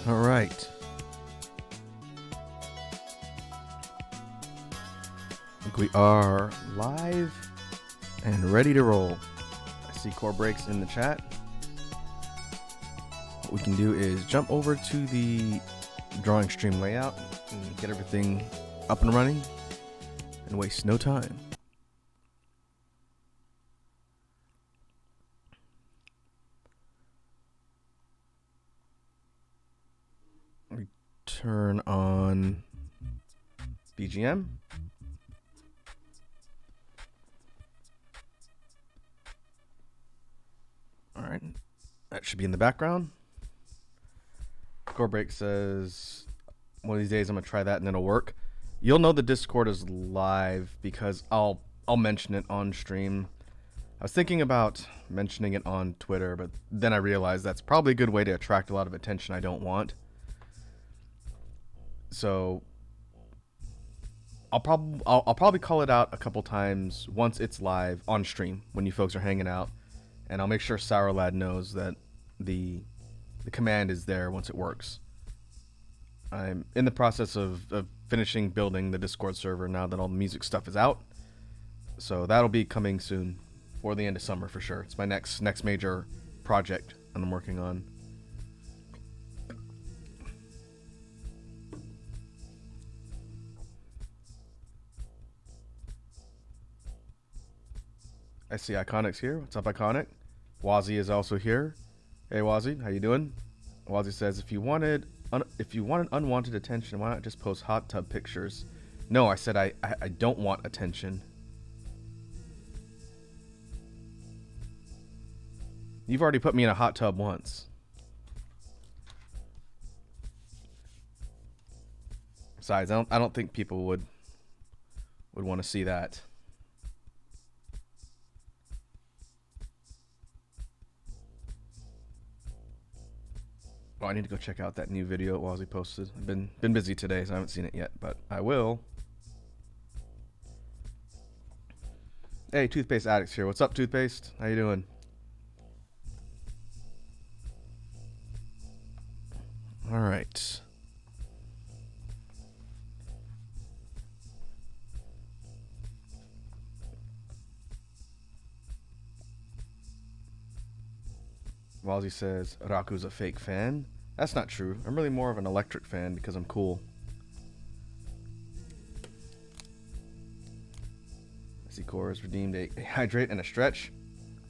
All right. I think we are live and ready to roll. I see core breaks in the chat. What we can do is jump over to the drawing stream layout and get everything up and running and waste no time. Turn on BGM. All right, that should be in the background. Core break says one of these days I'm gonna try that and it'll work. You'll know the Discord is live because I'll mention it on stream. I was thinking about mentioning it on Twitter, but then I realized that's probably a good way to attract a lot of attention I don't want. So I'll probably call it out a couple times once it's live on stream when you folks are hanging out, and I'll make sure Sour Lad knows that the command is there once it works. I'm in the process of finishing building the Discord server now that all the music stuff is out, so that'll be coming soon, for the end of summer for sure. It's my next major project that I'm working on. I see Iconic's here. What's up, Iconic? Wazzy is also here. Hey, Wazzy, how you doing? Wazzy says, if you wanted unwanted attention, why not just post hot tub pictures? No, I said I don't want attention. You've already put me in a hot tub once. Besides, I don't think people would want to see that. Oh, I need to go check out that new video Wazzy posted. I've been busy today, so I haven't seen it yet, but I will. Hey, Toothpaste Addicts here. What's up, Toothpaste? How you doing? All right. Wazzy says Raku's a fake fan. That's not true. I'm really more of an electric fan because I'm cool. I see Core has redeemed a hydrate and a stretch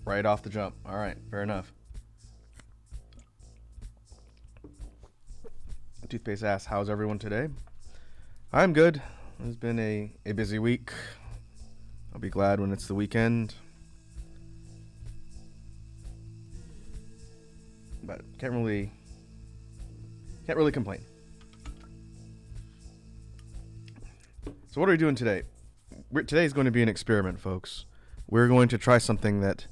right off the jump. All right, fair enough. Toothpaste asks, how's everyone today? I'm good. It's been a busy week. I'll be glad when it's the weekend. But can't really complain. So what are we doing today? Today's going to be an experiment, folks. We're going to try something that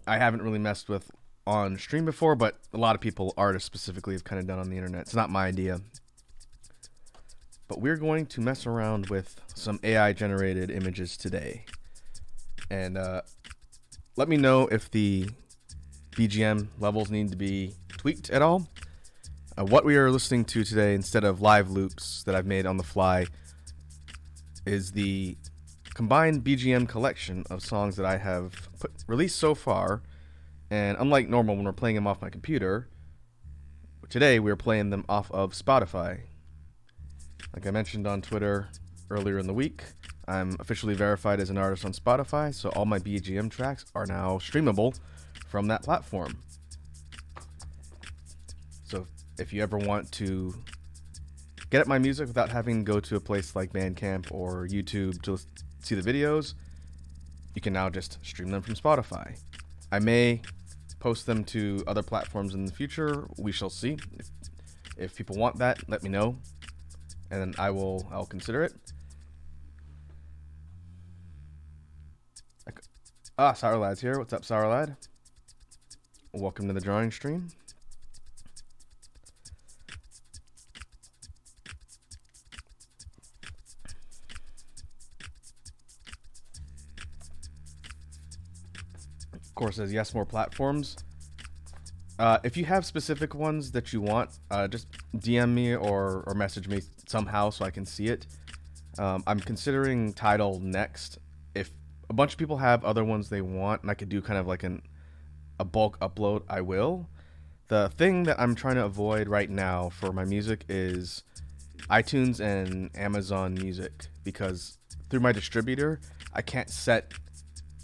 I haven't really messed with on stream before, but a lot of people, artists specifically, have kind of done on the internet. It's not my idea. But we're going to mess around with some AI generated images today. And let me know if the BGM levels need to be tweaked at all. What we are listening to today, instead of live loops that I've made on the fly, is the combined BGM collection of songs that I have released so far. And unlike normal when we're playing them off my computer, today we're playing them off of Spotify. Like I mentioned on Twitter earlier in the week, I'm officially verified as an artist on Spotify, so all my BGM tracks are now streamable from that platform. So if you ever want to get at my music without having to go to a place like Bandcamp or YouTube to see the videos, you can now just stream them from Spotify. I may post them to other platforms in the future. We shall see. If people want that, let me know, and then I'll consider it. Sour Lad's here. What's up, Sour Lad? Welcome to the drawing stream. Core says yes, more platforms. If you have specific ones that you want, just DM me or message me somehow so I can see it. I'm considering Tidal next. If a bunch of people have other ones they want, and I could do kind of like a bulk upload, I will. The thing that I'm trying to avoid right now for my music is iTunes and Amazon Music, because through my distributor, I can't set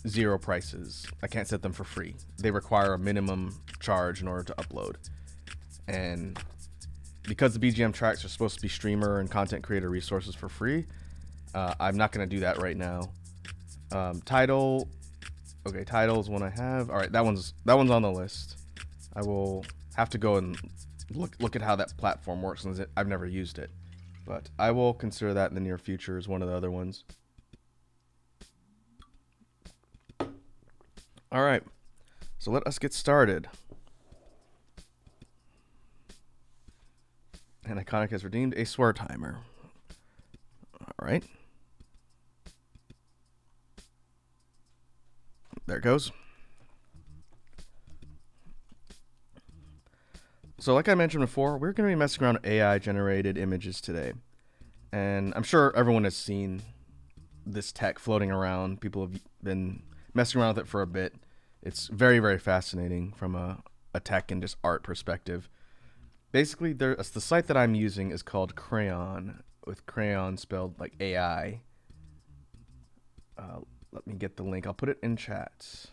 zero prices. I can't set them for free. They require a minimum charge in order to upload. And because the BGM tracks are supposed to be streamer and content creator resources for free, I'm not going to do that right now. Tidal, okay, Tidal is one I have. All right, that one's on the list. I will have to go and look at how that platform works, since I've never used it. But I will consider that in the near future as one of the other ones. All right, so let us get started. And Iconic has redeemed a swear timer. All right. There it goes. So like I mentioned before, we're going to be messing around with AI generated images today. And I'm sure everyone has seen this tech floating around. People have been messing around with it for a bit. It's very, very fascinating from a tech and just art perspective. Basically, the site that I'm using is called Craiyon, with Crayon spelled like AI. Let me get the link. I'll put it in chat.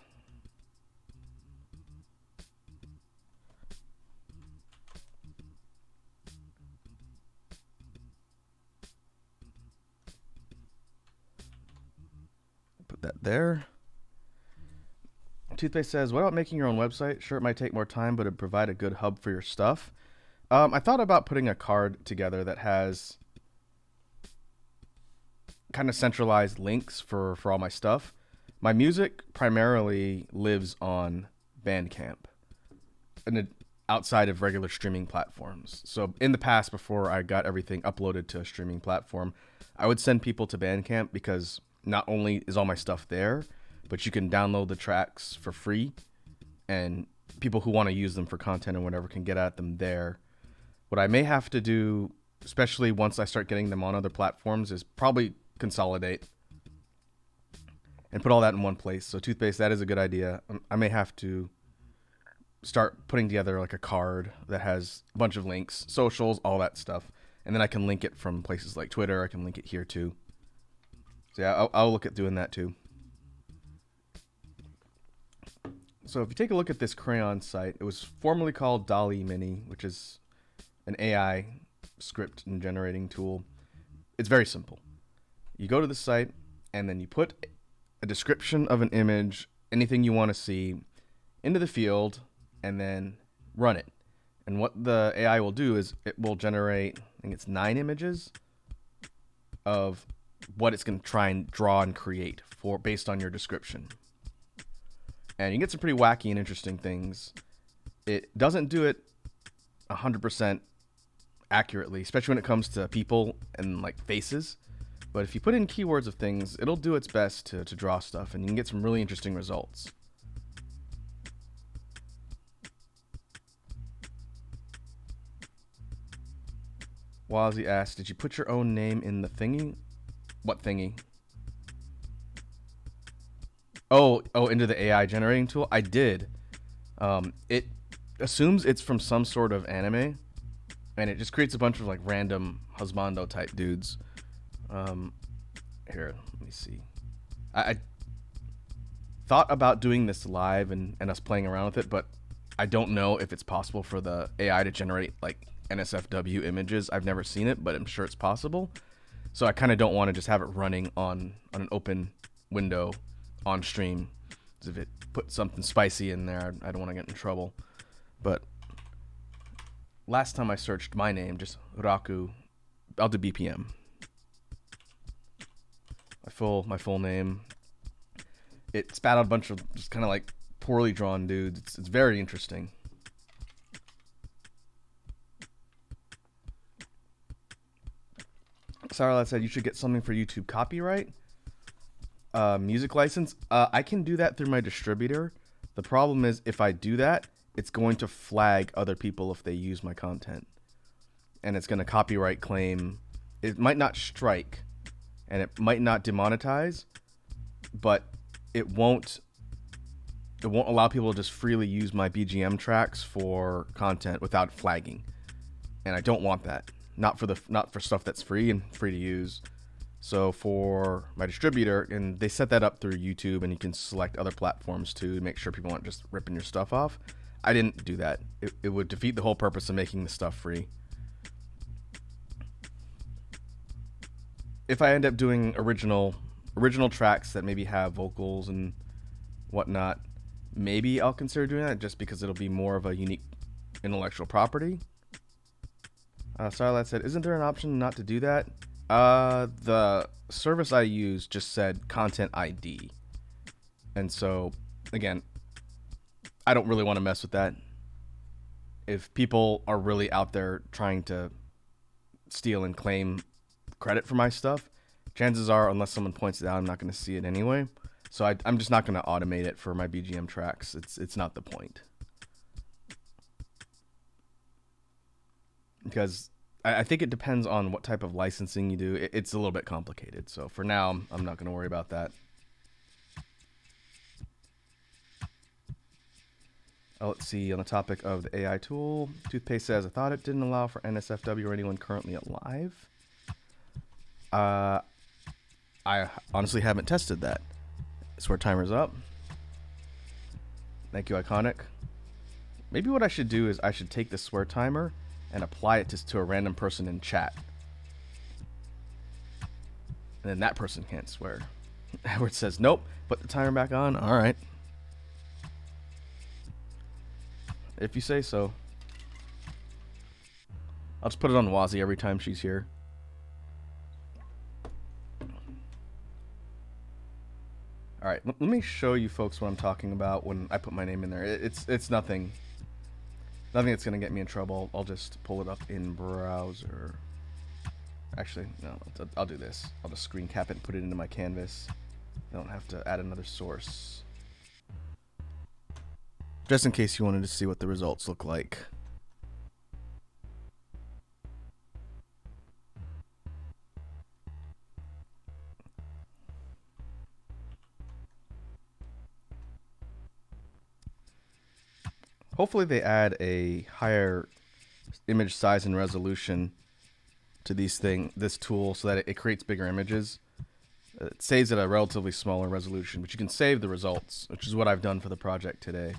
Put that there. Toothpaste says, what about making your own website? Sure, it might take more time, but it'd provide a good hub for your stuff. I thought about putting a card together that has kind of centralized links for all my stuff. My music primarily lives on Bandcamp, and outside of regular streaming platforms. So in the past, before I got everything uploaded to a streaming platform, I would send people to Bandcamp, because not only is all my stuff there, but you can download the tracks for free, and people who want to use them for content or whatever can get at them there. What I may have to do, especially once I start getting them on other platforms, is probably consolidate and put all that in one place. So Toothpaste, that is a good idea. I may have to start putting together like a card that has a bunch of links, socials, all that stuff. And then I can link it from places like Twitter. I can link it here too. So yeah, I'll look at doing that too. So if you take a look at this Craiyon site, it was formerly called Dolly Mini, which is an AI script and generating tool. It's very simple. You go to the site, and then you put a description of an image, anything you want to see, into the field, and then run it. And what the AI will do is it will generate, I think it's 9 images of what it's going to try and draw and create for based on your description. And you get some pretty wacky and interesting things. It doesn't do it 100% accurately, especially when it comes to people and like faces. But if you put in keywords of things, it'll do its best to draw stuff, and you can get some really interesting results. Wazzy asked, did you put your own name in the thingy? What thingy? Oh, into the AI generating tool? I did. It assumes it's from some sort of anime, and it just creates a bunch of like random husbando type dudes. Here, let me see. I thought about doing this live and us playing around with it, but I don't know if it's possible for the AI to generate like NSFW images. I've never seen it, but I'm sure it's possible. So I kind of don't want to just have it running on an open window on stream. If it put something spicy in there, I don't want to get in trouble. But last time I searched my name, just Raku, I'll do BPM. My full name. It spat out a bunch of just kind of like poorly drawn dudes. It's very interesting. Sarah said you should get something for YouTube copyright. Music license. I can do that through my distributor. The problem is if I do that, it's going to flag other people if they use my content, and it's going to copyright claim. It might not strike, and it might not demonetize, but it won't allow people to just freely use my BGM tracks for content without flagging. And I don't want that. Not for stuff that's free and free to use. So for my distributor, and they set that up through YouTube, and you can select other platforms too to make sure people aren't just ripping your stuff off. I didn't do that. It would defeat the whole purpose of making the stuff free. If I end up doing original tracks that maybe have vocals and whatnot, maybe I'll consider doing that just because it'll be more of a unique intellectual property. Starlight said, isn't there an option not to do that? The service I use just said content ID. And so, again, I don't really want to mess with that. If people are really out there trying to steal and claim credit for my stuff, chances are, unless someone points it out, I'm not going to see it anyway. So I'm just not going to automate it for my BGM tracks. It's not the point. Because I think it depends on what type of licensing you do. It's a little bit complicated. So for now, I'm not going to worry about that. Let's see, on the topic of the AI tool, Toothpaste says, I thought it didn't allow for NSFW or anyone currently alive. I honestly haven't tested that. Swear timer's up. Thank you, Iconic. Maybe what I should do is I should take the swear timer and apply it to a random person in chat. And then that person can't swear. Edward says, nope, put the timer back on. All right. If you say so. I'll just put it on Wazzy every time she's here. All right, let me show you folks what I'm talking about when I put my name in there. It's nothing that's gonna get me in trouble. I'll just pull it up in browser. Actually, no, I'll do this. I'll just screen cap it and put it into my canvas. I don't have to add another source. Just in case you wanted to see what the results look like. Hopefully they add a higher image size and resolution to this tool so that it creates bigger images. It saves at a relatively smaller resolution, but you can save the results, which is what I've done for the project today.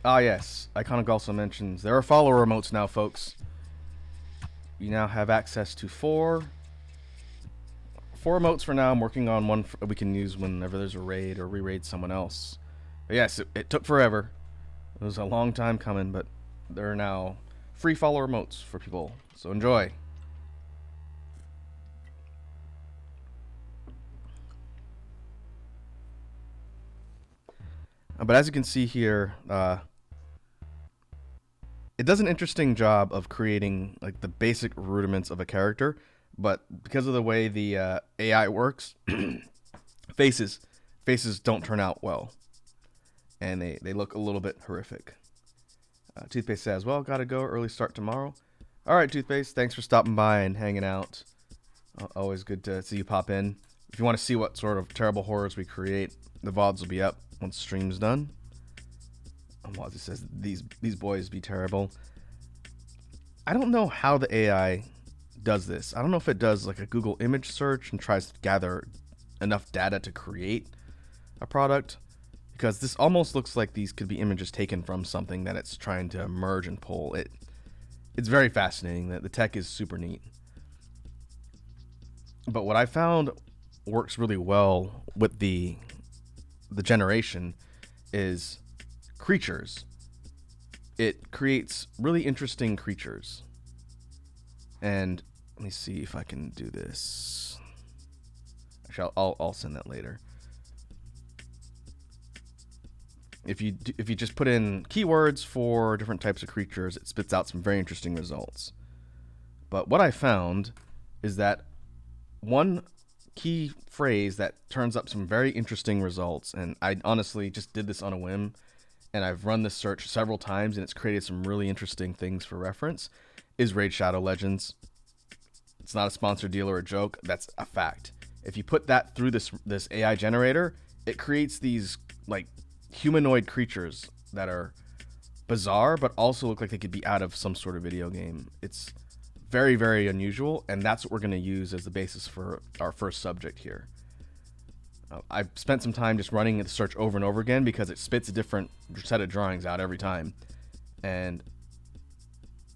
Ah, yes. Iconic also mentions there are follower emotes now, folks. You now have access to four emotes for now. I'm working on one we can use whenever there's a raid or re-raid someone else. But yes, it took forever. It was a long time coming, but there are now free follower emotes for people. So enjoy. But as you can see here, it does an interesting job of creating like the basic rudiments of a character, but because of the way the AI works, faces don't turn out well, and they look a little bit horrific. Toothpaste says, well, gotta go, early start tomorrow. All right, Toothpaste, thanks for stopping by and hanging out. Always good to see you pop in. If you want to see what sort of terrible horrors we create, the VODs will be up once stream's done. Wazzy says, these boys be terrible. I don't know how the AI does this. I don't know if it does like a Google image search and tries to gather enough data to create a product, because this almost looks like these could be images taken from something that it's trying to merge and pull. It's very fascinating. That the tech is super neat. But what I found works really well with the generation is creatures. It creates really interesting creatures. And let me see if I can do this. Actually, I'll send that later. If you just put in keywords for different types of creatures, it spits out some very interesting results. But what I found is that one key phrase that turns up some very interesting results. And I honestly just did this on a whim, and I've run this search several times, and it's created some really interesting things for reference, is Raid Shadow Legends. It's not a sponsored deal or a joke. That's a fact. If you put that through this AI generator, it creates these like humanoid creatures that are bizarre, but also look like they could be out of some sort of video game. It's very, very unusual, and that's what we're going to use as the basis for our first subject here. I've spent some time just running the search over and over again because it spits a different set of drawings out every time, and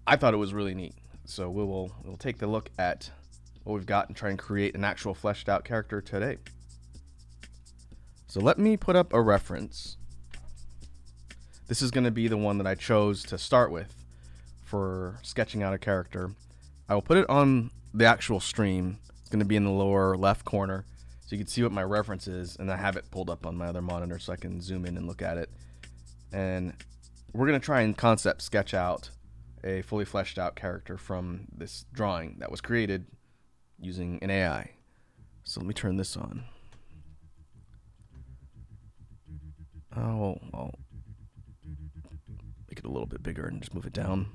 I thought it was really neat. So we'll take the look at what we've got and try and create an actual fleshed out character today. So let me put up a reference. This is going to be the one that I chose to start with for sketching out a character. I will put it on the actual stream. It's going to be in the lower left corner, so you can see what my reference is, and I have it pulled up on my other monitor so I can zoom in and look at it. And we're going to try and concept sketch out a fully fleshed out character from this drawing that was created using an AI. So let me turn this on. I'll make it a little bit bigger and just move it down.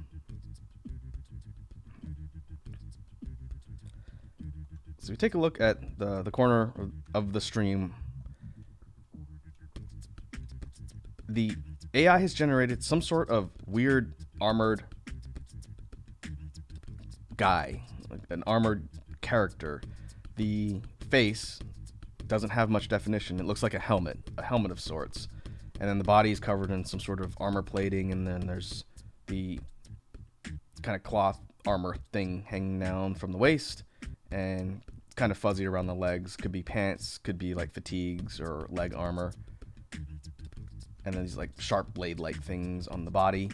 So we take a look at the corner of the stream. The AI has generated some sort of weird armored guy, like an armored character. The face doesn't have much definition. It looks like a helmet of sorts. And then the body is covered in some sort of armor plating, and then there's the kind of cloth armor thing hanging down from the waist, and kind of fuzzy around the legs. Could be pants, could be like fatigues or leg armor. And then these like sharp blade-like things on the body.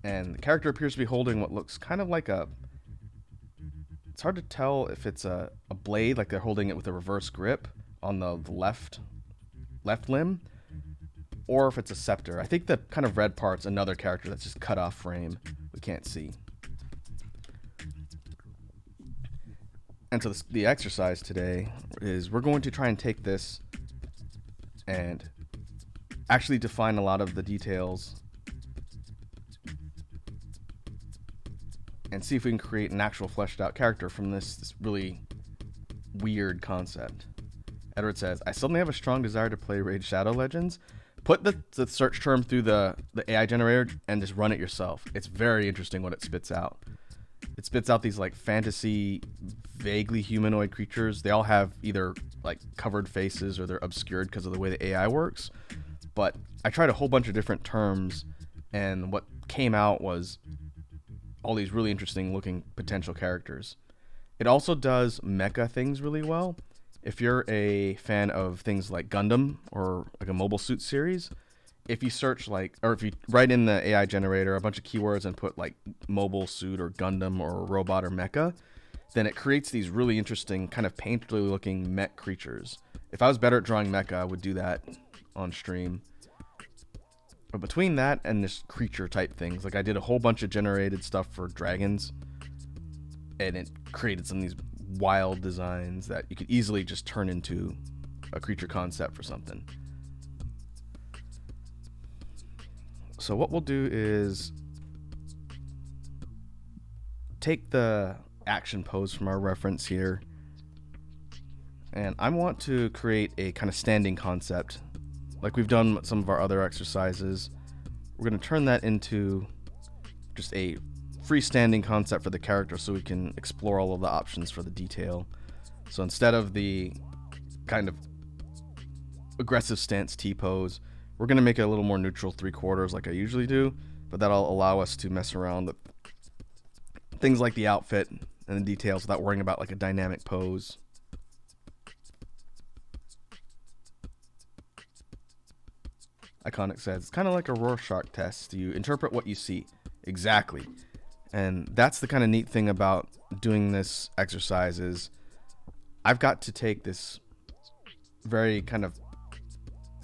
And the character appears to be holding what looks kind of like a... It's hard to tell if it's a blade, like they're holding it with a reverse grip on the left limb, or if it's a scepter. I think the kind of red part's another character that's just cut off frame. We can't see. And so the exercise today is we're going to try and take this and actually define a lot of the details and see if we can create an actual fleshed out character from this really weird concept. Edward says, I suddenly have a strong desire to play Raid Shadow Legends. Put the search term through the AI generator and just run it yourself. It's very interesting what it spits out. It spits out these like fantasy, vaguely humanoid creatures. They all have either like covered faces or they're obscured because of the way the AI works. But I tried a whole bunch of different terms, and what came out was all these really interesting looking potential characters. It also does mecha things really well. If you're a fan of things like Gundam or like a Mobile Suit series, if you search like, or if you write in the AI generator a bunch of keywords and put like Mobile Suit or Gundam or robot or mecha, then it creates these really interesting kind of painterly looking mech creatures. If I was better at drawing mecha, I would do that on stream. But between that and this creature type things, like I did a whole bunch of generated stuff for dragons, and it created some of these wild designs that you could easily just turn into a creature concept for something. So what we'll do is take the action pose from our reference here, and I want to create a kind of standing concept like we've done with some of our other exercises. We're going to turn that into just a freestanding concept for the character so we can explore all of the options for the detail. So instead of the kind of aggressive stance T-pose, we're going to make it a little more neutral 3/4 like I usually do, but that'll allow us to mess around with things like the outfit and the details without worrying about like a dynamic pose. Iconic says, it's kind of like a Rorschach test. You interpret what you see. Exactly. And that's the kind of neat thing about doing this exercise is I've got to take this very kind of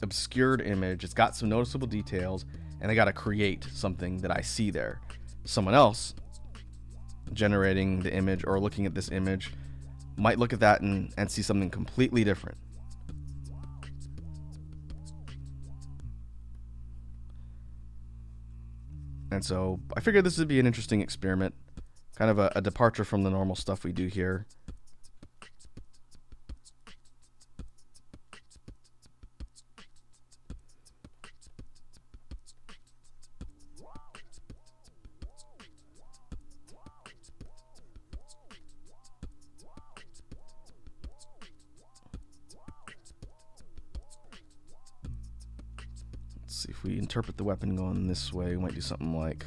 obscured image. It's got some noticeable details, and I got to create something that I see there. Someone else generating the image or looking at this image might look at that and see something completely different. And so I figured this would be an interesting experiment, kind of a departure from the normal stuff we do here. Let's see if we interpret the weapon going this way. We might do something like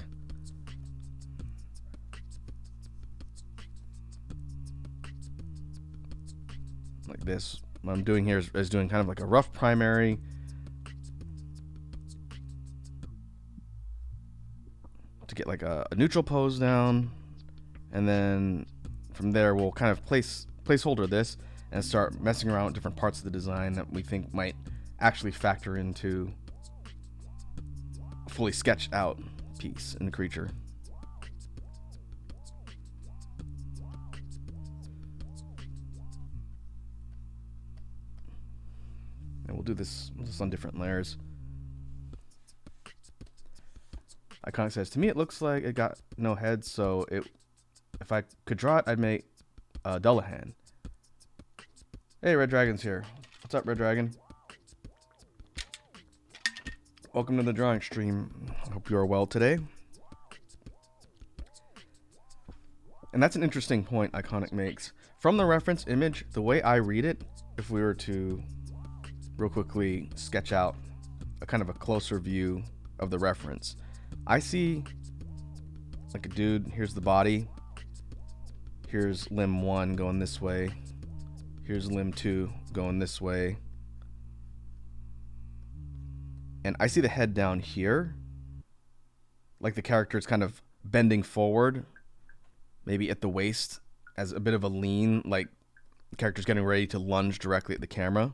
this. What I'm doing here is doing kind of like a rough primary. To get like a neutral pose down. And then from there we'll kind of placeholder this and start messing around with different parts of the design that we think might actually factor into a fully sketched out piece in the creature. And we'll do this on different layers. Iconic says, to me it looks like it got no head, so if I could draw it, I'd make Dullahan. Hey, Red Dragon's here. What's up, Red Dragon? Welcome to the drawing stream. I hope you are well today. And that's an interesting point Iconic makes. From the reference image, the way I read it, if we were to real quickly sketch out a kind of a closer view of the reference, I see like a dude. Here's the body. Here's limb 1 going this way. Here's limb 2 going this way. And I see the head down here. Like the character is kind of bending forward, maybe at the waist as a bit of a lean, like the character's getting ready to lunge directly at the camera.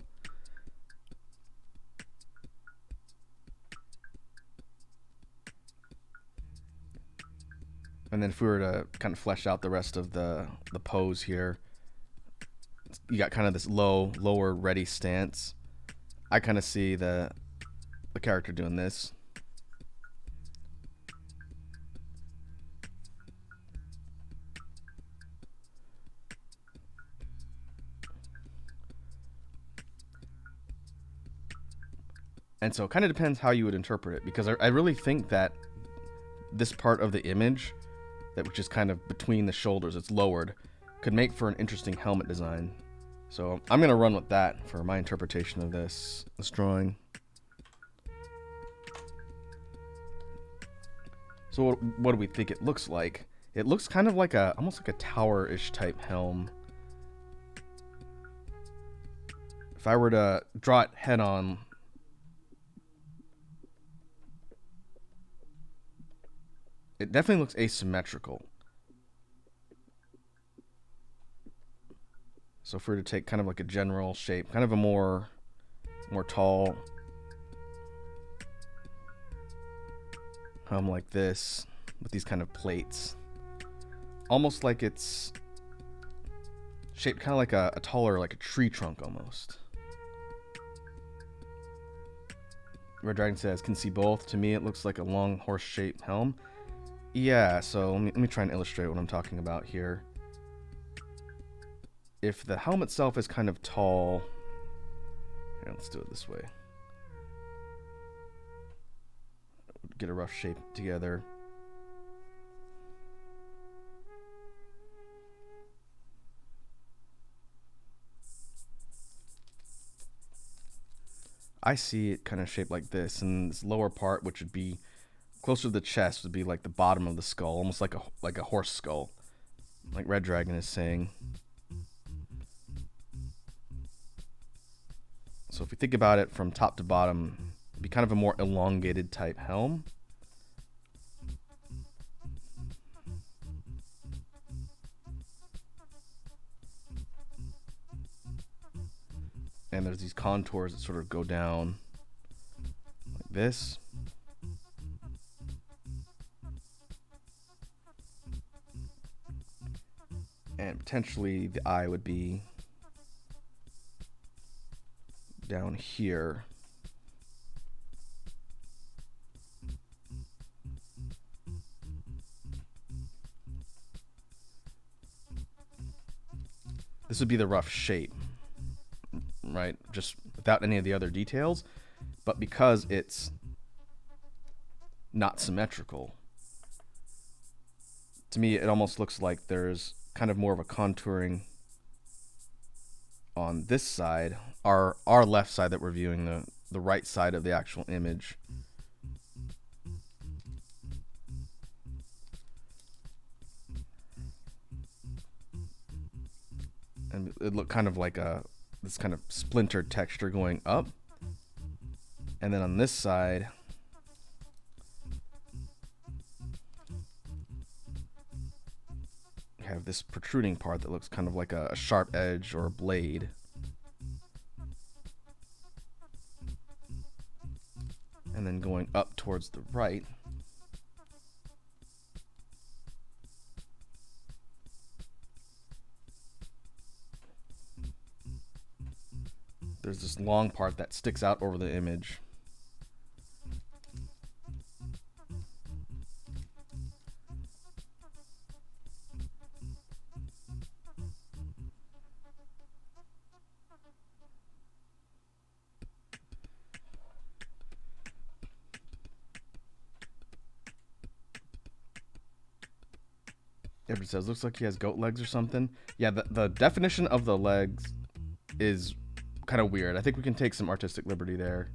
And then if we were to kind of flesh out the rest of the pose here, you got kind of this lower ready stance. I kind of see the character doing this. And so it kind of depends how you would interpret it, because I really think that this part of the image, which is kind of between the shoulders, it's lowered, could make for an interesting helmet design. So I'm going to run with that for my interpretation of this drawing. So what do we think it looks like? It looks kind of like almost like a tower-ish type helm. If I were to draw it head on, it definitely looks asymmetrical. So if we were to take kind of like a general shape, kind of a more tall helm like this, with these kind of plates, almost like it's shaped kind of like a taller, like a tree trunk almost. Red Dragon says, can see both. To me, it looks like a long horse-shaped helm. Yeah, so let me try and illustrate what I'm talking about here. If the helm itself is kind of tall, here, let's do it this way. Get a rough shape together. I see it kind of shaped like this, and this lower part, which would be closer to the chest, would be like the bottom of the skull, almost like a horse skull, like Red Dragon is saying. So if we think about it from top to bottom, it'd be kind of a more elongated type helm. And there's these contours that sort of go down like this. And potentially the eye would be down here. This would be the rough shape, right? Just without any of the other details. But because it's not symmetrical, to me it almost looks like there's kind of more of a contouring on this side, our left side that we're viewing, the right side of the actual image. And it looked kind of like this kind of splintered texture going up. And then on this side, you have this protruding part that looks kind of like a sharp edge or a blade. And then going up towards the right, there's this long part that sticks out over the image. Everybody says, looks like he has goat legs or something. Yeah, the definition of the legs is kind of weird. I think we can take some artistic liberty there.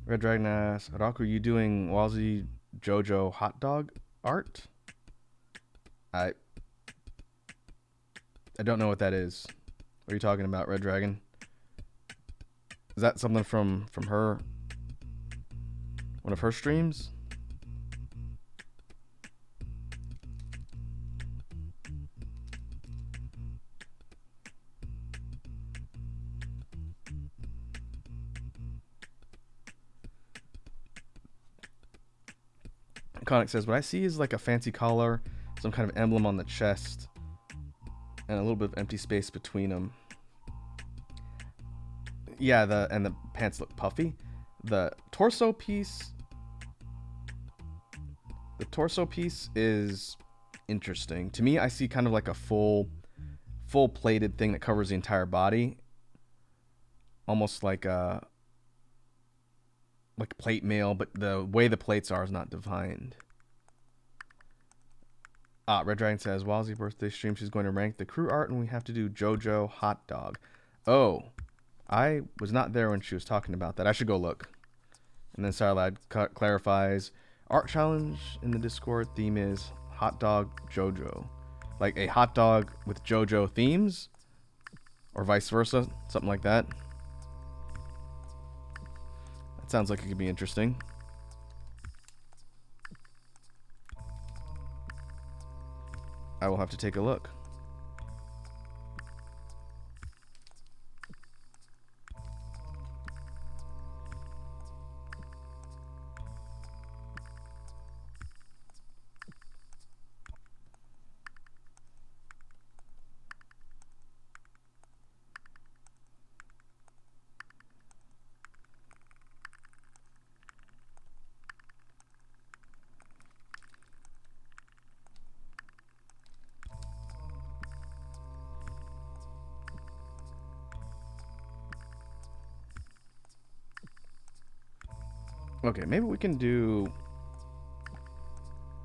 Red Dragon asks, Raku, you doing Wazzy JoJo hot dog art? I don't know what that is. What are you talking about, Red Dragon? Is that something from her? One of her streams? Conic says, what I see is like a fancy collar, some kind of emblem on the chest, and a little bit of empty space between them. Yeah, the pants look puffy. The torso piece is interesting. To me, I see kind of like a full plated thing that covers the entire body. Almost like a plate mail, but the way the plates are is not defined. Red Dragon says, Wazzy birthday stream, she's going to rank the crew art and we have to do JoJo hot dog. Oh, I was not there when she was talking about that. I should go look. And then Sarlad clarifies, art challenge in the Discord theme is hot dog JoJo. Like a hot dog with JoJo themes? Or vice versa, something like that. That sounds like it could be interesting. I will have to take a look. Okay, maybe we can do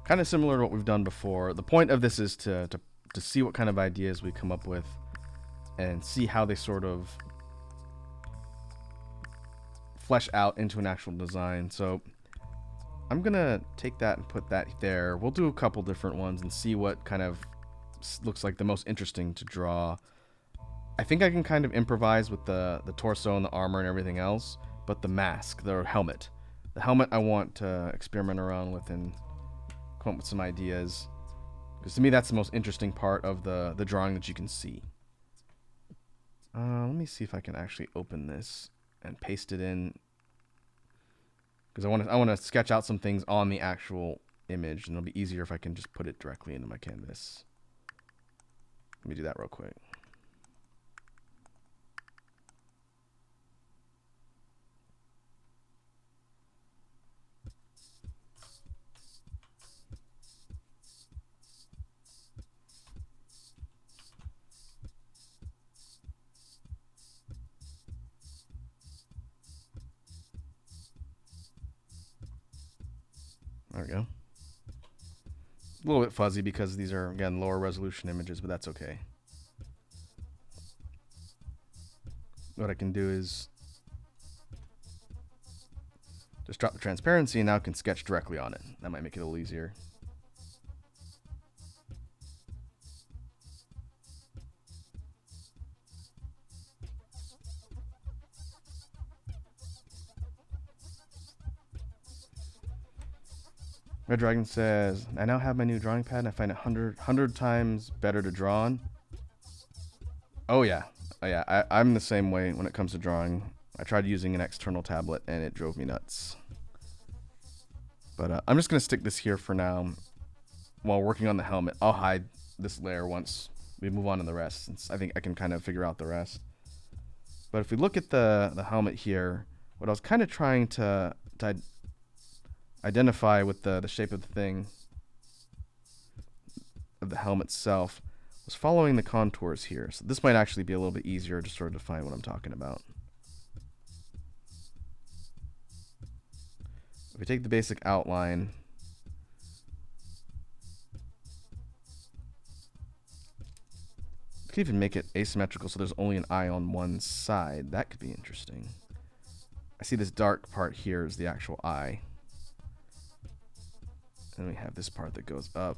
kind of similar to what we've done before. The point of this is to see what kind of ideas we come up with and see how they sort of flesh out into an actual design. So I'm gonna take that and put that there. We'll do a couple different ones and see what kind of looks like the most interesting to draw. I think I can kind of improvise with the torso and the armor and everything else, but the mask, the helmet. The helmet I want to experiment around with and come up with some ideas. Because to me, that's the most interesting part of the drawing that you can see. Let me see if I can actually open this and paste it in. Because I want to sketch out some things on the actual image, and it'll be easier if I can just put it directly into my canvas. Let me do that real quick. There we go. A little bit fuzzy because these are, again, lower resolution images, but that's okay. What I can do is just drop the transparency and now I can sketch directly on it. That might make it a little easier. Red Dragon says, I now have my new drawing pad and I find it 100 times better to draw on. Oh yeah. I'm the same way when it comes to drawing. I tried using an external tablet and it drove me nuts. But I'm just going to stick this here for now. While working on the helmet, I'll hide this layer once we move on to the rest, since I think I can kind of figure out the rest. But if we look at the helmet here, what I was kind of trying to identify with the shape of the thing, of the helmet itself, was following the contours here. So this might actually be a little bit easier to sort of define what I'm talking about. If we take the basic outline, we could even make it asymmetrical so there's only an eye on one side. That could be interesting. I see this dark part here is the actual eye. And we have this part that goes up.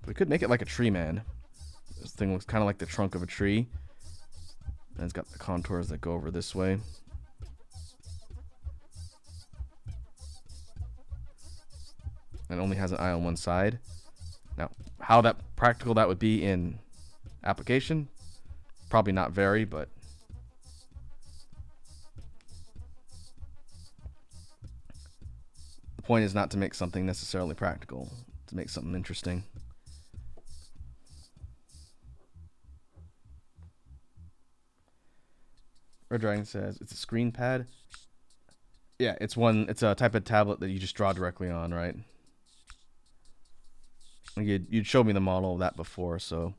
We could make it like a tree man. This thing looks kind of like the trunk of a tree. And it's got the contours that go over this way. And only has an eye on one side. Now, how practical that would be in application, probably not very, but the point is not to make something necessarily practical, to make something interesting. Red Dragon says it's a screen pad. Yeah, it's a type of tablet that you just draw directly on, right? You'd showed me the model of that before, so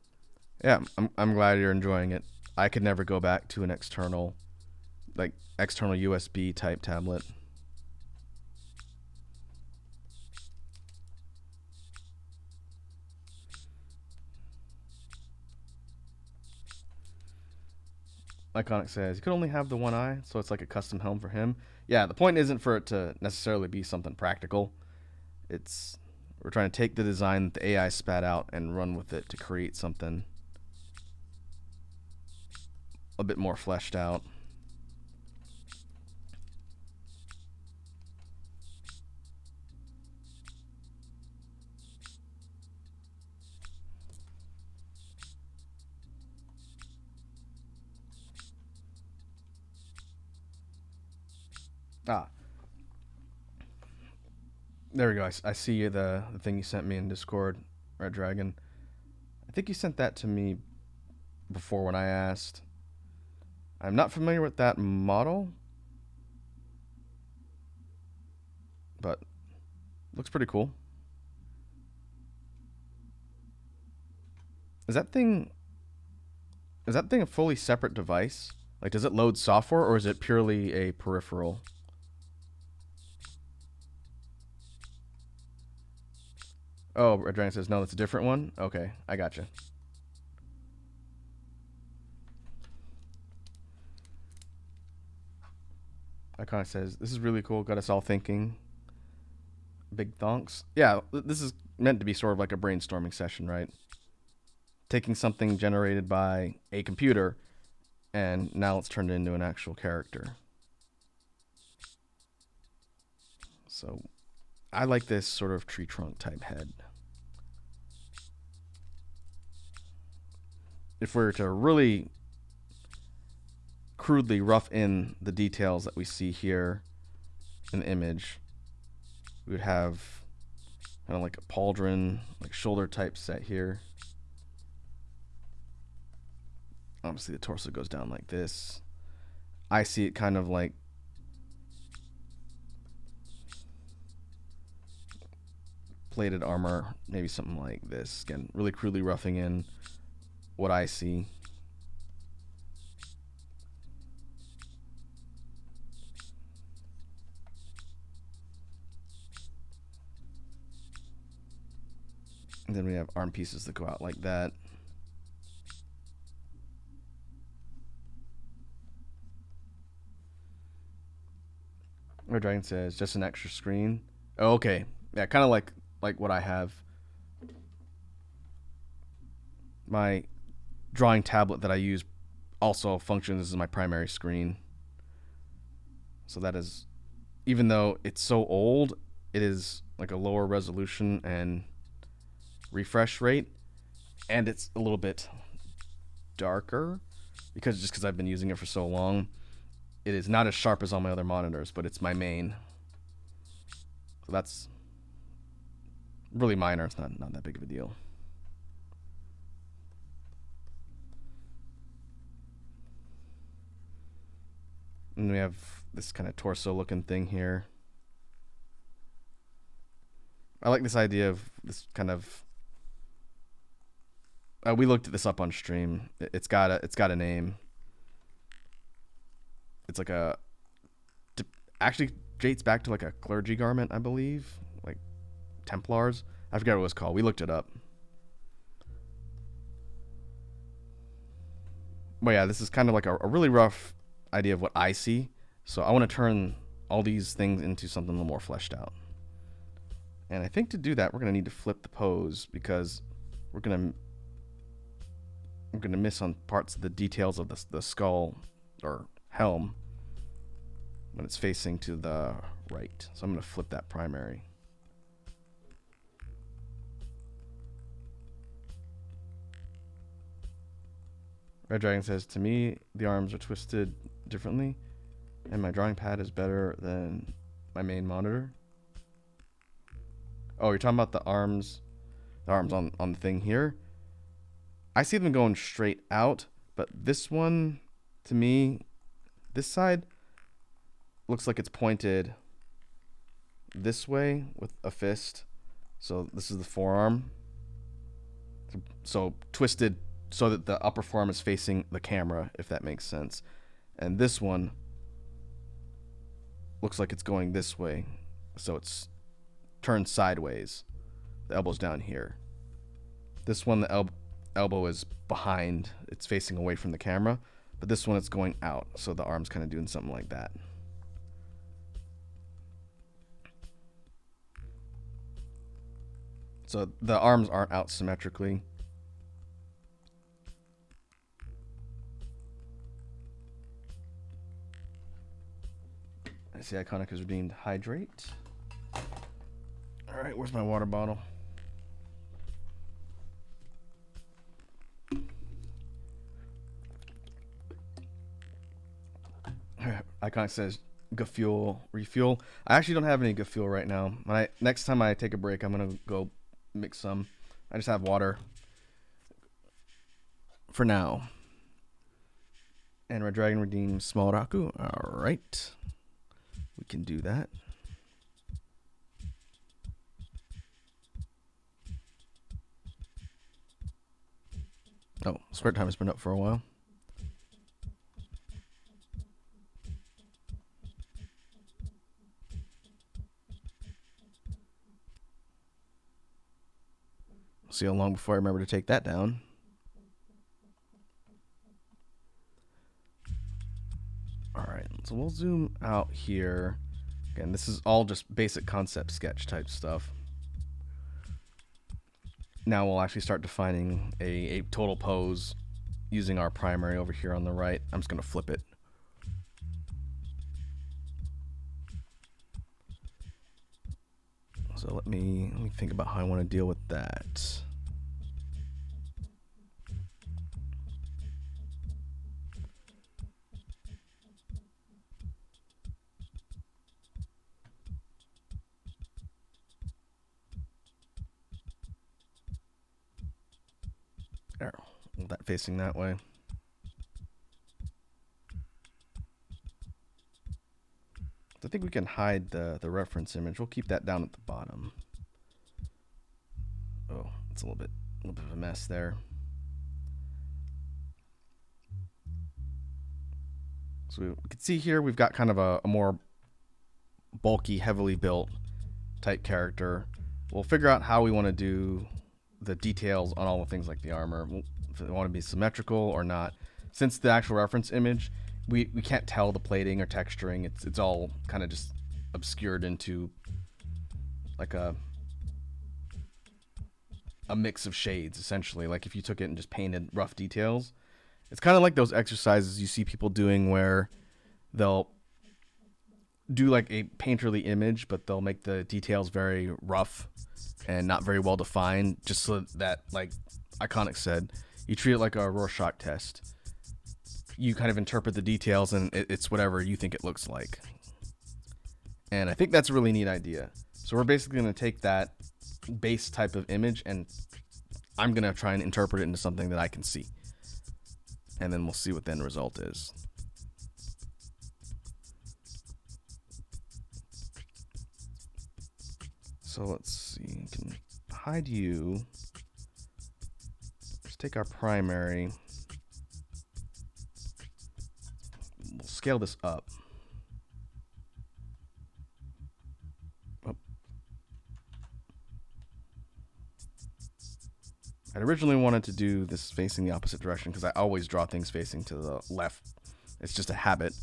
yeah, I'm glad you're enjoying it. I could never go back to an external USB type tablet. Iconic says you could only have the one eye, so it's like a custom helm for him. Yeah, the point isn't for it to necessarily be something practical. We're trying to take the design that the AI spat out and run with it to create something a bit more fleshed out. There we go. I see the thing you sent me in Discord, Red Dragon. I think you sent that to me before when I asked. I'm not familiar with that model, but looks pretty cool. Is that thing a fully separate device? Like, does it load software or is it purely a peripheral? Oh, Red Dragon says, no, that's a different one? Okay, I gotcha. Iconic says, "This is really cool. Got us all thinking." Big thonks. Yeah, this is meant to be sort of like a brainstorming session, right? Taking something generated by a computer and now let's turn it into an actual character. So I like this sort of tree trunk type head. If we were to really crudely rough in the details that we see here in the image, we would have kind of like a pauldron, like shoulder type set here. Obviously the torso goes down like this. I see it kind of like plated armor, maybe something like this. Again, really crudely roughing in what I see. And then we have arm pieces that go out like that. Red Dragon says, just an extra screen. Oh, okay. Yeah, kind of like what I have. My drawing tablet that I use also functions as my primary screen. So that is, even though it's so old, it is like a lower resolution and refresh rate, and it's a little bit darker because I've been using it for so long. It is not as sharp as all my other monitors, but it's my main. So that's really minor. It's not that big of a deal. And we have this kind of torso looking thing here. I like this idea of this kind of. We looked at this up on stream. It's got a name. It's like actually dates back to like a clergy garment, I believe, like Templars. I forget what it was called. We looked it up. But yeah, this is kind of like a really rough idea of what I see. So I want to turn all these things into something a little more fleshed out. And I think to do that, we're going to need to flip the pose because we're going to miss on parts of the details of the skull or helm when it's facing to the right. So I'm going to flip that primary. Red Dragon says, to me, the arms are twisted differently, and my drawing pad is better than my main monitor. Oh, you're talking about the arms on the thing here? I see them going straight out, but this one, to me, this side looks like it's pointed this way with a fist. So this is the forearm. So twisted so that the upper forearm is facing the camera, if that makes sense. And this one looks like it's going this way. So it's turned sideways. The elbow's down here. This one, the elbow is behind. It's facing away from the camera. But this one, it's going out. So the arm's kind of doing something like that. So the arms aren't out symmetrically. I see Iconic has redeemed hydrate. All right, where's my water bottle? Iconic says Gafuel refuel. I actually don't have any Gafuel right now. Next time I take a break, I'm gonna go mix some. I just have water for now. And Red Dragon redeems small raku. All right, we can do that. Oh, square time has been up for a while. See how long before I remember to take that down. All right, let's So we'll zoom out here. Again, this is all just basic concept sketch type stuff. Now we'll actually start defining a total pose using our primary over here on the right. I'm just going to flip it. So let me think about how I want to deal with that. There, that facing that way. I think we can hide the reference image. We'll keep that down at the bottom. Oh, it's a little bit of a mess there. So we can see here we've got kind of a more bulky, heavily built type character. We'll figure out how we want to do the details on all the things like the armor. If they want to be symmetrical or not. Since the actual reference image, we can't tell the plating or texturing. It's all kind of just obscured into like a mix of shades, essentially. Like if you took it and just painted rough details. It's kind of like those exercises you see people doing where they'll do like a painterly image, but they'll make the details very rough and not very well defined, just so that, like Iconic said, you treat it like a Rorschach test. You kind of interpret the details and it's whatever you think it looks like. And I think that's a really neat idea. So we're basically going to take that base type of image and I'm going to try and interpret it into something that I can see. And then we'll see what the end result is. So let's see, we can hide you. Let's take our primary. We'll scale this up. Oh. I originally wanted to do this facing the opposite direction because I always draw things facing to the left. It's just a habit.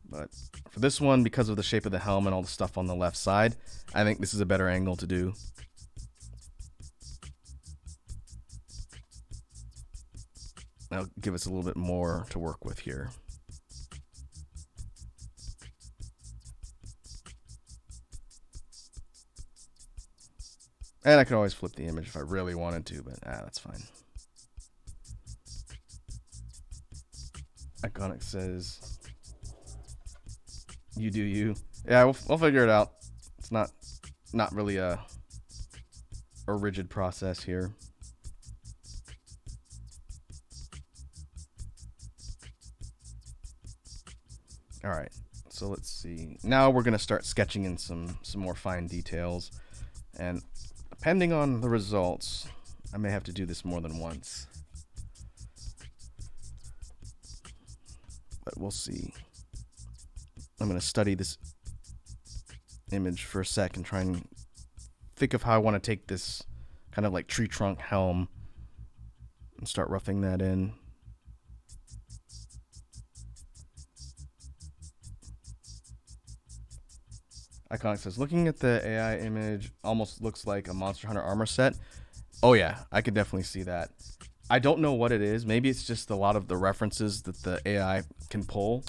But for this one, because of the shape of the helm and all the stuff on the left side, I think this is a better angle to do. That'll give us a little bit more to work with here. And I could always flip the image if I really wanted to, but that's fine. Iconic says, you do you. Yeah, we'll figure it out. It's not really a rigid process here. All right, so let's see. Now we're gonna start sketching in some more fine details, and depending on the results, I may have to do this more than once. But we'll see. I'm going to study this image for a sec and try and think of how I want to take this kind of like tree trunk helm and start roughing that in. Iconic says, looking at the AI image almost looks like a Monster Hunter armor set. Oh yeah, I could definitely see that. I don't know what it is. Maybe it's just a lot of the references that the AI can pull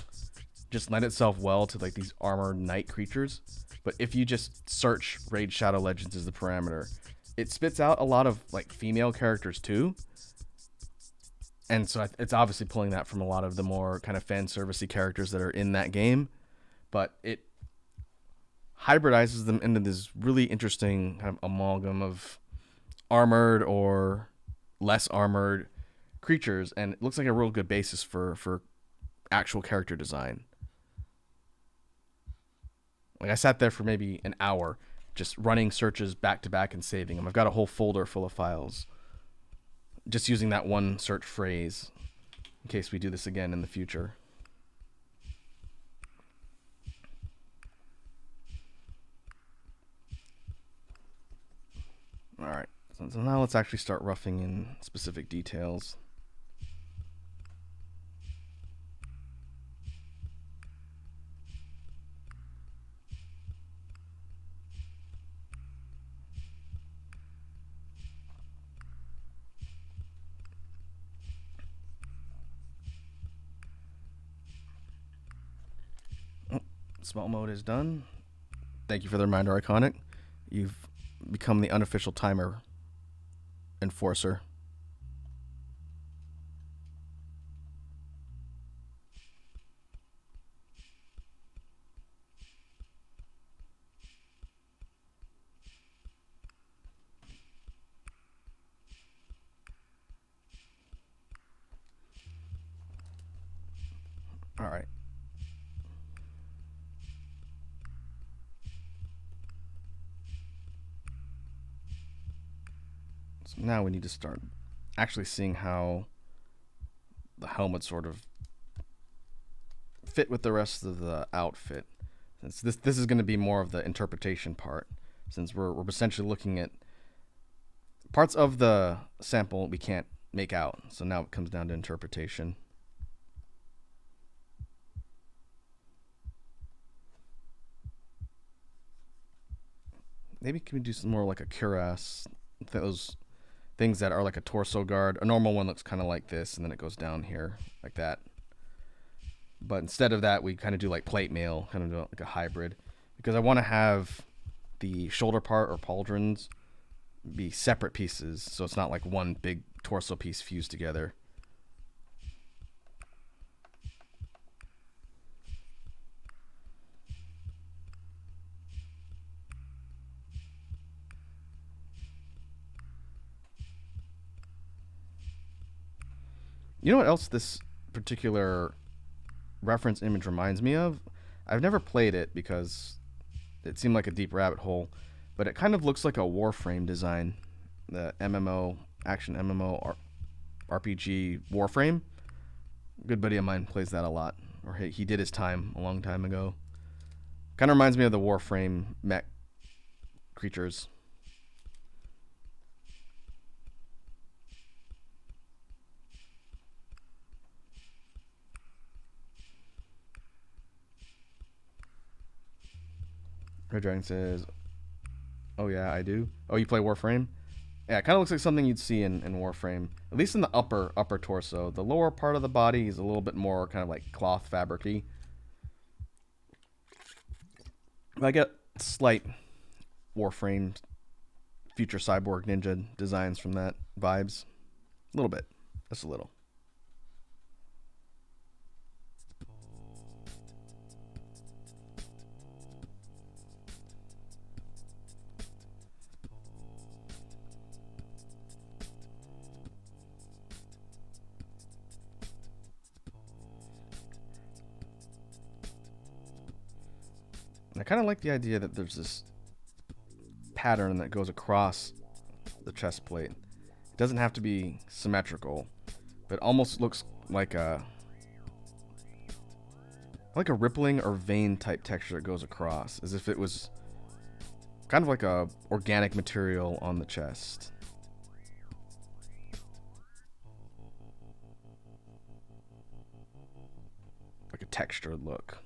just lend itself well to like these armored knight creatures. But if you just search Raid Shadow Legends as the parameter, it spits out a lot of like female characters too. And so it's obviously pulling that from a lot of the more kind of fan servicey characters that are in that game. But it hybridizes them into this really interesting kind of amalgam of armored or less armored creatures, and it looks like a real good basis for actual character design. Like I sat there for maybe an hour just running searches back to back and saving them. I've got a whole folder full of files just using that one search phrase in case we do this again in the future. All right, so now let's actually start roughing in specific details. Small mode is done. Thank you for the reminder, Iconic. You've become the unofficial timer enforcer. All right. So now we need to start actually seeing how the helmet sort of fit with the rest of the outfit. Since this is going to be more of the interpretation part, since we're essentially looking at parts of the sample we can't make out. So now it comes down to interpretation. Maybe can we do some more like a cuirass, those things that are like a torso guard. A normal one looks kind of like this, and then it goes down here like that. But instead of that, we kind of do like plate mail, kind of do like a hybrid, because I want to have the shoulder part or pauldrons be separate pieces, so it's not like one big torso piece fused together. You know what else this particular reference image reminds me of? I've never played it because it seemed like a deep rabbit hole, but it kind of looks like a Warframe design, the MMO action MMO RPG Warframe. A good buddy of mine plays that a lot, or he did his time a long time ago. Kind of reminds me of the Warframe mech creatures. Red Dragon says, "Oh yeah, I do. Oh, you play Warframe? Yeah, it kind of looks like something you'd see in Warframe. At least in the upper torso. The lower part of the body is a little bit more kind of like cloth fabricy. I get slight Warframe future cyborg ninja designs from that vibes. A little bit, just a little. And I kind of like the idea that there's this pattern that goes across the chest plate. It doesn't have to be symmetrical, but it almost looks like a rippling or vein type texture that goes across, as if it was kind of like a organic material on the chest. Like a textured look.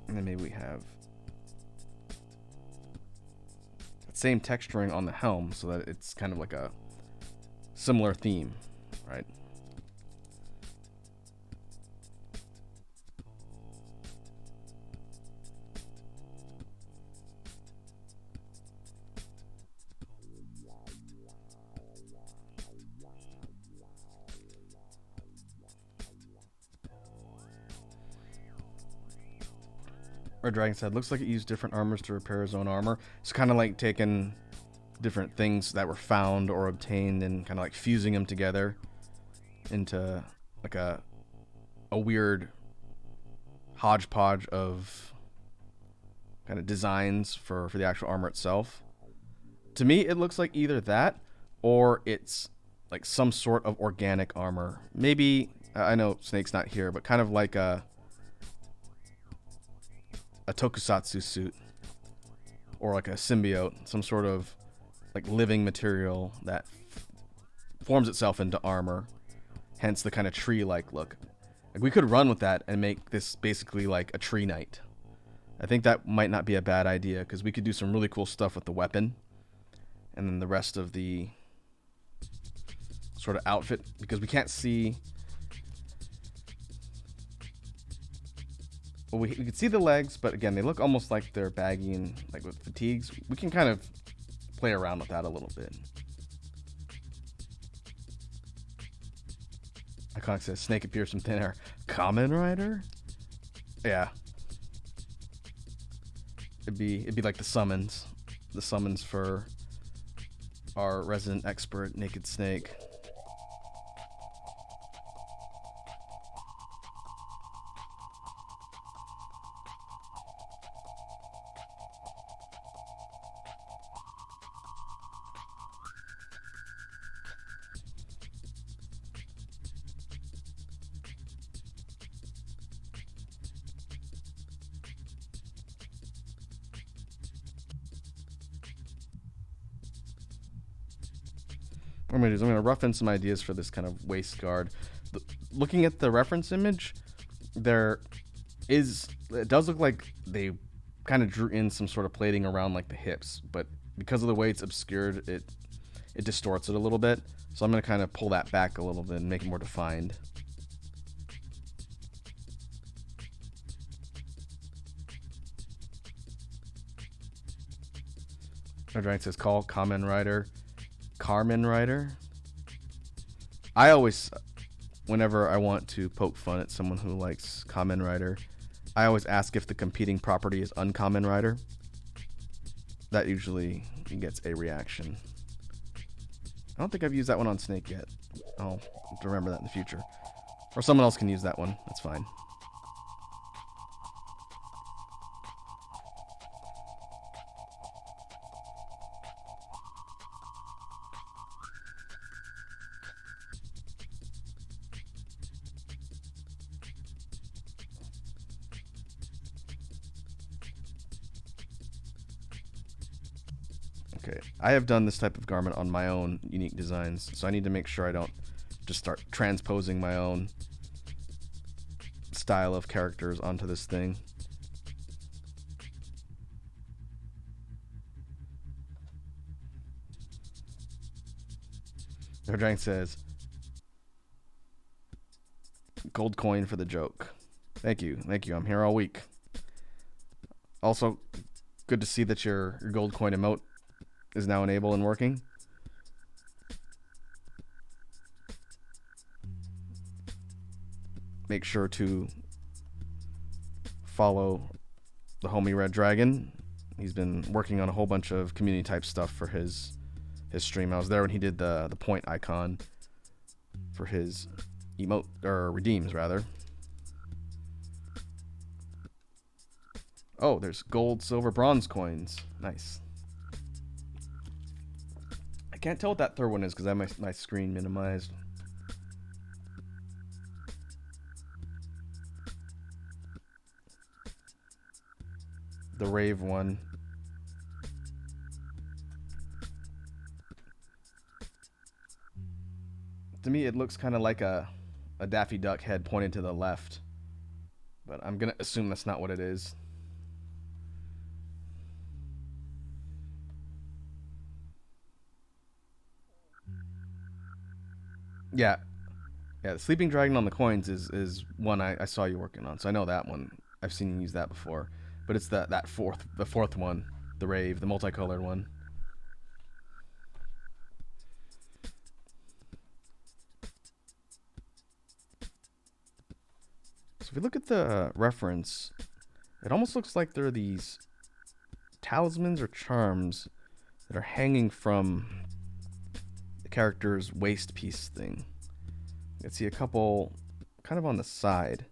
And then maybe we have that same texturing on the helm so that it's kind of like a similar theme, right? Red Dragon said, looks like it used different armors to repair his own armor. It's kind of like taking different things that were found or obtained and kind of like fusing them together into like a weird hodgepodge of kind of designs for the actual armor itself. To me, it looks like either that or it's like some sort of organic armor. Maybe I know Snake's not here, but kind of like a tokusatsu suit or like a symbiote, some sort of like living material that forms itself into armor. Hence the kind of tree-like look. Like we could run with that and make this basically like a tree knight. I think that might not be a bad idea because we could do some really cool stuff with the weapon, and then the rest of the sort of outfit, because we can't see. Well, we can see the legs, but again, they look almost like they're baggy and like with fatigues. We can kind of play around with that a little bit. Iconic says Snake appears from thin air. Kamen Rider? Yeah. It'd be like the summons for our resident expert Naked Snake. What I'm going to rough in some ideas for this kind of waist guard. Looking at the reference image, it does look like they kind of drew in some sort of plating around like the hips, but because of the way it's obscured, it distorts it a little bit. So I'm going to kind of pull that back a little bit and make it more defined. Dragon says call Kamen Rider. Carmen Rider. I always, whenever I want to poke fun at someone who likes Kamen Rider, I always ask if the competing property is Uncommon Rider. That usually gets a reaction. I don't think I've used that one on Snake yet. I'll have to remember that in the future. Or someone else can use that one. That's fine. Okay, I have done this type of garment on my own unique designs, so I need to make sure I don't just start transposing my own style of characters onto this thing. Her Dragon says, gold coin for the joke. Thank you. I'm here all week. Also, good to see that your gold coin emote is now enabled and working. Make sure to follow the homie Red Dragon. He's been working on a whole bunch of community type stuff for his stream. I was there when he did the point icon for his emote, or redeems rather. Oh, there's gold, silver, bronze coins. Nice. I can't tell what that third one is because I have my screen minimized. The rave one. To me, it looks kind of like a Daffy Duck head pointed to the left. But I'm going to assume that's not what it is. Yeah. Yeah, the sleeping dragon on the coins is one I saw you working on. So I know that one. I've seen you use that before. But it's the fourth one. The rave, the multicolored one. So if we look at the reference, it almost looks like there are these talismans or charms that are hanging from the character's waist piece thing. You can see a couple kind of on the side.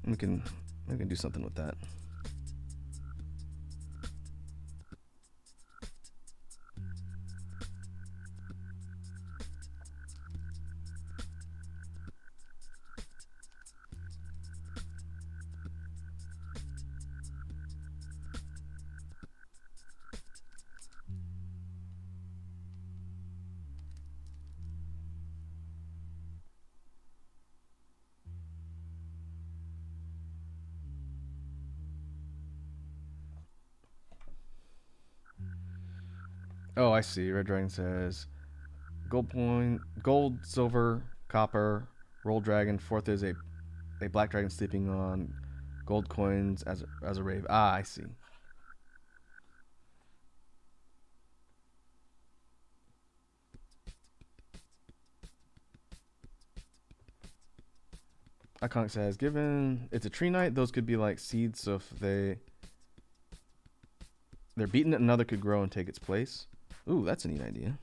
We can do something with that. Oh, I see. Red Dragon says gold, silver, copper, roll dragon. Fourth is a black dragon sleeping on gold coins as a rave. Ah, I see. Iconic says, given it's a tree night, those could be like seeds. So if they're beaten, another could grow and take its place. Ooh, that's a neat idea.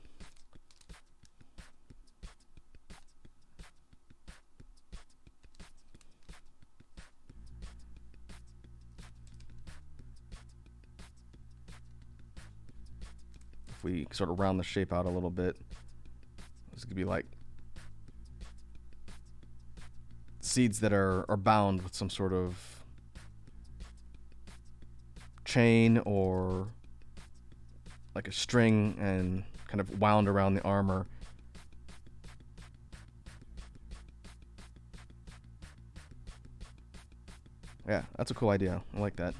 If we sort of round the shape out a little bit, this could be like seeds that are bound with some sort of chain or like a string and kind of wound around the armor. Yeah, that's a cool idea. I like that.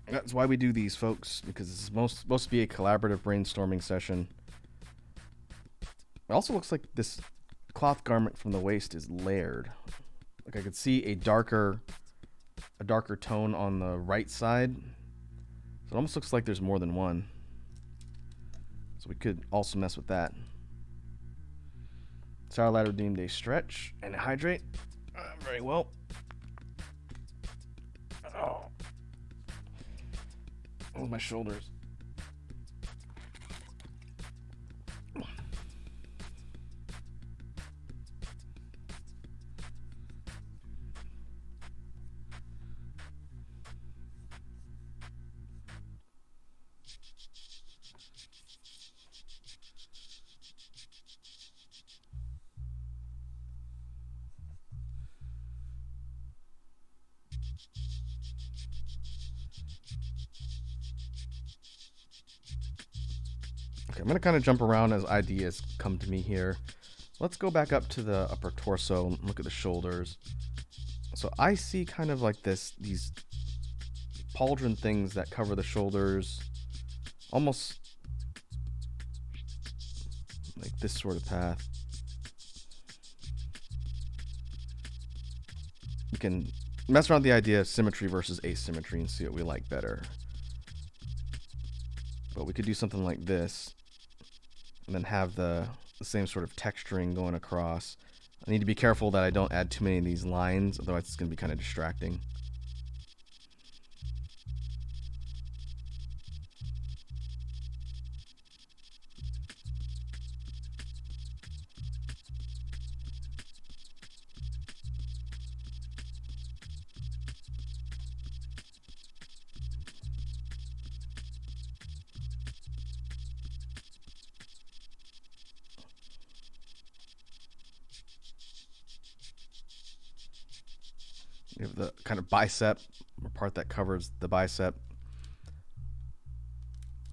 That's why we do these, folks, because it's supposed to be a collaborative brainstorming session. It also looks like this cloth garment from the waist is layered. Like I could see a darker tone on the right side. So it almost looks like there's more than one. So we could also mess with that. Sour Ladder deemed a stretch and a hydrate. Very well. Oh. My shoulders. Okay, I'm going to kind of jump around as ideas come to me here. Let's go back up to the upper torso and look at the shoulders. So I see kind of like these pauldron things that cover the shoulders, almost like this sort of path. We can mess around with the idea of symmetry versus asymmetry and see what we like better. But we could do something like this and then have the same sort of texturing going across. I need to be careful that I don't add too many of these lines, otherwise it's going to be kind of distracting. We have the kind of bicep, or part that covers the bicep.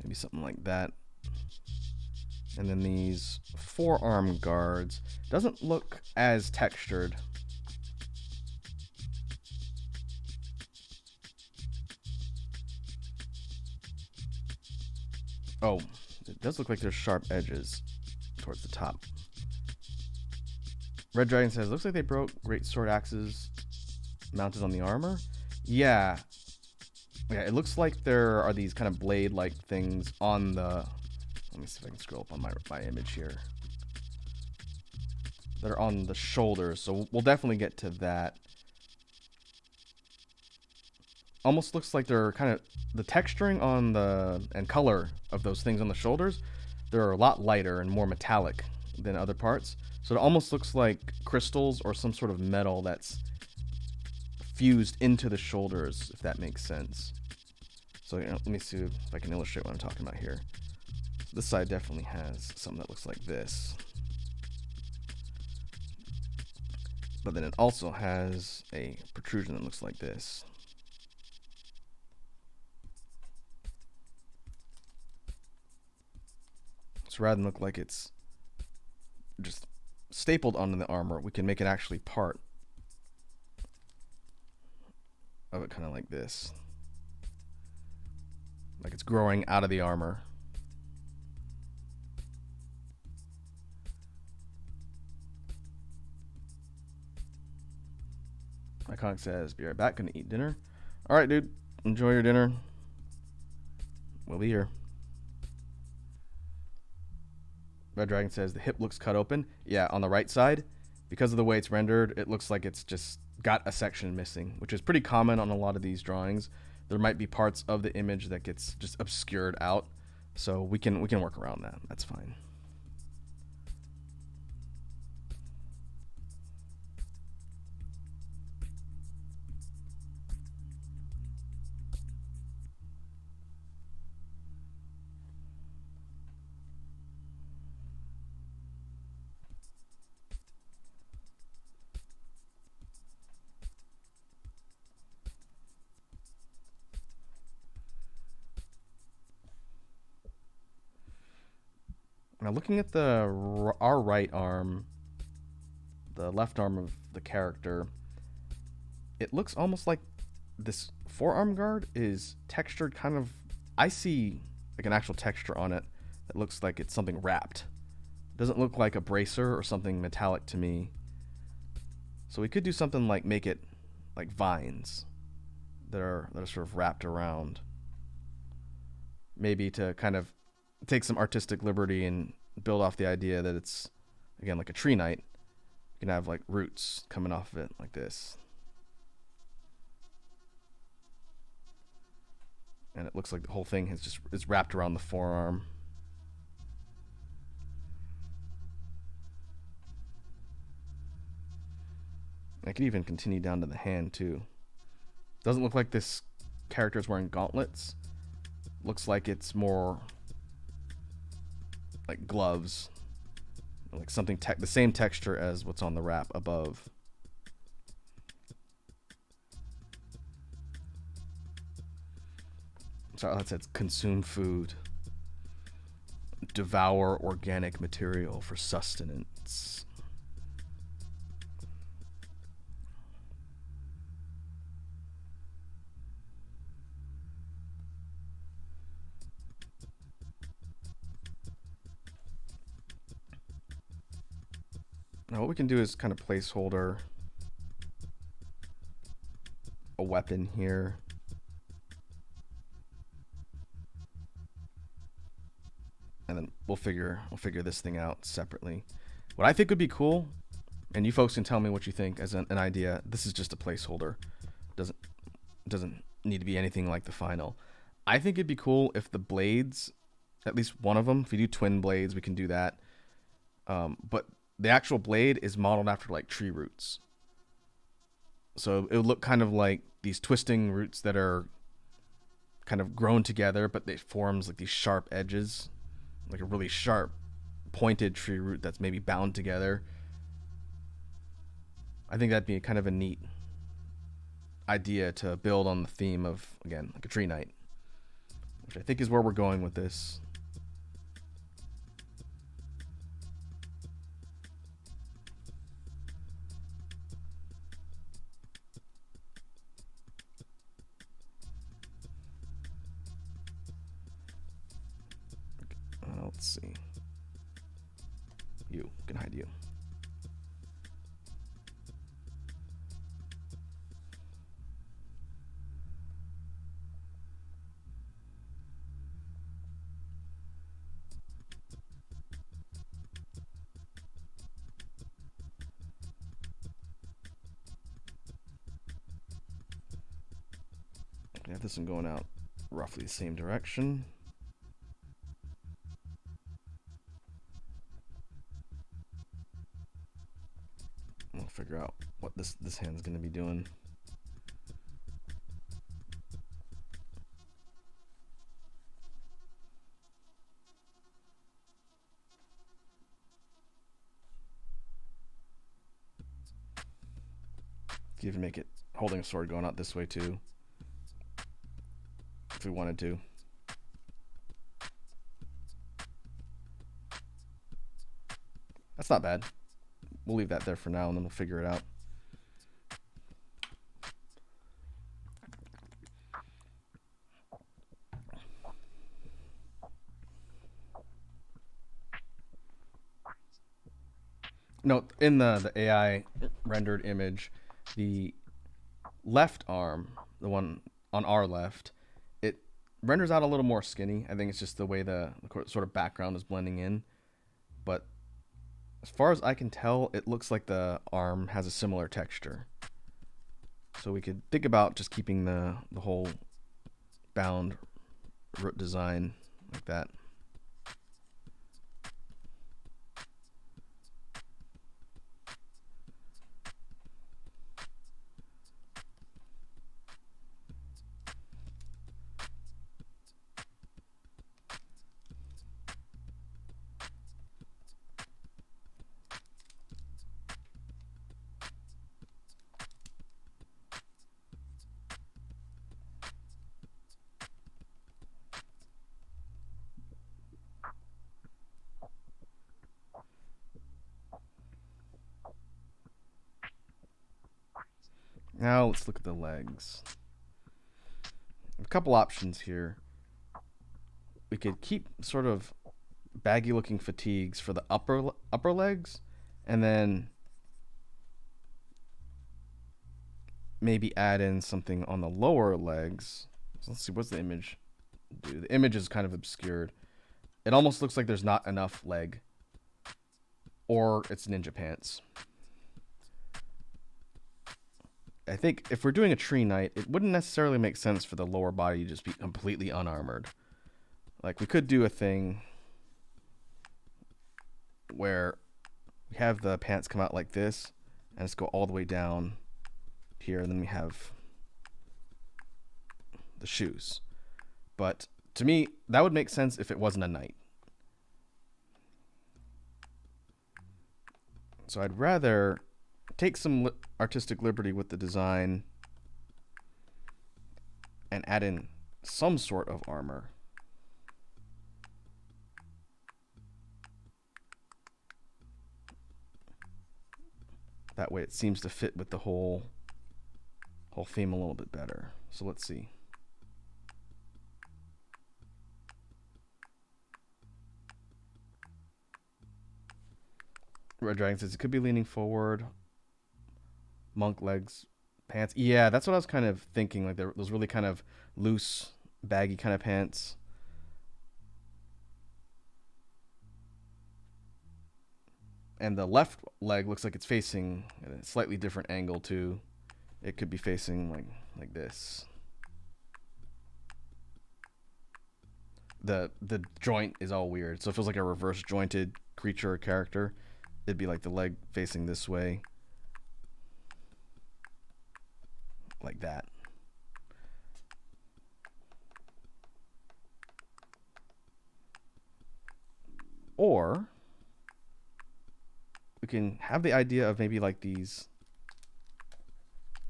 Maybe something like that. And then these forearm guards. Doesn't look as textured. Oh, it does look like there's sharp edges towards the top. Red Dragon says, looks like they broke great sword axes mounted on the armor. Yeah, it looks like there are these kind of blade-like things on the... Let me see if I can scroll up on my image here. That are on the shoulders, so we'll definitely get to that. Almost looks like they're kind of... The texturing on the... and color of those things on the shoulders, they're a lot lighter and more metallic than other parts. So it almost looks like crystals or some sort of metal that's fused into the shoulders, if that makes sense. So let me see if I can illustrate what I'm talking about here. This side definitely has something that looks like this. But then it also has a protrusion that looks like this. So rather than look like it's just stapled onto the armor, we can make it actually part of it, kind of like this. Like it's growing out of the armor. Iconic says, be right back, gonna eat dinner. Alright, dude. Enjoy your dinner. We'll be here. Red Dragon says, the hip looks cut open. Yeah, on the right side. Because of the way it's rendered, it looks like it's just got a section missing, which is pretty common on a lot of these drawings. There might be parts of the image that gets just obscured out. So we can work around that. That's fine. Now looking at our right arm, the left arm of the character, it looks almost like this forearm guard is textured kind of. I see like an actual texture on it that looks like it's something wrapped. It doesn't look like a bracer or something metallic to me. So we could do something like make it like vines that are sort of wrapped around. Maybe to kind of take some artistic liberty and build off the idea that it's, again, like a tree knight. You can have like roots coming off of it like this. And it looks like the whole thing is wrapped around the forearm. I could even continue down to the hand too. Doesn't look like this character is wearing gauntlets. Looks like it's more like gloves, like something the same texture as what's on the wrap above. Sorry, that says consume food, devour organic material for sustenance. Now what we can do is kind of placeholder a weapon here. And then we'll figure this thing out separately. What I think would be cool, and you folks can tell me what you think as an idea. This is just a placeholder. Doesn't need to be anything like the final. I think it'd be cool if the blades, at least one of them, if you do twin blades, we can do that. But the actual blade is modeled after like tree roots. So it would look kind of like these twisting roots that are kind of grown together, but it forms like these sharp edges, like a really sharp, pointed tree root that's maybe bound together. I think that'd be kind of a neat idea to build on the theme of, again, like a tree knight, which I think is where we're going with this. Let's see. You can hide you. I have this one going out roughly the same direction. figure out what this hand's going to be doing. You can make it holding a sword going out this way too, if we wanted to. That's not bad. We'll leave that there for now, and then we'll figure it out. No, in the AI rendered image, the left arm, the one on our left, it renders out a little more skinny. I think it's just the way the sort of background is blending in. But as far as I can tell, it looks like the arm has a similar texture. So we could think about just keeping the whole bound root design like that. Now let's look at the legs. A couple options here. We could keep sort of baggy looking fatigues for the upper legs, and then maybe add in something on the lower legs. So let's see, what's the image do? The image is kind of obscured. It almost looks like there's not enough leg, or it's ninja pants. I think if we're doing a tree knight, it wouldn't necessarily make sense for the lower body to just be completely unarmored. Like, we could do a thing where we have the pants come out like this, and just go all the way down here, and then we have the shoes. But to me, that would make sense if it wasn't a knight. So I'd rather take some artistic liberty with the design and add in some sort of armor. That way it seems to fit with the whole theme a little bit better. So let's see. Red Dragon says it could be leaning forward. Monk legs, pants. Yeah, that's what I was kind of thinking. Like, those really kind of loose, baggy kind of pants. And the left leg looks like it's facing at a slightly different angle too. It could be facing like this. The joint is all weird, so it feels like a reverse jointed creature or character. It'd be like the leg facing this way, like that. Or we can have the idea of maybe like these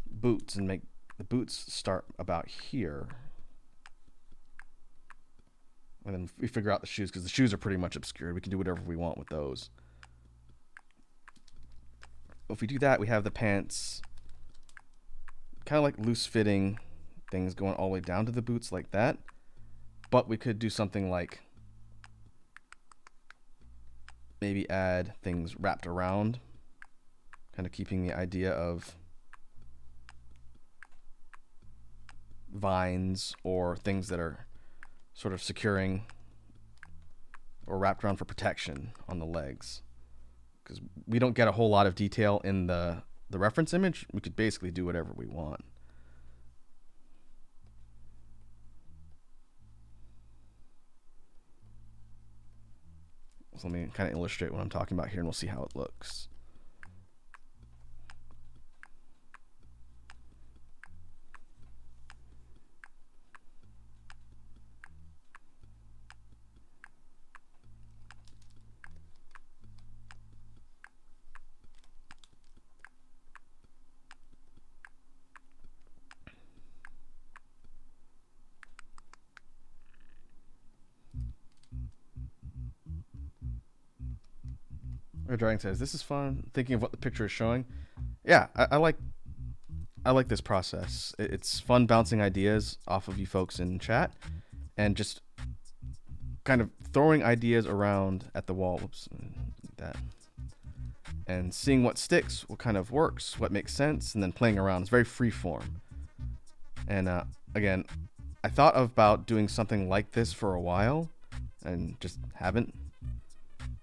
boots and make the boots start about here. And then we figure out the shoes, because the shoes are pretty much obscured. We can do whatever we want with those. If we do that, we have the pants kind of like loose fitting things going all the way down to the boots like that. But we could do something like maybe add things wrapped around, kind of keeping the idea of vines or things that are sort of securing or wrapped around for protection on the legs. Because we don't get a whole lot of detail in the reference image. We could basically do whatever we want. So let me kind of illustrate what I'm talking about here, and we'll see how it looks. Dragon says, "This is fun. Thinking of what the picture is showing." Yeah, I like this process. It's fun bouncing ideas off of you folks in chat, and just kind of throwing ideas around at the wall. Whoops, that. And seeing what sticks, what kind of works, what makes sense, and then playing around. It's very free form. And again, I thought about doing something like this for a while, and just haven't.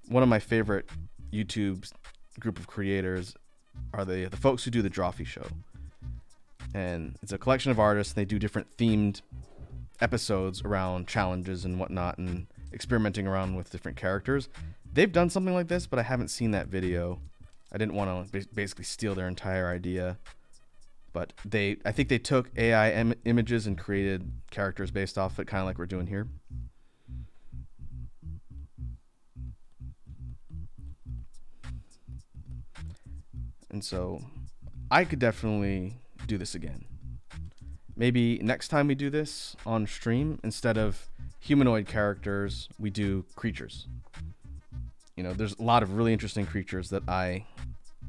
One of my favorite YouTube group of creators are the folks who do the Drawfee Show. And it's a collection of artists. They do different themed episodes around challenges and whatnot, and experimenting around with different characters. They've done something like this, but I haven't seen that video. I didn't want to basically steal their entire idea. But I think they took AI images and created characters based off it, kind of like we're doing here. And so I could definitely do this again. Maybe next time we do this on stream, instead of humanoid characters, we do creatures. You know, there's a lot of really interesting creatures that I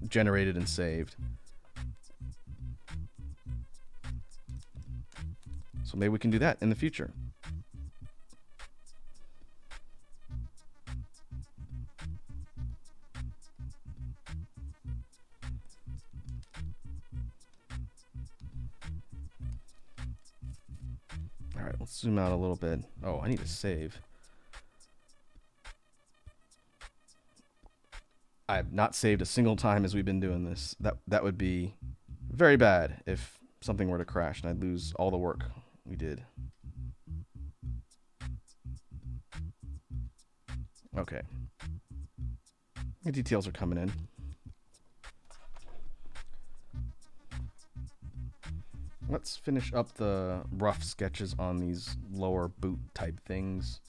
generated and saved. So maybe we can do that in the future. All right, let's zoom out a little bit. Oh, I need to save. I have not saved a single time as we've been doing this. That would be very bad if something were to crash and I'd lose all the work we did. Okay. The details are coming in. Let's finish up the rough sketches on these lower boot type things.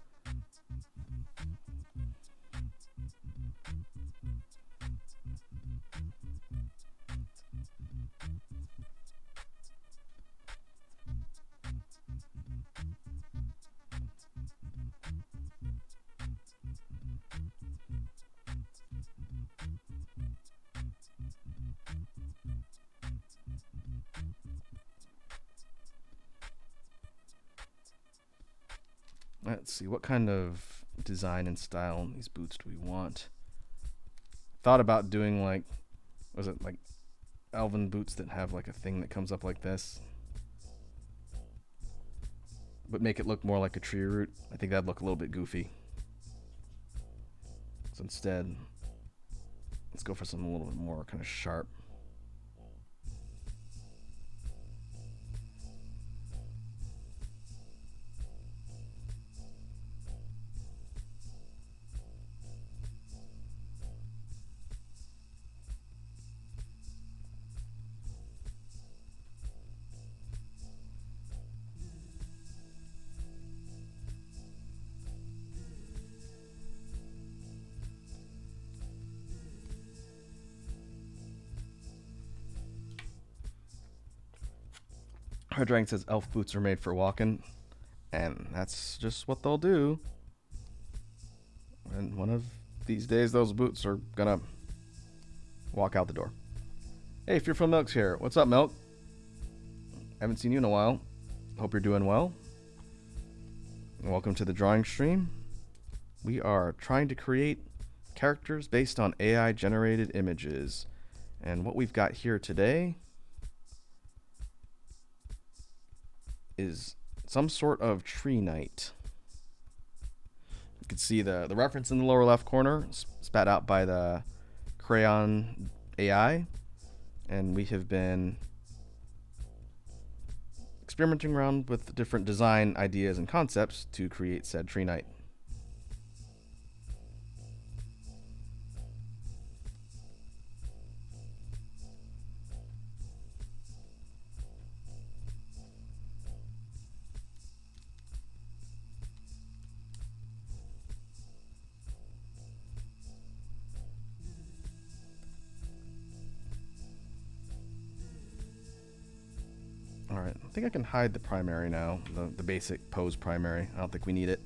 Let's see, what kind of design and style on these boots do we want? Thought about doing like, was it like elven boots that have like a thing that comes up like this? But make it look more like a tree root. I think that'd look a little bit goofy. So instead, let's go for something a little bit more kind of sharp. Hard Dragon says elf boots are made for walking, and that's just what they'll do. And one of these days, those boots are gonna walk out the door. Hey, Fearful Milk's here. What's up, Milk? Haven't seen you in a while. Hope you're doing well. Welcome to the drawing stream. We are trying to create characters based on AI generated images. And what we've got here today is some sort of tree knight. You can see the reference in the lower left corner, spat out by the Craiyon AI. And we have been experimenting around with different design ideas and concepts to create said tree knight. Alright, I think I can hide the primary now, the basic pose primary. I don't think we need it.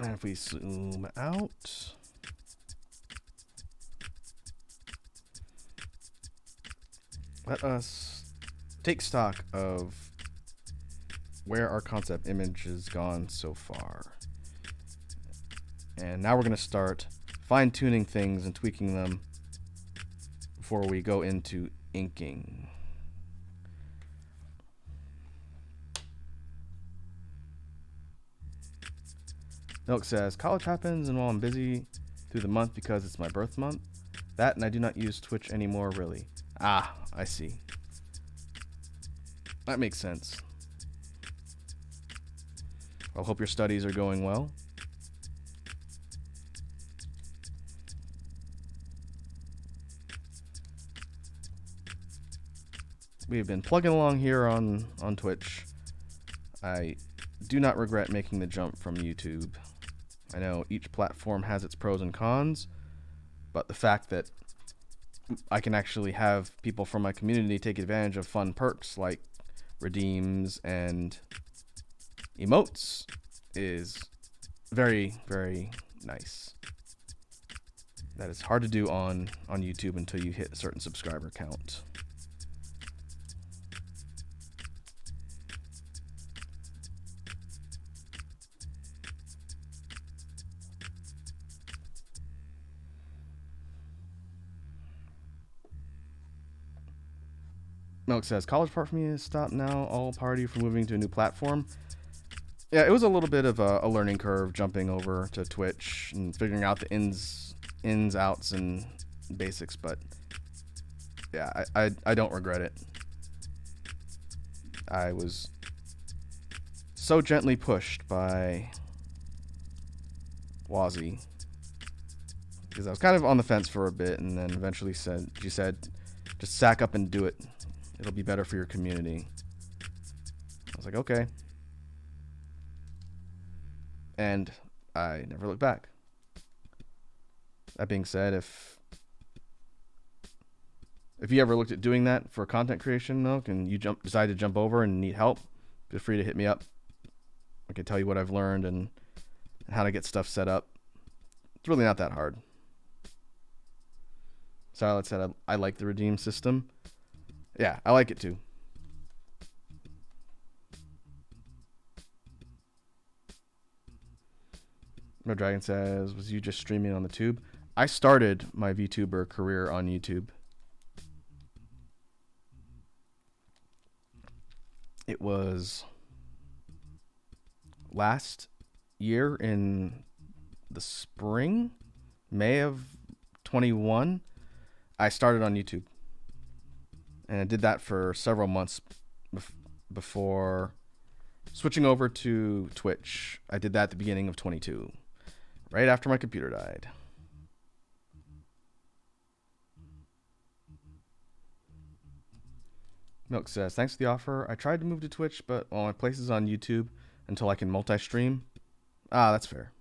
And if we zoom out, let us take stock of where our concept image has gone so far. And now we're going to start fine-tuning things and tweaking them before we go into inking. Milk says, college happens and while I'm busy through the month because it's my birth month. That and I do not use Twitch anymore, really. Ah, I see. That makes sense. I hope your studies are going well. We've been plugging along here on Twitch. I do not regret making the jump from YouTube. I know each platform has its pros and cons, but the fact that I can actually have people from my community take advantage of fun perks like redeems and emotes is very, very nice. That is hard to do on YouTube until you hit a certain subscriber count. Milk says, college part for me is stopped now. All party for moving to a new platform. Yeah, it was a little bit of a learning curve jumping over to Twitch and figuring out the ins, outs, and basics. But yeah, I don't regret it. I was so gently pushed by Wazzy because I was kind of on the fence for a bit, and then eventually she said, just sack up and do it. It'll be better for your community. I was like, okay. And I never looked back. That being said, if you ever looked at doing that for content creation, Milk, and you decide to jump over and need help, feel free to hit me up. I can tell you what I've learned and how to get stuff set up. It's really not that hard. Silent said, I like the redeem system. Yeah, I like it too. No Dragon says, was you just streaming on the tube? I started my VTuber career on YouTube. It was last year in the spring, May of 21. I started on YouTube. And I did that for several months before switching over to Twitch. I did that at the beginning of 22, right after my computer died. Milk says, thanks for the offer. I tried to move to Twitch, but all my place is on YouTube until I can multi-stream. Ah, that's fair.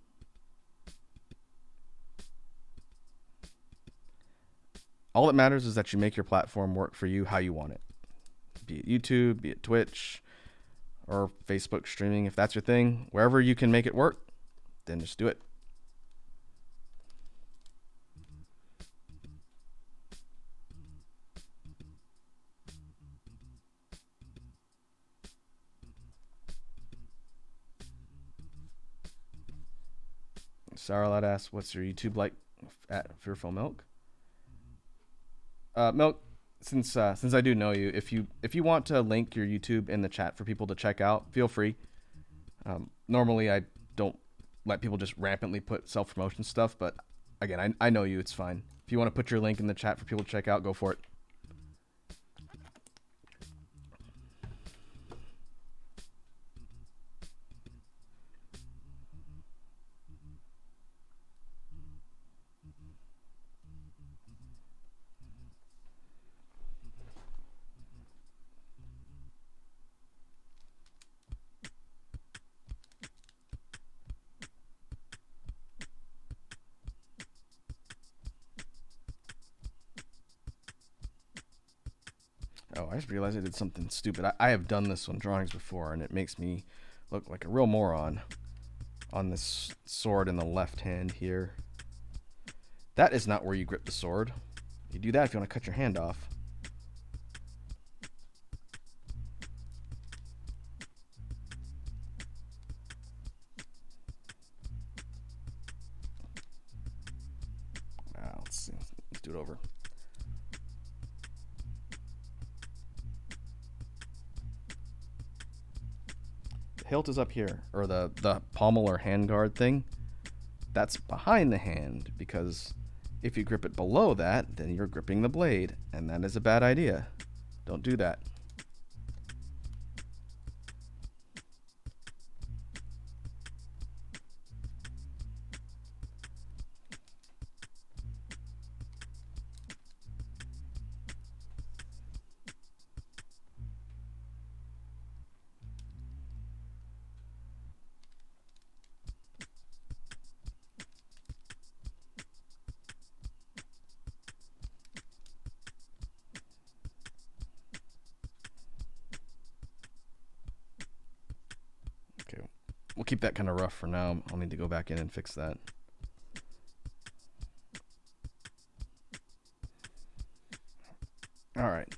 All that matters is that you make your platform work for you how you want it. Be it YouTube, be it Twitch, or Facebook streaming. If that's your thing, wherever you can make it work, then just do it. Sarah asks, what's your YouTube like at Fearful Milk? Milk, since I do know you, if you want to link your YouTube in the chat for people to check out, feel free. Normally I don't let people just rampantly put self-promotion stuff, but again, I know you, it's fine. If you want to put your link in the chat for people to check out, go for it. Oh, I just realized I did something stupid. I have done this on drawings before, and it makes me look like a real moron. on this sword in the left hand here. That is not where you grip the sword. You do that if you want to cut your hand off. Let's see. Let's do it over. The hilt is up here, or the pommel or handguard thing. That's behind the hand, because if you grip it below that, then you're gripping the blade, and that is a bad idea. Don't do that. Okay, we'll keep that kind of rough for now. I'll need to go back in and fix that. All right.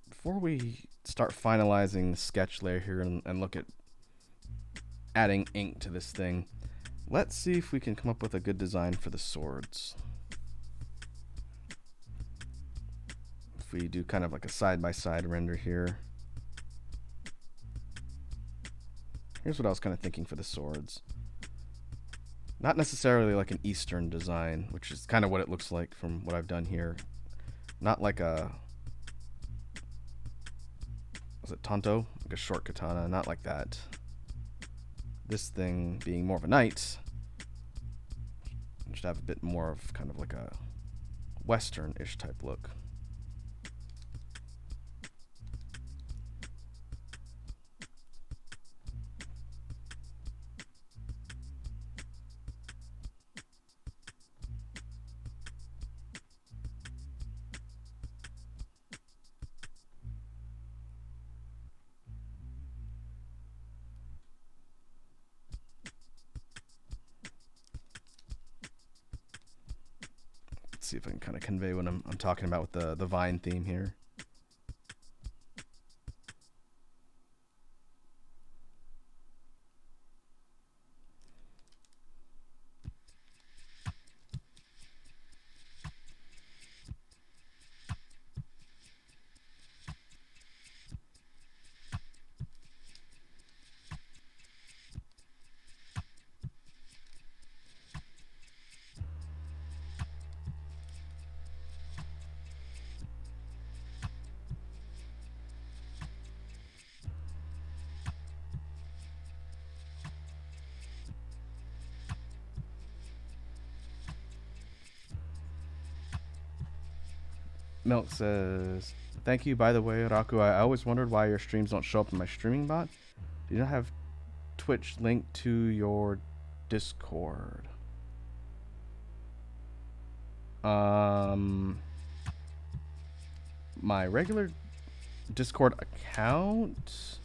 Before we start finalizing the sketch layer here and look at adding ink to this thing, let's see if we can come up with a good design for the swords. If we do kind of like a side-by-side render here. Here's what I was kind of thinking for the swords. Not necessarily like an Eastern design, which is kind of what it looks like from what I've done here. Not like a... was it Tonto? Like a short katana, not like that. This thing being more of a knight should have a bit more of kind of like a Western-ish type look. See if I can kind of convey what I'm talking about with the vine theme here. Milk says, "Thank you, by the way, Raku. I always wondered why your streams don't show up in my streaming bot. Do you not have Twitch linked to your Discord?" My regular Discord account,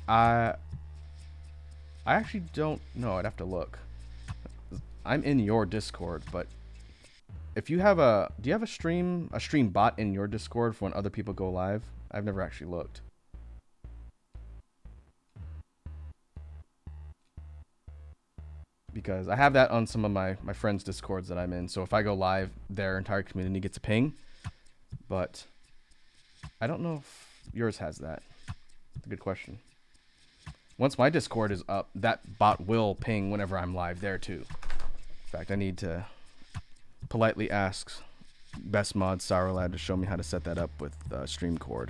I actually don't know. I'd have to look. I'm in your Discord, but if you have do you have a stream bot in your Discord for when other people go live? I've never actually looked. Because I have that on some of my friends' Discords that I'm in. So if I go live, their entire community gets a ping. But I don't know if yours has that. That's a good question. Once my Discord is up, that bot will ping whenever I'm live there too. In fact, I need to politely ask Best Mod Sourlad to show me how to set that up with StreamCord.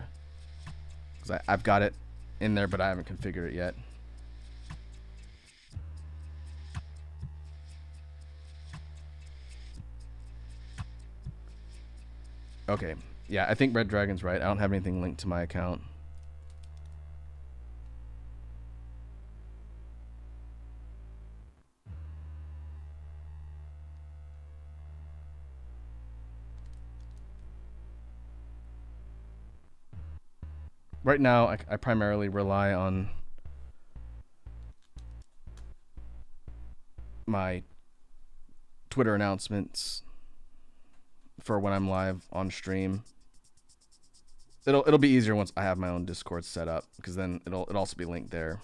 Because I've got it in there, but I haven't configured it yet. Okay, yeah, I think Red Dragon's right. I don't have anything linked to my account. Right now, I primarily rely on my Twitter announcements for when I'm live on stream. It'll be easier once I have my own Discord set up, because then it'll also be linked there.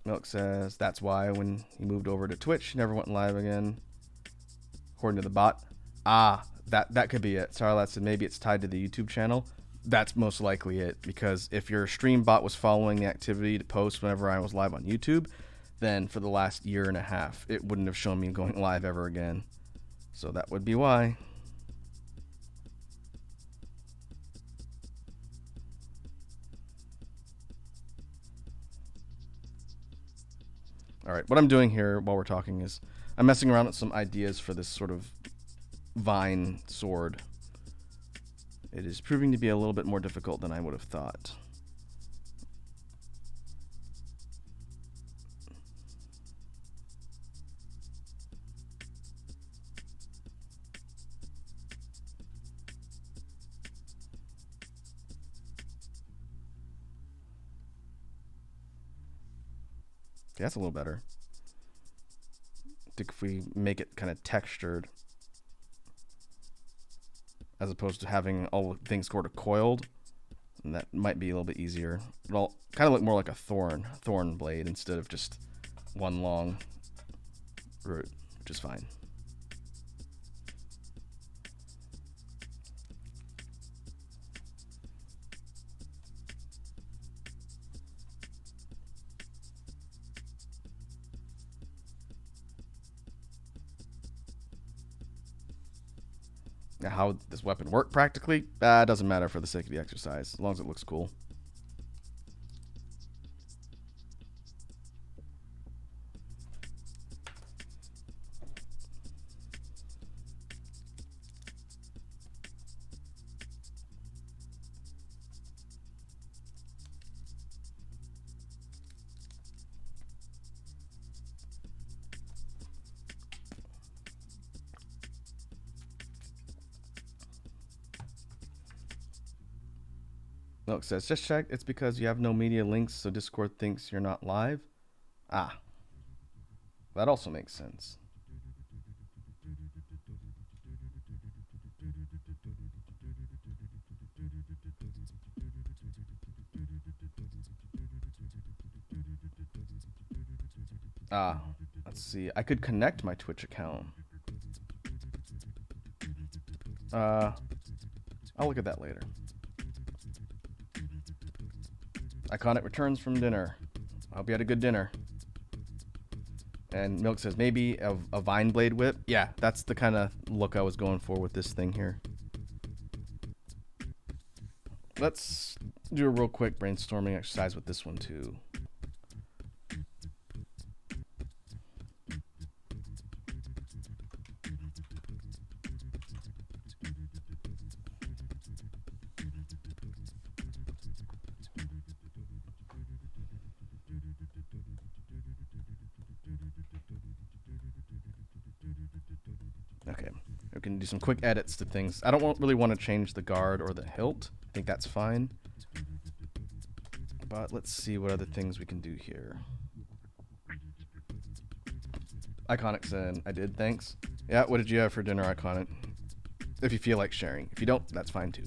Milk says that's why when he moved over to Twitch, he never went live again, according to the bot. That could be it. Sarlat said maybe it's tied to the YouTube channel. That's most likely it, because if your stream bot was following the activity to post whenever I was live on YouTube, then for the last year and a half, it wouldn't have shown me going live ever again. So that would be why. All right, what I'm doing here while we're talking is I'm messing around with some ideas for this sort of vine sword. It is proving to be a little bit more difficult than I would have thought. Okay, that's a little better. I think if we make it kind of textured, as opposed to having all things sort of coiled, and that might be a little bit easier. It'll kind of look more like a thorn blade instead of just one long root, which is fine. Now, how this weapon work practically, doesn't matter for the sake of the exercise, as long as it looks cool. Milk says, just check. It's because you have no media links, so Discord thinks you're not live. Ah, that also makes sense. Let's see. I could connect my Twitch account. I'll look at that later. Iconic returns from dinner. I hope you had a good dinner. And Milk says, maybe a vine blade whip. Yeah, that's the kind of look I was going for with this thing here. Let's do a real quick brainstorming exercise with this one too. Okay, we can do some quick edits to things. I don't really want to change the guard or the hilt. I think that's fine. But let's see what other things we can do here. Iconic said, I did, thanks. Yeah, what did you have for dinner, Iconic? If you feel like sharing. If you don't, that's fine too.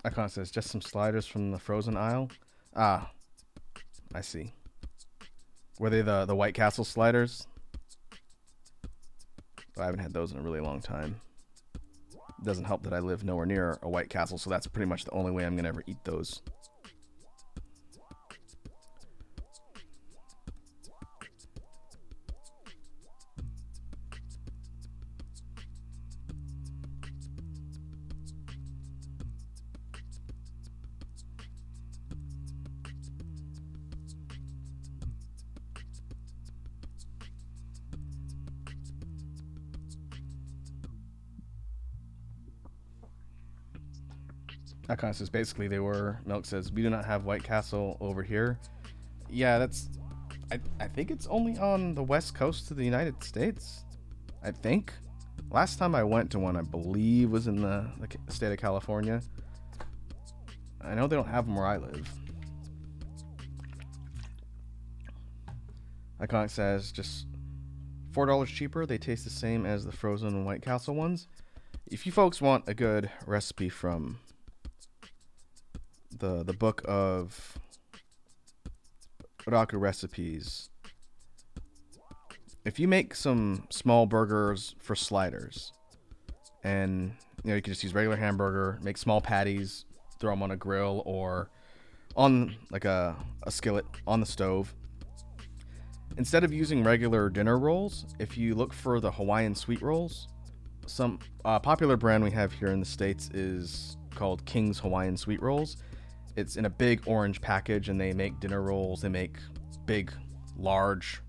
Icon says, just some sliders from the frozen aisle. Ah, I see. Were they the White Castle sliders? I haven't had those in a really long time. It doesn't help that I live nowhere near a White Castle, so that's pretty much the only way I'm going to ever eat those. That kind of says basically they were. Milk says we do not have White Castle over here. Yeah, that's. I think it's only on the west coast of the United States. I think. Last time I went to one, I believe, was in the state of California. I know they don't have them where I live. Iconic says just $4 cheaper. They taste the same as the frozen White Castle ones. If you folks want a good recipe from the book of Otaku recipes, if you make some small burgers for sliders, and you can just use regular hamburger, make small patties, throw them on a grill or on like a skillet on the stove. Instead of using regular dinner rolls, if you look for the Hawaiian sweet rolls, some popular brand we have here in the States is called King's Hawaiian Sweet Rolls. It's in a big orange package, and they make dinner rolls. They make big, large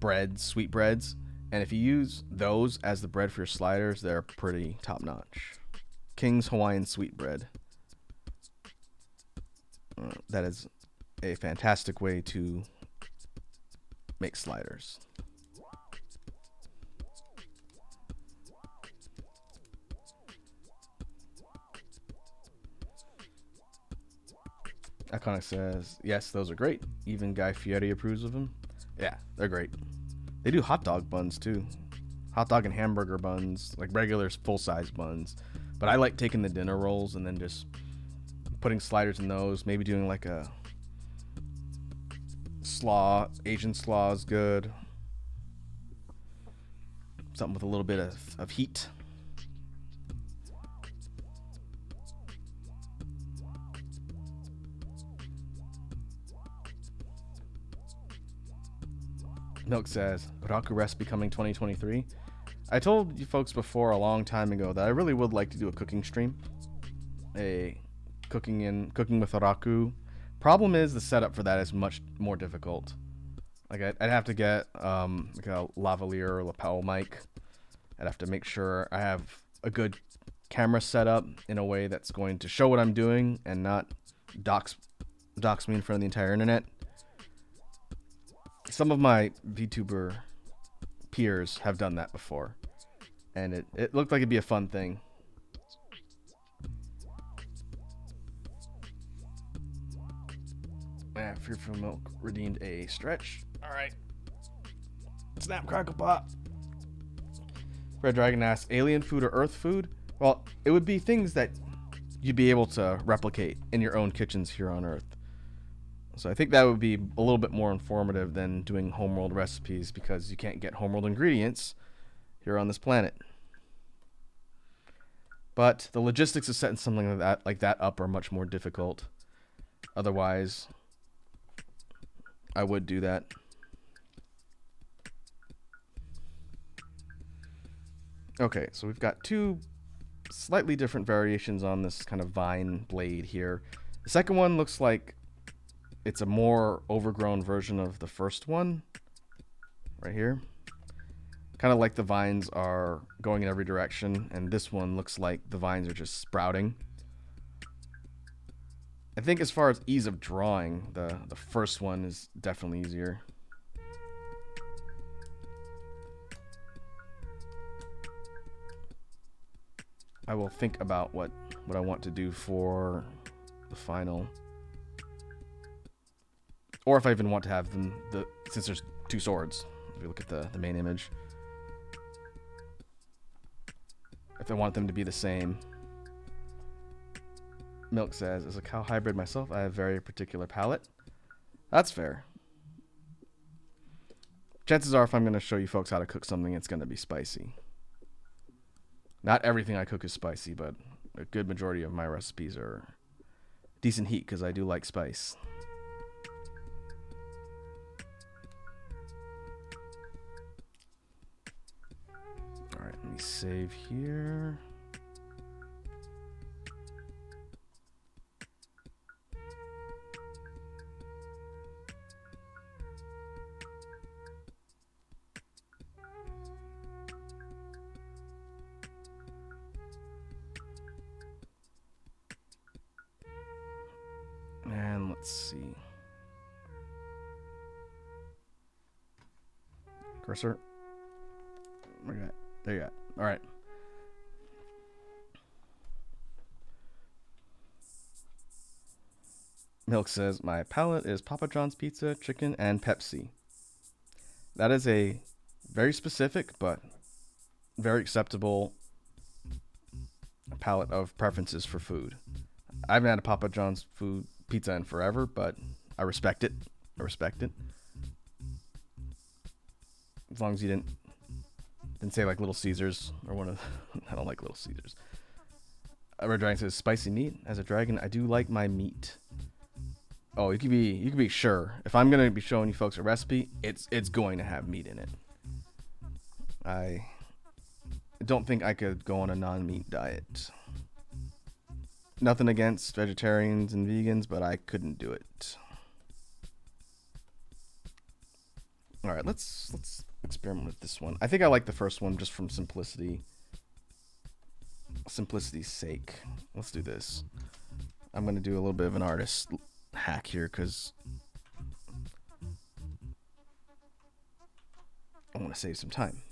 breads, sweet breads. And if you use those as the bread for your sliders, they're pretty top notch. King's Hawaiian Sweet Bread. That is a fantastic way to make sliders. Iconic says, yes, those are great. Even Guy Fieri approves of them. Yeah, they're great. They do hot dog buns too. Hot dog and hamburger buns, like regular full-size buns. But I like taking the dinner rolls and then just putting sliders in those. Maybe doing like a slaw. Asian slaw is good. Something with a little bit of heat. Milk says, Otaku recipe coming 2023. I told you folks before a long time ago that I really would like to do a cooking stream. A cooking with Otaku. Problem is the setup for that is much more difficult. Like I'd have to get like a lavalier or lapel mic. I'd have to make sure I have a good camera set up in a way that's going to show what I'm doing and not dox me in front of the entire internet. Some of my VTuber peers have done that before, and it looked like it'd be a fun thing. Fearful Milk redeemed a stretch. Alright. Snap, crackle, pop. Red Dragon asks, alien food or earth food? Well, it would be things that you'd be able to replicate in your own kitchens here on Earth. So I think that would be a little bit more informative than doing homeworld recipes, because you can't get homeworld ingredients here on this planet. But the logistics of setting something like that up are much more difficult. Otherwise, I would do that. Okay, so we've got two slightly different variations on this kind of vine blade here. The second one looks like it's a more overgrown version of the first one, right here. Kind of like the vines are going in every direction, and this one looks like the vines are just sprouting. I think as far as ease of drawing, the first one is definitely easier. I will think about what I want to do for the final. Or if I even want to have them, since there's two swords, if you look at the main image. If I want them to be the same. Milk says, as a cow hybrid myself, I have a very particular palate. That's fair. Chances are if I'm going to show you folks how to cook something, it's going to be spicy. Not everything I cook is spicy, but a good majority of my recipes are decent heat because I do like spice. Alright, let me save here. Let's see. Cursor. Where you at? There you at. All right. Milk says, my palate is Papa John's pizza, chicken, and Pepsi. That is a very specific but very acceptable palette of preferences for food. I haven't had a Papa John's food pizza in forever, but I respect it. I respect it. As long as you didn't say like Little Caesars or one of I don't like Little Caesars. Red Dragon says spicy meat. As a dragon, I do like my meat. Oh, you can be sure. If I'm gonna be showing you folks a recipe, it's going to have meat in it. I don't think I could go on a non-meat diet. Nothing against vegetarians and vegans, but I couldn't do it. All right, let's experiment with this one. I think I like the first one just from simplicity's sake. Let's do this. I'm gonna do a little bit of an artist hack here because I want to save some time.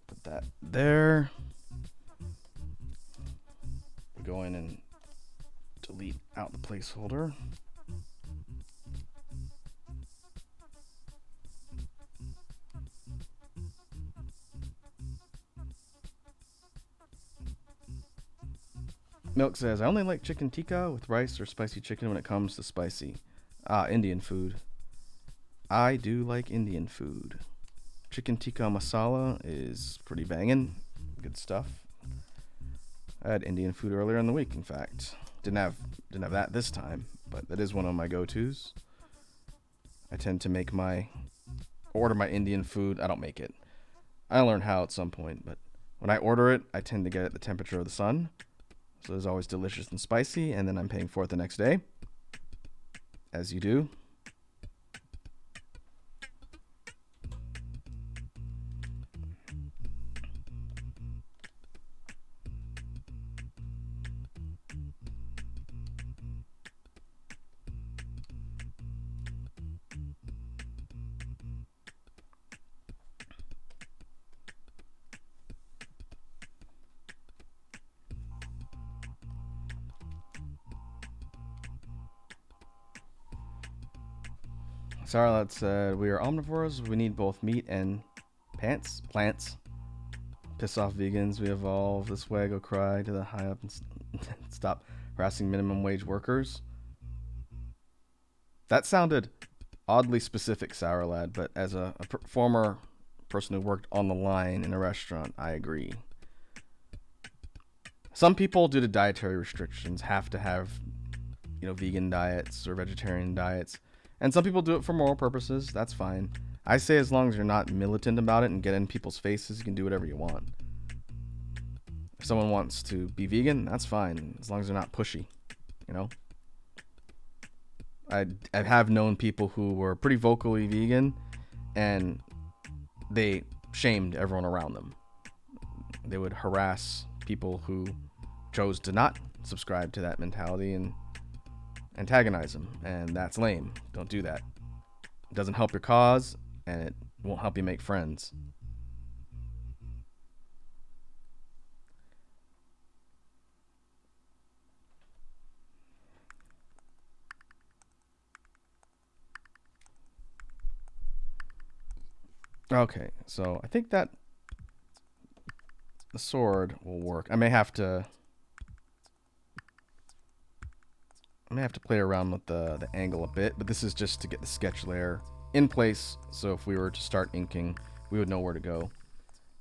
Put that there. We go in and delete out the placeholder. Milk says, I only like chicken tikka with rice or spicy chicken when it comes to spicy. Indian food. I do like Indian food. Chicken tikka masala is pretty banging. Good stuff. I had Indian food earlier in the week, in fact. Didn't have that this time, but that is one of my go-tos. I tend to order my Indian food. I don't make it. I learned how at some point, but when I order it, I tend to get it at the temperature of the sun. So it's always delicious and spicy, and then I'm paying for it the next day. As you do. Sarlat said, we are omnivores. We need both meat and plants. Piss off vegans. We evolve this way. Go cry to the high up and stop harassing minimum wage workers. That sounded oddly specific, Sour Lad, but as a former person who worked on the line in a restaurant, I agree. Some people, due to dietary restrictions, have to have, vegan diets or vegetarian diets. And some people do it for moral purposes. That's fine. I say as long as you're not militant about it and get in people's faces, you can do whatever you want. If someone wants to be vegan, that's fine. As long as they're not pushy, I have known people who were pretty vocally vegan and they shamed everyone around them. They would harass people who chose to not subscribe to that mentality and antagonize them, and that's lame. Don't do that. It doesn't help your cause, and it won't help you make friends. Okay, so I think that the sword will work. I may have to play around with the angle a bit, but this is just to get the sketch layer in place, so if we were to start inking, we would know where to go.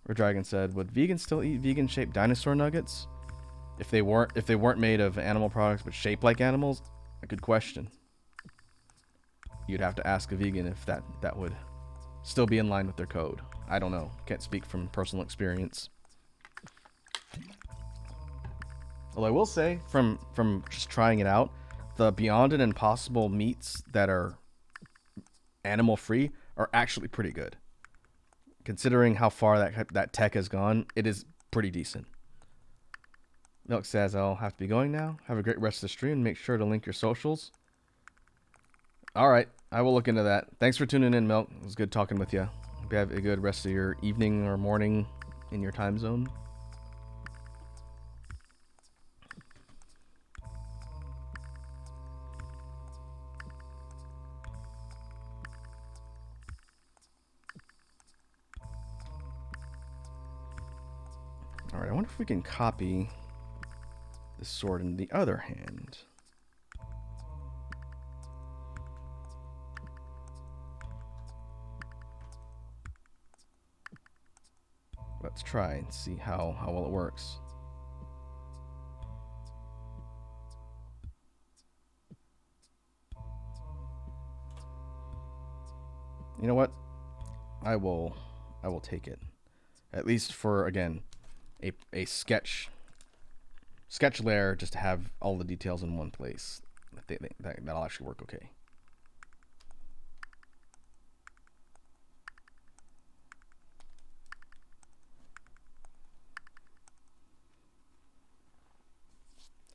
Red Dragon said, would vegans still eat vegan-shaped dinosaur nuggets? If they weren't made of animal products but shaped like animals? A good question. You'd have to ask a vegan if that would still be in line with their code. I don't know. Can't speak from personal experience. Well, I will say from just trying it out, the Beyond and Impossible meats that are animal free are actually pretty good. Considering how far that tech has gone, it is pretty decent. Milk says I'll have to be going now. Have a great rest of the stream. Make sure to link your socials. All right, I will look into that. Thanks for tuning in, Milk. It was good talking with you. Hope you have a good rest of your evening or morning in your time zone. All right, I wonder if we can copy the sword in the other hand. Let's try and see how well it works. You know what? I will take it. At least for, again, a sketch layer, just to have all the details in one place. That'll actually work okay.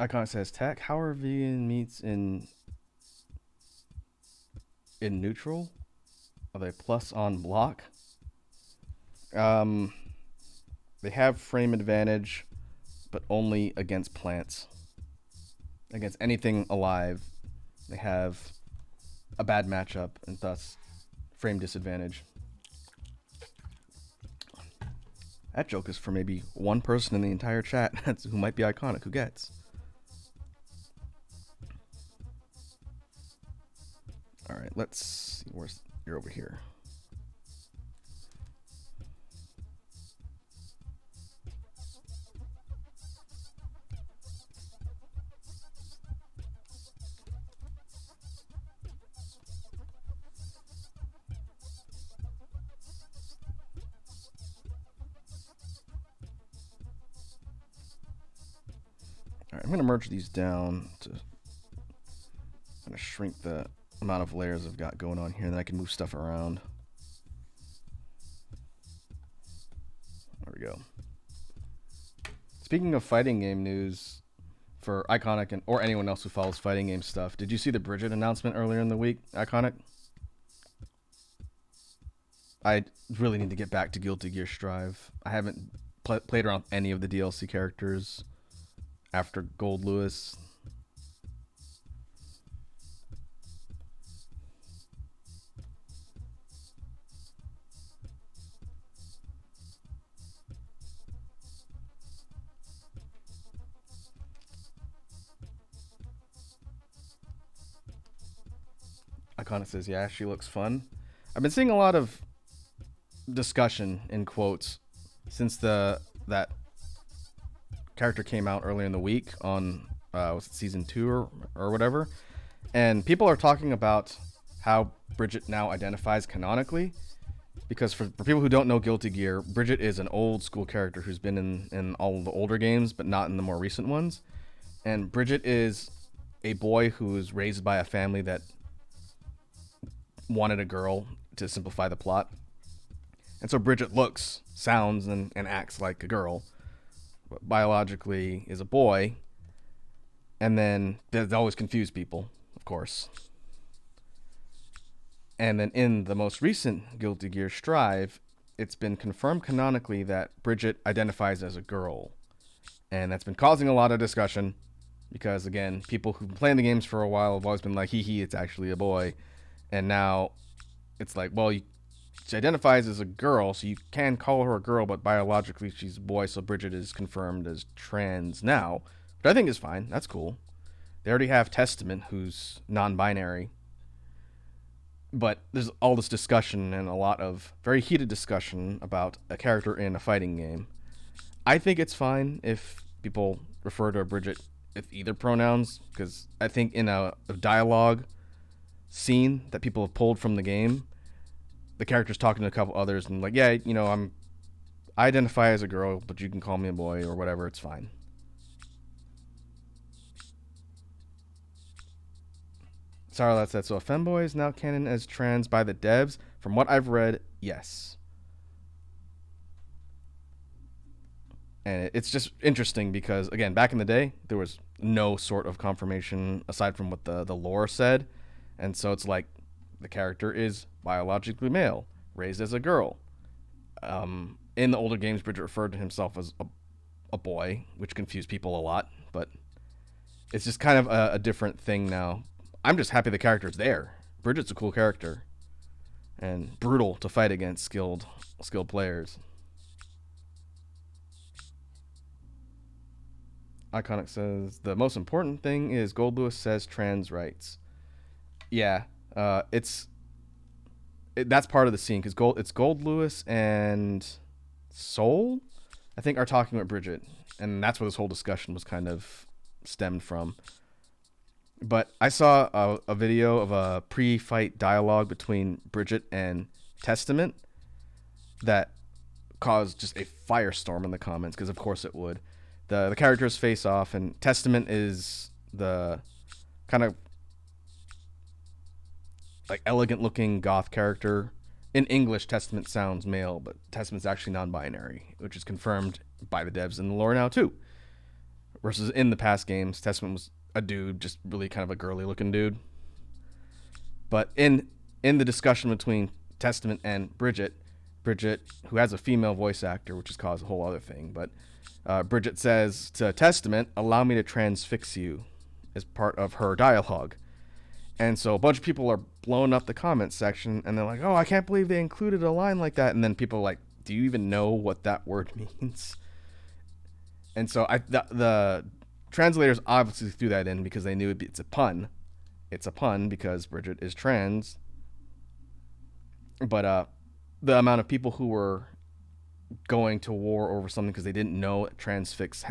Icon says tech. How are vegan meats in neutral? Are they plus on block? They have frame advantage, but only against plants. Against anything alive, they have a bad matchup and thus frame disadvantage. That joke is for maybe one person in the entire chat who might be iconic. Who gets? All right, let's see. You're over here. All right, I'm going to merge these down to kind of shrink the amount of layers I've got going on here, and then I can move stuff around. There we go. Speaking of fighting game news, for Iconic or anyone else who follows fighting game stuff, did you see the Bridget announcement earlier in the week, Iconic? I really need to get back to Guilty Gear Strive. I haven't played around with any of the DLC characters after Gold Lewis. Iconic says, yeah, she looks fun. I've been seeing a lot of discussion in quotes since that character came out earlier in the week on was it season 2 or whatever, and people are talking about how Bridget now identifies canonically, because for people who don't know Guilty Gear, Bridget is an old school character who's been in all the older games but not in the more recent ones, and Bridget is a boy who was raised by a family that wanted a girl to simplify the plot. And so Bridget looks, sounds, and acts like a girl, but biologically is a boy. And then that always confuse people, of course. And then in the most recent Guilty Gear Strive, it's been confirmed canonically that Bridget identifies as a girl. And that's been causing a lot of discussion because, again, people who've been playing the games for a while have always been like, hee, it's actually a boy. And now it's like, well, she identifies as a girl, so you can call her a girl, but biologically she's a boy, so Bridget is confirmed as trans now. But I think it's fine. That's cool. They already have Testament, who's non-binary. But there's all this discussion and a lot of very heated discussion about a character in a fighting game. I think it's fine if people refer to Bridget with either pronouns, because I think in a dialogue scene that people have pulled from the game, the character's talking to a couple others and like, yeah, you know, I identify as a girl, but you can call me a boy or whatever. It's fine. Sorry, that's that. So a femboy is now canon as trans by the devs. From what I've read, yes. And it's just interesting because, again, back in the day, there was no sort of confirmation aside from what the lore said. And so it's like the character is biologically male, raised as a girl. In the older games, Bridget referred to himself as a boy, which confused people a lot. But it's just kind of a different thing now. I'm just happy the character's there. Bridget's a cool character and brutal to fight against skilled players. Iconic says the most important thing is Gold Lewis says trans rights. Yeah, that's part of the scene because Gold Lewis and Soul, I think, are talking with Bridget, and that's where this whole discussion was kind of stemmed from. But I saw a video of a pre-fight dialogue between Bridget and Testament that caused just a firestorm in the comments because of course it would. The characters face off, and Testament is the kind of like elegant looking goth character. In English, Testament sounds male, but Testament's actually non-binary, which is confirmed by the devs in the lore now too. Versus in the past games, Testament was a dude, just really kind of a girly looking dude. But in the discussion between Testament and Bridget, who has a female voice actor, which has caused a whole other thing, but Bridget says to Testament, "Allow me to transfix you," as part of her dialogue. And so a bunch of people are blowing up the comments section, and they're like, "Oh, I can't believe they included a line like that." And then people are like, "Do you even know what that word means?" And so the translators obviously threw that in because they knew it's a pun. It's a pun because Bridget is trans. But the amount of people who were going to war over something because they didn't know transfix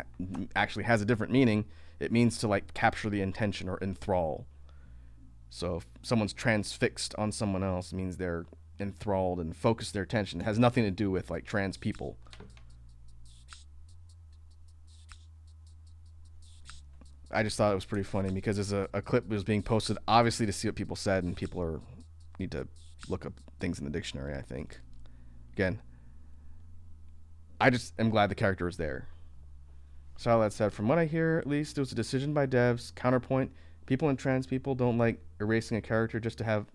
actually has a different meaning. It means to like capture the intention or enthrall. So if someone's transfixed on someone else, it means they're enthralled and focus their attention. It has nothing to do with like trans people. I just thought it was pretty funny because there's a clip that was being posted, obviously to see what people said, and people need to look up things in the dictionary, I think. Again, I just am glad the character is there. So that said, from what I hear, at least, it was a decision by devs. Counterpoint, people and trans people don't like erasing a character just to have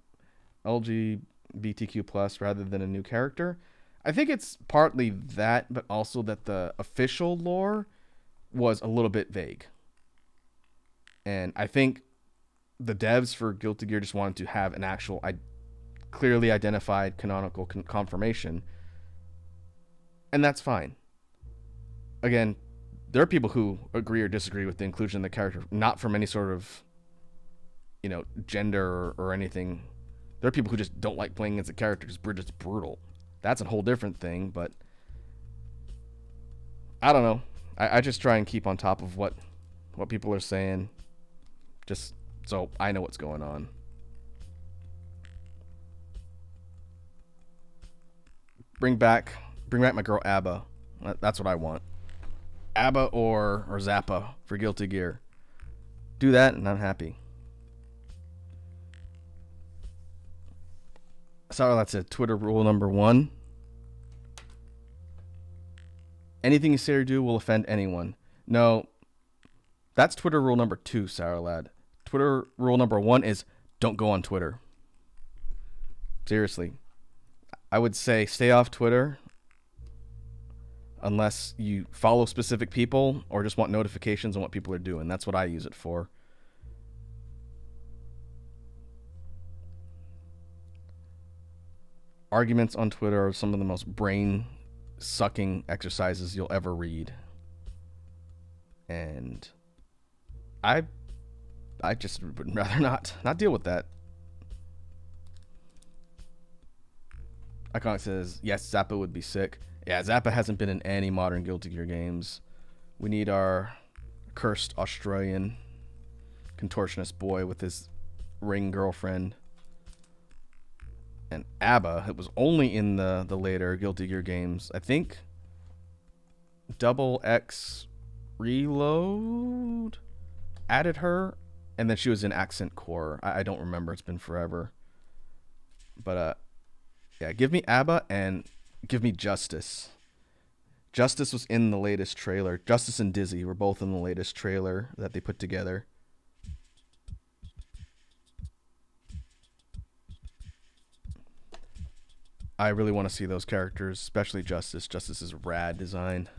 LGBTQ plus rather than a new character. I think it's partly that, but also that the official lore was a little bit vague. And I think the devs for Guilty Gear just wanted to have an actual, clearly identified canonical confirmation. And that's fine. Again, there are people who agree or disagree with the inclusion of the character, not from any sort of, gender or anything. There are people who just don't like playing against a character because Bridget's brutal. That's a whole different thing, but I don't know. I just try and keep on top of what people are saying, just so I know what's going on. Bring back my girl Abba. That's what I want. Abba or Zappa for Guilty Gear. Do that and I'm happy. Sorry, that's it. Twitter rule number 1. Anything you say or do will offend anyone. No, that's Twitter rule number 2, Sour Lad. Twitter rule number 1 is don't go on Twitter. Seriously. I would say stay off Twitter unless you follow specific people or just want notifications on what people are doing. That's what I use it for. Arguments on Twitter are some of the most brain-sucking exercises you'll ever read. And I just would rather not deal with that. Iconic says, yes, Zappa would be sick. Yeah, Zappa hasn't been in any modern Guilty Gear games. We need our cursed Australian contortionist boy with his ring girlfriend. And ABBA, it was only in the later Guilty Gear games. I think Double X Reload added her, and then she was in Accent Core. I don't remember. It's been forever. But yeah, give me ABBA and give me Justice. Justice was in the latest trailer. Justice and Dizzy were both in the latest trailer that they put together. I really want to see those characters, especially Justice. Justice is rad design.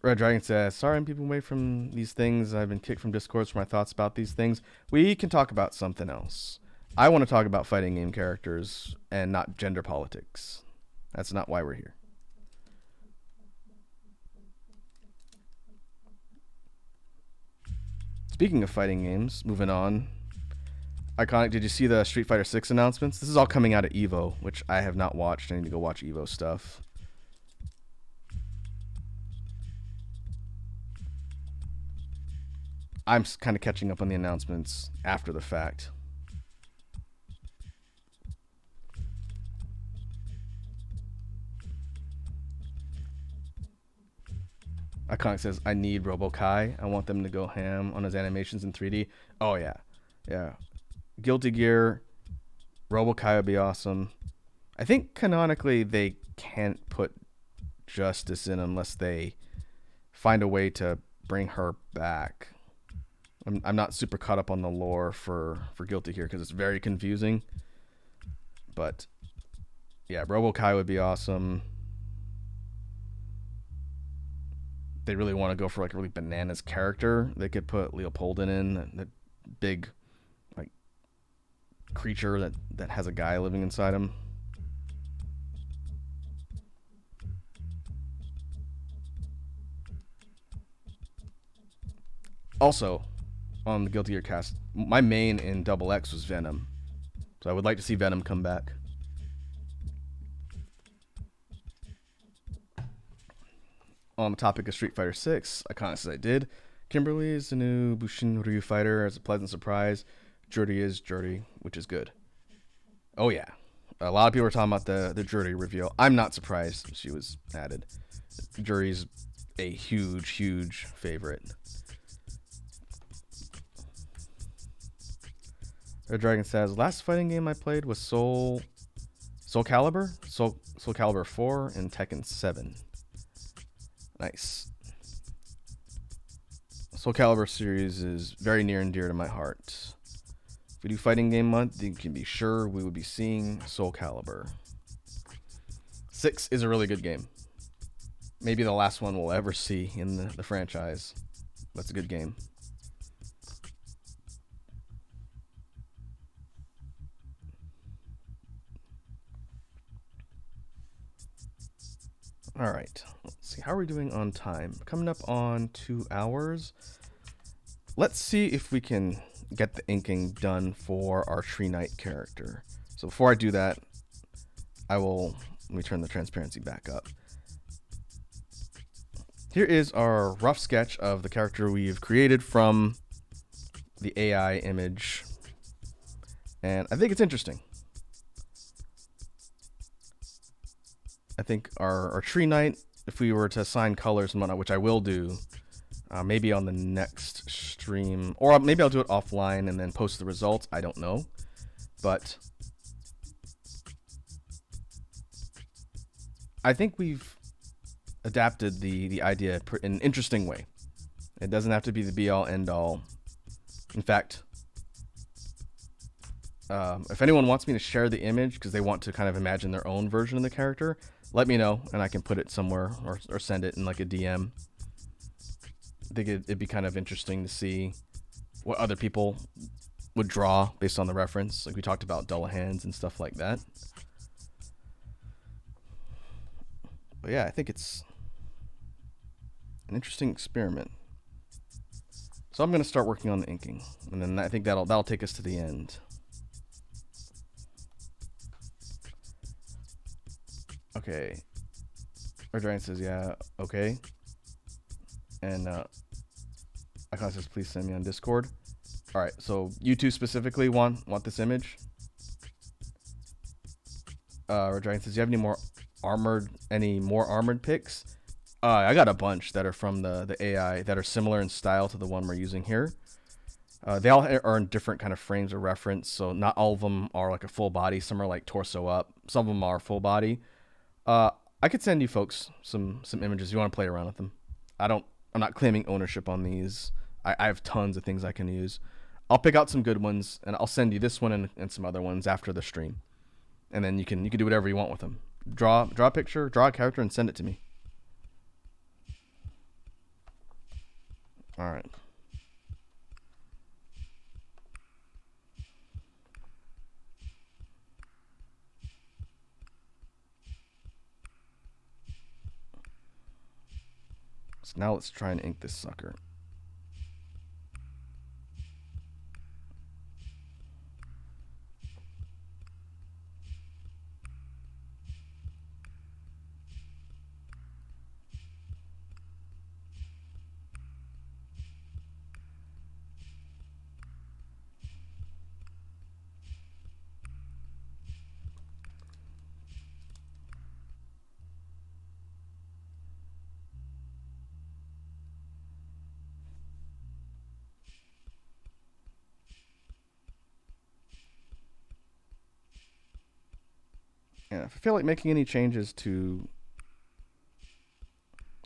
Red Dragon says, sorry I'm keeping away from these things. I've been kicked from Discords for my thoughts about these things. We can talk about something else. I want to talk about fighting game characters and not gender politics. That's not why we're here. Speaking of fighting games, moving on. Iconic, did you see the Street Fighter 6 announcements? This is all coming out of EVO, which I have not watched. I need to go watch EVO stuff. I'm kind of catching up on the announcements after the fact. Iconic says, I need Robo-Kai. I want them to go ham on his animations in 3D. Oh, yeah. Yeah. Guilty Gear, Robo-Kai would be awesome. I think canonically they can't put Justice in unless they find a way to bring her back. I'm not super caught up on the lore for Guilty Gear because it's very confusing. But, yeah, Robo-Kai would be awesome. They really want to go for like a really bananas character, they could put Leopoldin in, the big like creature that has a guy living inside him. Also, on the Guilty Gear cast, my main in Double X was Venom, so I would like to see Venom come back. On the topic of Street Fighter 6, I kind of said I did. Kimberly is the new Bushin Ryu fighter as a pleasant surprise. Jurdy is Jurdy, which is good. Oh, yeah. A lot of people are talking about the Jurdy reveal. I'm not surprised she was added. Jurdy's a huge, huge favorite. Red Dragon says, last fighting game I played was Soul Calibur? Soul Calibur 4 and Tekken 7. Nice. Soul Calibur series is very near and dear to my heart. If we do fighting game month, you can be sure we would be seeing Soul Calibur. 6 is a really good game. Maybe the last one we'll ever see in the franchise. That's a good game. All right, let's see. How are we doing on time? Coming up on 2 hours. Let's see if we can get the inking done for our Tree Knight character. So before I do that, let me turn the transparency back up. Here is our rough sketch of the character we've created from the AI image. And I think it's interesting. I think our Tree Knight, if we were to assign colors and whatnot, which I will do, maybe on the next stream, or maybe I'll do it offline and then post the results. I don't know, but I think we've adapted the idea in an interesting way. It doesn't have to be the be-all, end-all. In fact, if anyone wants me to share the image because they want to kind of imagine their own version of the character, let me know and I can put it somewhere or send it in like a DM. I think it'd be kind of interesting to see what other people would draw based on the reference. Like we talked about Dullahan's and stuff like that. But yeah, I think it's an interesting experiment. So I'm going to start working on the inking, and then I think that'll take us to the end. Okay. Ardrian says, yeah, okay. And Icon says, please send me on Discord. All right, so you two specifically want this image? Ardrian says, do you have any more armored pics? I got a bunch that are from the AI that are similar in style to the one we're using here. They all are in different kind of frames of reference, so not all of them are like a full body. Some are like torso up. Some of them are full body. Uh, I could send you folks some images. You want to play around with them? I don't. I'm not claiming ownership on these. I have tons of things I can use. I'll pick out some good ones and I'll send you this one and some other ones after the stream, and then you can do whatever you want with them. Draw a picture, draw a character, and send it to me. All right. So now let's try and ink this sucker. And if I feel like making any changes to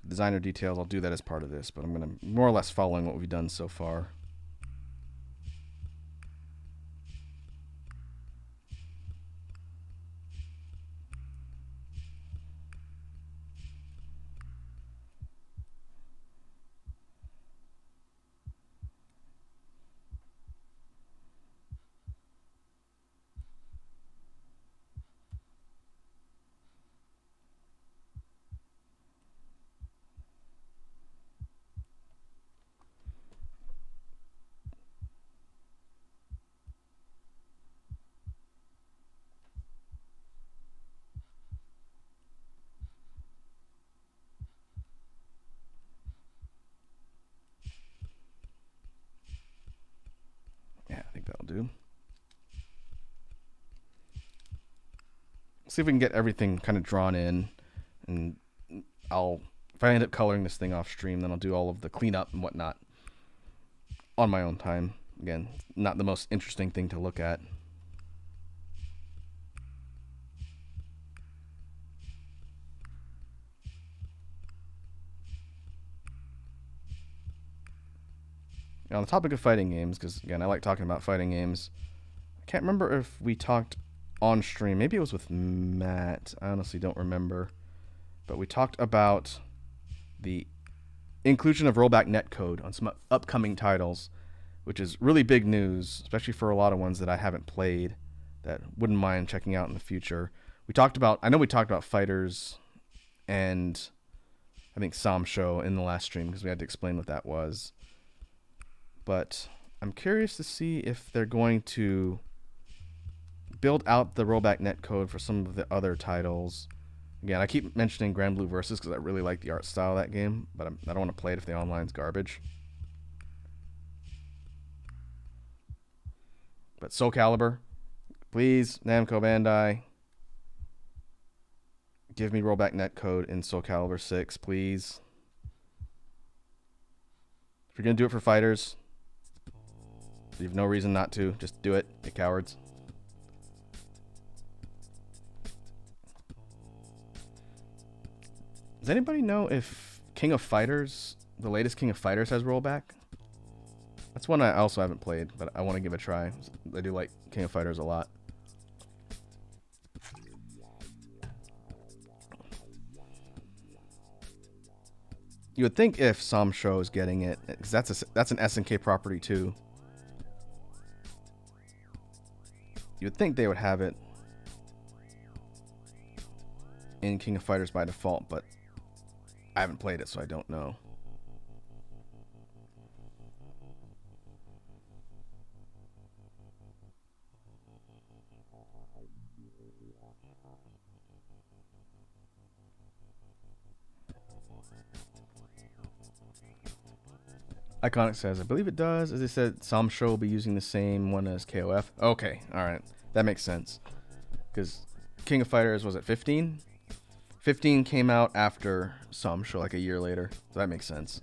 designer details, I'll do that as part of this, but I'm going to more or less following what we've done so far. Yeah, I think that'll do. See if we can get everything kind of drawn in, and if I end up coloring this thing off stream, then I'll do all of the cleanup and whatnot on my own time. Again, not the most interesting thing to look at. Now, on the topic of fighting games, because again, I like talking about fighting games. I can't remember if we talked on stream. Maybe it was with Matt. I honestly don't remember. But we talked about the inclusion of rollback netcode on some upcoming titles, which is really big news, especially for a lot of ones that I haven't played that wouldn't mind checking out in the future. I know we talked about Fighters and I think Samsho in the last stream because we had to explain what that was. But I'm curious to see if they're going to build out the rollback netcode for some of the other titles. Again, I keep mentioning Grand Blue Versus because I really like the art style of that game, but I don't want to play it if the online's garbage. But Soul Calibur, please, Namco Bandai, give me rollback netcode in Soul Calibur 6, please. If you're going to do it for fighters, you have no reason not to. Just do it, you cowards. Does anybody know if King of Fighters, the latest King of Fighters, has rollback? That's one I also haven't played, but I want to give a try. I do like King of Fighters a lot. You would think if Samsho is getting it, because that's an SNK property too. You would think they would have it in King of Fighters by default, but I haven't played it, so I don't know. Iconic says, I believe it does. As I said, Samsho will be using the same one as KOF. Okay, alright. That makes sense. Because King of Fighters, was it 15? 15 came out after some, so like a year later. So that makes sense.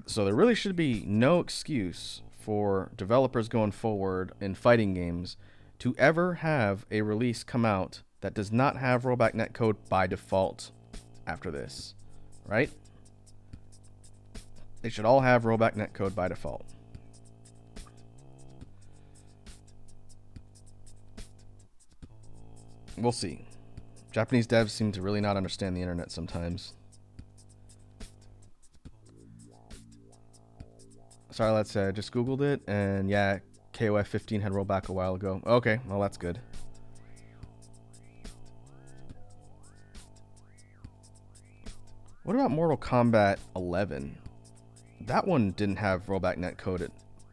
So there really should be no excuse for developers going forward in fighting games to ever have a release come out that does not have rollback netcode by default after this, right? They should all have rollback netcode by default. We'll see. Japanese devs seem to really not understand the internet sometimes. Sorry, let's say I just Googled it, and yeah, KOF 15 had rollback a while ago. Okay, well, that's good. What about Mortal Kombat 11? That one didn't have rollback netcode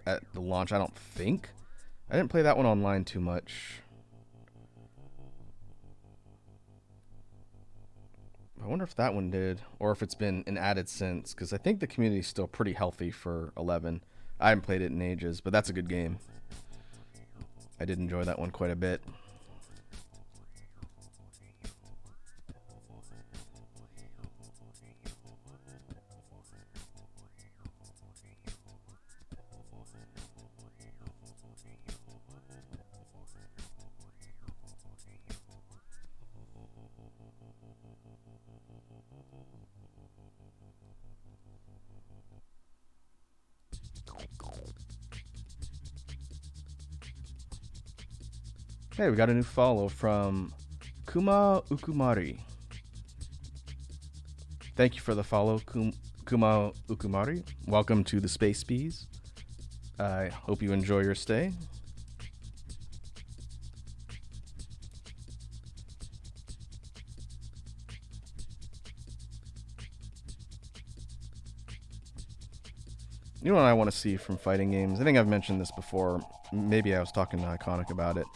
at the launch, I don't think. I didn't play that one online too much. I wonder if that one did, or if it's been an added since, because I think the community's still pretty healthy for 11. I haven't played it in ages, but that's a good game. I did enjoy that one quite a bit. Hey, we got a new follow from Kuma Ukumari. Thank you for the follow, Kuma Ukumari. Welcome to the Space Bees. I hope you enjoy your stay. You know what I want to see from fighting games? I think I've mentioned this before. Maybe I was talking to Iconic about it.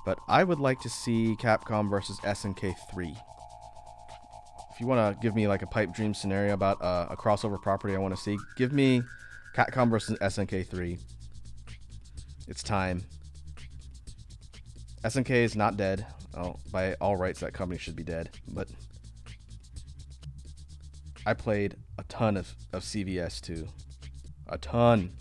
But I would like to see Capcom versus SNK 3. If you want to give me like a pipe dream scenario about a crossover property I want to see, give me Capcom versus SNK 3. It's time. SNK is not dead. Oh, by all rights, that company should be dead. But I played a ton of CVS too. A ton.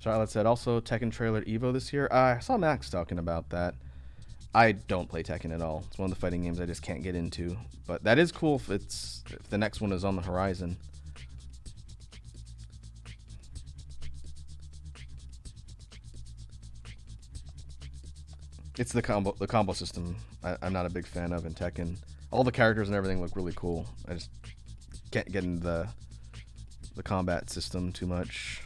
Charlotte said also Tekken trailer Evo this year. I saw Max talking about that. I don't play Tekken at all. It's one of the fighting games I just can't get into. But that is cool if the next one is on the horizon. It's the combo system I'm not a big fan of in Tekken. All the characters and everything look really cool. I just can't get into the combat system too much.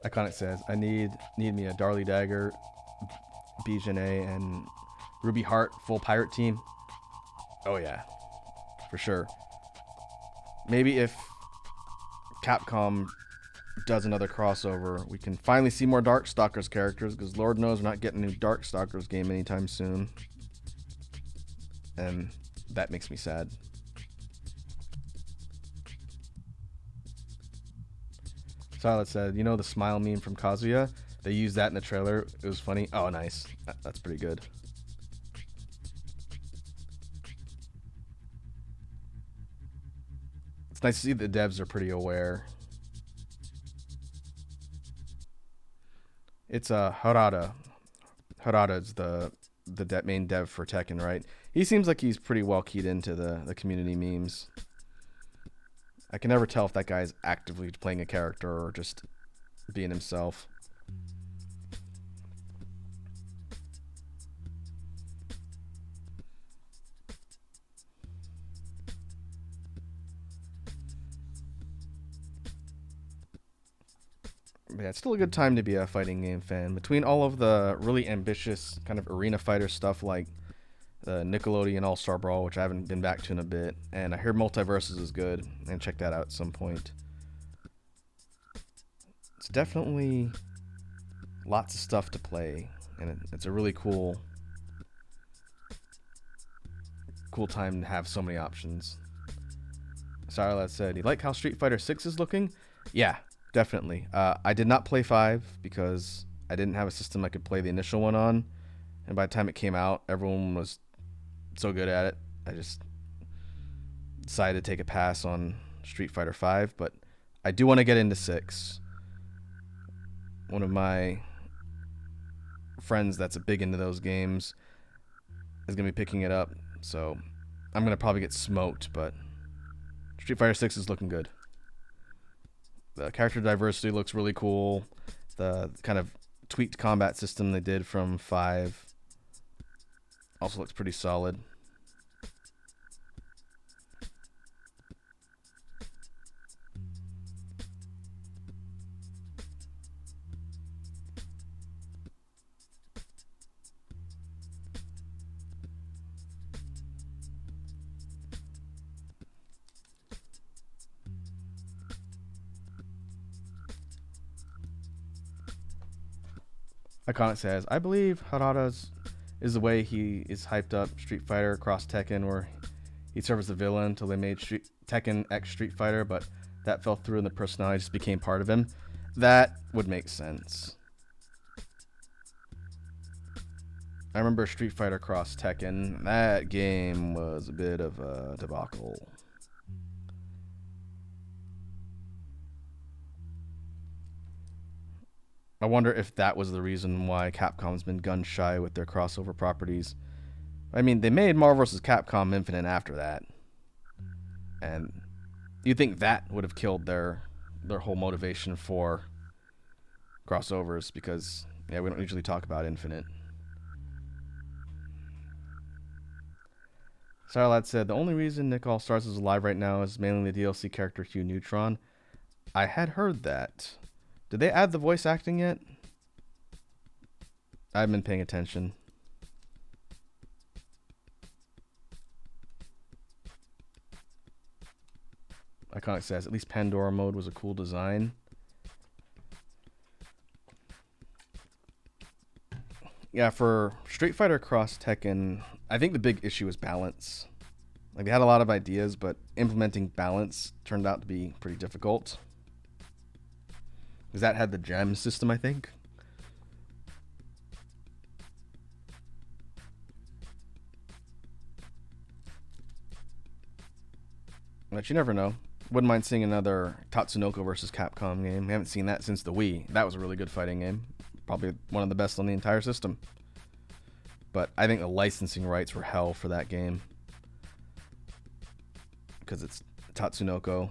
Iconic says, I need me a Darly Dagger, Bijane, and Ruby Heart full pirate team. Oh yeah, for sure. Maybe if Capcom does another crossover, we can finally see more Darkstalkers characters, because Lord knows we're not getting a new Darkstalkers game anytime soon. And that makes me sad. Silent said, you know the smile meme from Kazuya? They used that in the trailer. It was funny. Oh, nice. That's pretty good. It's nice to see the devs are pretty aware. It's Harada. Harada's the main dev for Tekken, right? He seems like he's pretty well keyed into the community memes. I can never tell if that guy's actively playing a character or just being himself. Yeah, it's still a good time to be a fighting game fan. Between all of the really ambitious kind of arena fighter stuff like the Nickelodeon All-Star Brawl, which I haven't been back to in a bit, and I hear Multiverses is good, and check that out at some point. It's definitely lots of stuff to play, and it's a really cool cool time to have so many options. Sarlat said, "You like how Street Fighter 6 is looking?" Yeah, definitely. I did not play 5 because I didn't have a system I could play the initial one on, and by the time it came out, everyone was so good at it. I just decided to take a pass on Street Fighter 5, but I do want to get into 6. One of my friends that's big into those games is going to be picking it up, so I'm going to probably get smoked, but Street Fighter 6 is looking good. The character diversity looks really cool. The kind of tweaked combat system they did from 5 also looks pretty solid. Iconic says, "I believe Harada's is the way he is hyped up Street Fighter Cross Tekken, where he served as the villain until they made Tekken X Street Fighter, but that fell through and the personality just became part of him." That would make sense. I remember Street Fighter Cross Tekken. That game was a bit of a debacle. I wonder if that was the reason why Capcom's been gun shy with their crossover properties. I mean, they made Marvel vs. Capcom Infinite after that, and you'd think that would have killed their whole motivation for crossovers, because we don't usually talk about Infinite. Sarlad said, "The only reason Nick All Stars is alive right now is mainly the DLC character Hugh Neutron." I had heard that. Did they add the voice acting yet? I haven't been paying attention. Iconic says, "At least Pandora mode was a cool design." Yeah, for Street Fighter Cross Tekken, I think the big issue is balance. Like, they had a lot of ideas, but implementing balance turned out to be pretty difficult. Because that had the gem system, I think. But you never know. Wouldn't mind seeing another Tatsunoko versus Capcom game. We haven't seen that since the Wii. That was a really good fighting game. Probably one of the best on the entire system. But I think the licensing rights were hell for that game, because it's Tatsunoko.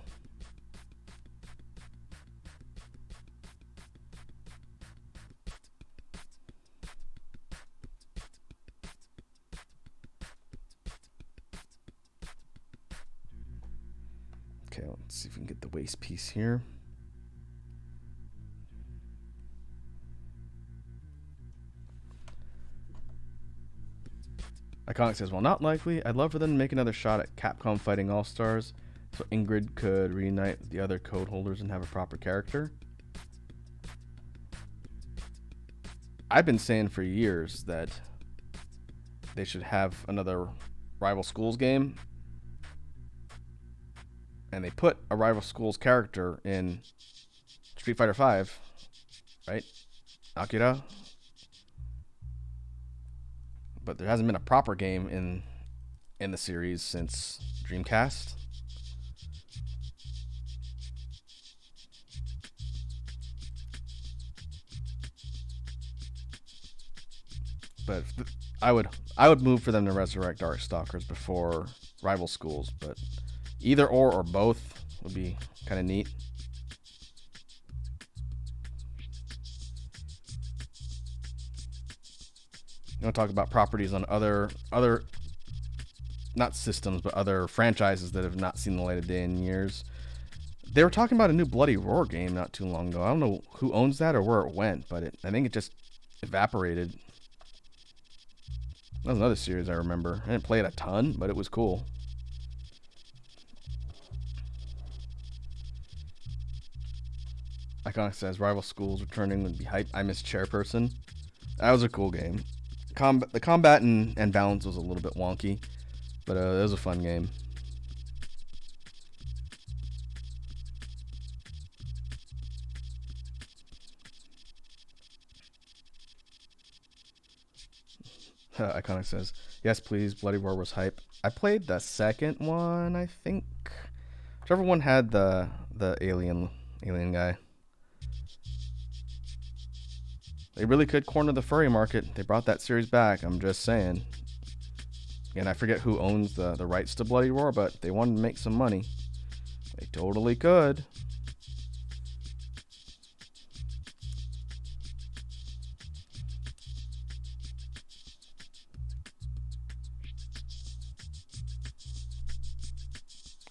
Okay, let's see if we can get the waist piece here. Iconic says, "Well, not likely. I'd love for them to make another shot at Capcom Fighting All-Stars so Ingrid could reunite with the other code holders and have a proper character." I've been saying for years that they should have another Rival Schools game, and they put a Rival Schools character in Street Fighter 5, right? Akira. But there hasn't been a proper game in the series since Dreamcast. But I would move for them to resurrect Darkstalkers before Rival Schools, but either or both would be kind of neat. You want to talk about properties on other not systems, but other franchises that have not seen the light of day in years. They were talking about a new Bloody Roar game not too long ago. I don't know who owns that or where it went, but I think it just evaporated. That was another series I remember. I didn't play it a ton, but it was cool. Iconic says, "Rival Schools returning would be hype. I miss Chairperson." That was a cool game. The combat and balance was a little bit wonky, But it was a fun game. Iconic says, yes, please. Bloody Roar was hype. I played the second one, I think. Whichever one had the alien guy. They really could corner the furry market. They brought that series back. I'm just saying. And I forget who owns the rights to Bloody Roar, but they wanted to make some money. They totally could.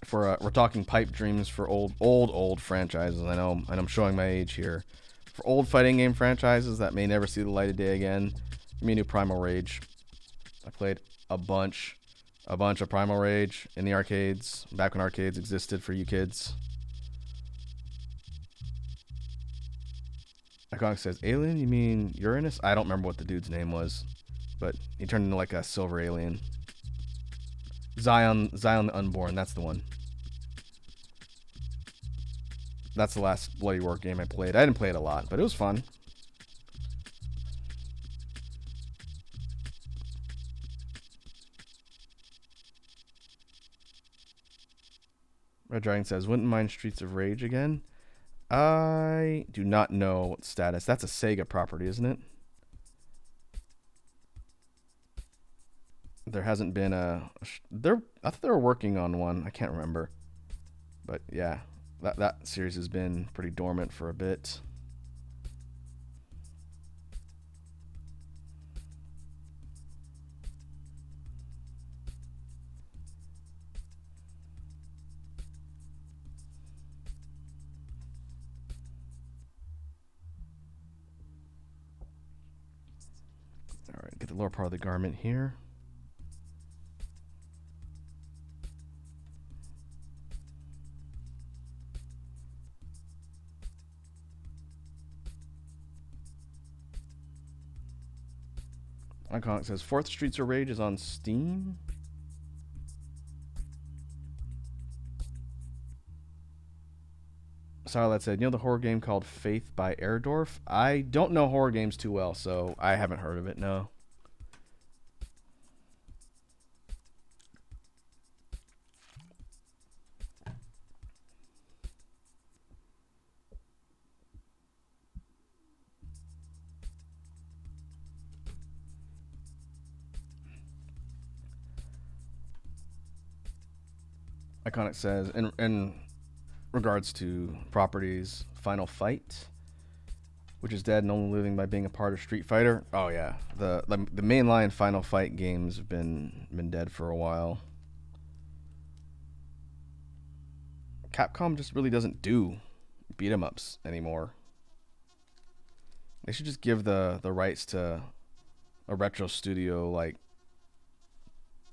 For we're talking pipe dreams for old franchises. I know, and I'm showing my age here. For old fighting game franchises that may never see the light of day again, give me a new Primal Rage. I played a bunch of Primal Rage in the arcades back when arcades existed for you kids. Iconic says, alien? You mean Uranus? I don't remember what the dude's name was, but he turned into like a silver alien. Zion the Unborn, that's the one. That's the last Bloody Roar game I played. I didn't play it a lot, but it was fun. Red Dragon says, wouldn't mind Streets of Rage again. I do not know status. That's a Sega property, isn't it? There hasn't been I thought they were working on one. I can't remember. But yeah, that series has been pretty dormant for a bit. All right, get the lower part of the garment here. Iconic says, Fourth Streets of Rage is on Steam. Sarlat said, you know the horror game called Faith by Erdorf? I don't know horror games too well, so I haven't heard of it, no. Iconic says, in regards to properties, Final Fight, which is dead and only living by being a part of Street Fighter. Oh yeah, the mainline Final Fight games have been dead for a while. Capcom just really doesn't do beat 'em ups anymore. They should just give the rights to a retro studio like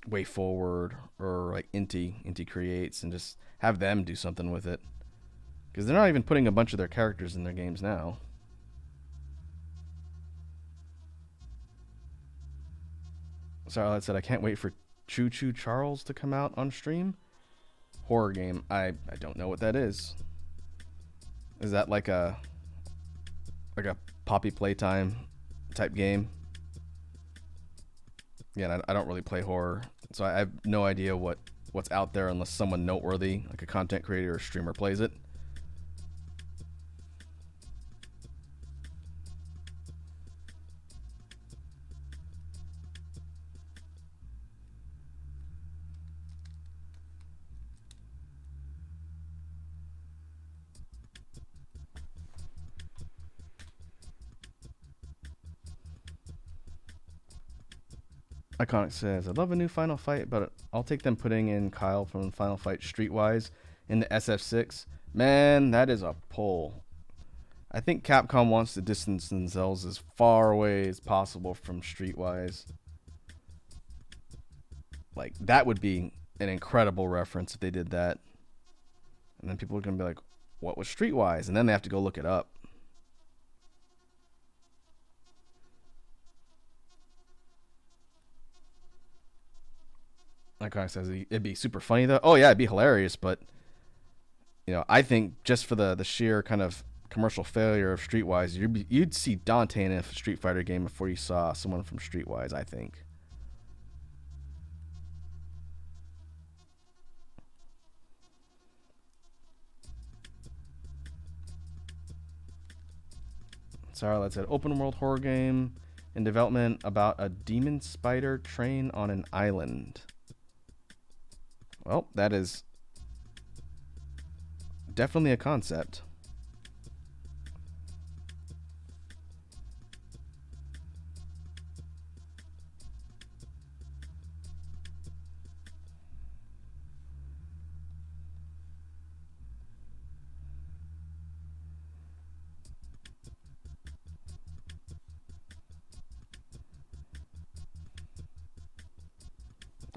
Way Forward or like Inti Creates and just have them do something with it. Because they're not even putting a bunch of their characters in their games now. Sarlat said, I can't wait for Choo Choo Charles to come out on stream. Horror game. I don't know what that is. Is that like a Poppy Playtime type game? Yeah, I don't really play horror, so I have no idea what's out there unless someone noteworthy, like a content creator or streamer, plays it. Iconic says, I love a new Final Fight, but I'll take them putting in Kyle from Final Fight Streetwise in the SF6. Man, that is a pull. I think Capcom wants to distance themselves as far away as possible from Streetwise. Like, that would be an incredible reference if they did that. And then people are going to be like, what was Streetwise? And then they have to go look it up. Like I says, it'd be super funny though. Oh yeah, it'd be hilarious, but I think just for the sheer kind of commercial failure of Streetwise, you'd see Dante in a Street Fighter game before you saw someone from Streetwise. I think. Sorry, let's say open world horror game in development about a demon spider train on an island. Well, that is definitely a concept.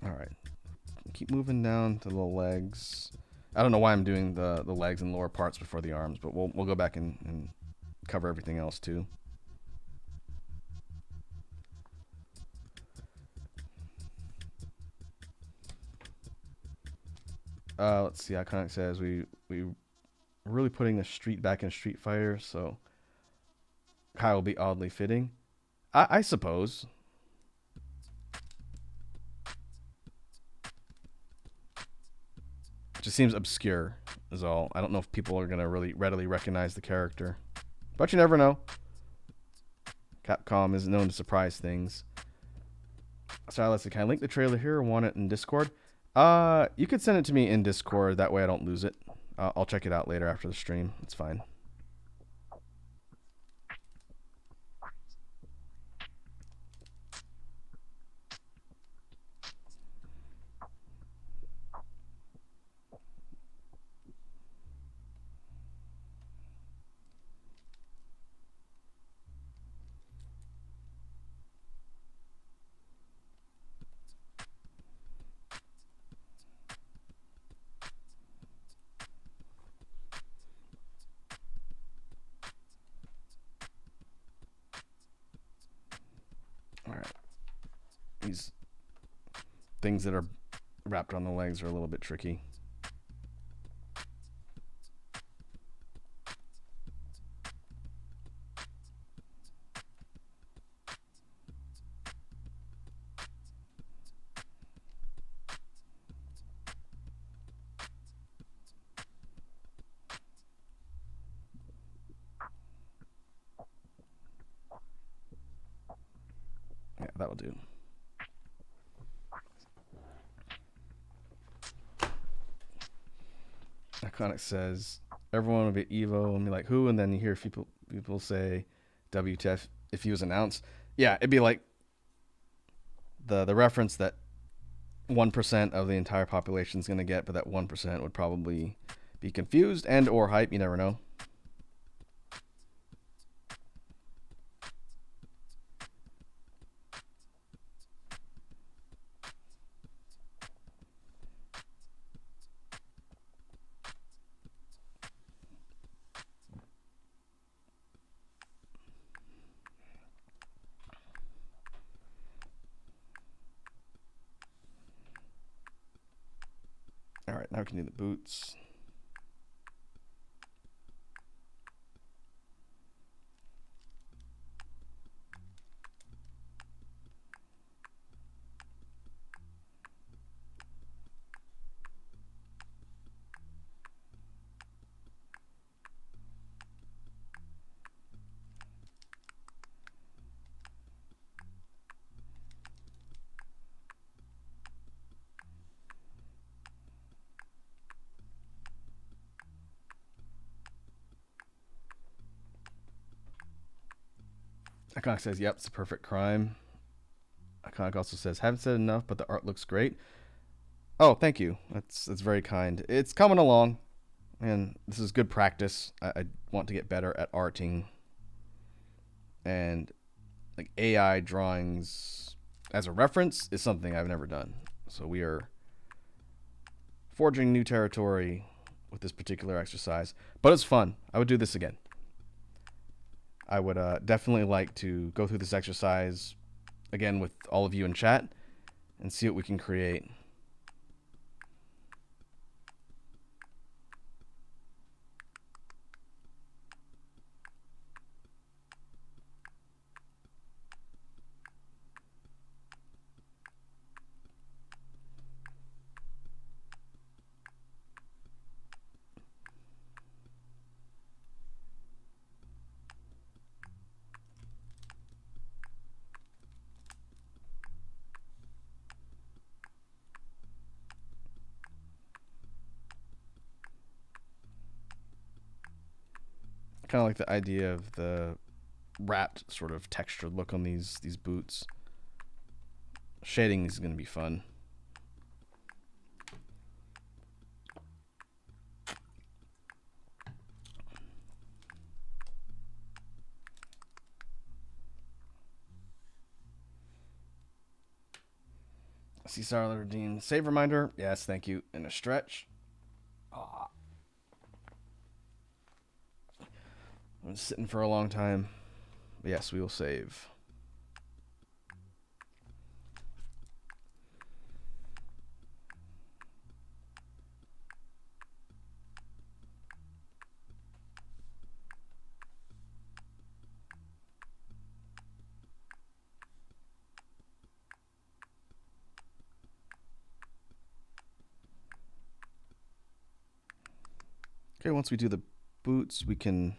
All right, keep moving down to the legs. I don't know why I'm doing the legs and lower parts before the arms, but we'll go back and cover everything else too. Let's see. Iconic says we really putting the street back in Street Fighter, so Kai will be oddly fitting. I suppose. It just seems obscure, is all. I don't know if people are gonna really readily recognize the character, but you never know. Capcom is known to surprise things. Sorry, let's see. Can I link the trailer here or want it in Discord? You could send it to me in Discord. That way I don't lose it. I'll check it out later after the stream. It's fine. All right. These things that are wrapped on the legs are a little bit tricky. Yeah, that'll do. Iconic says everyone will be Evo and be like who, and then you hear people say WTF if he was announced. Yeah, it'd be like the reference that 1% of the entire population is going to get, but that 1% would probably be confused and or hype. You never know. All right, now we can do the boots. Iconic says, yep, it's a perfect crime. Iconic also says, haven't said enough, but the art looks great. Oh, thank you. That's very kind. It's coming along, and this is good practice. I want to get better at arting, and like AI drawings as a reference is something I've never done. So we are forging new territory with this particular exercise, but it's fun. I would do this again. I would definitely like to go through this exercise again with all of you in chat and see what we can create. Kind of like the idea of the wrapped sort of textured look on these boots. Shading is going to be fun. See Sarah redeem. Save reminder. Yes, thank you. And a stretch. Ah. I've been sitting for a long time. But yes, we will save. Okay, once we do the boots, we can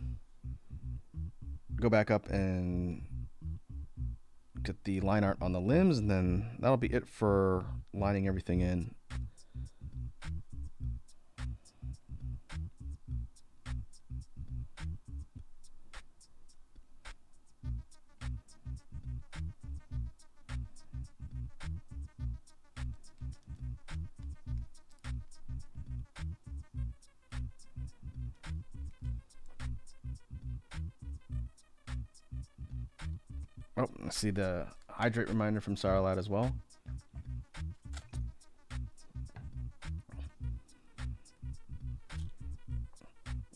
go back up and get the line art on the limbs, and then that'll be it for lining everything in. Oh, I see the hydrate reminder from Sarlat as well.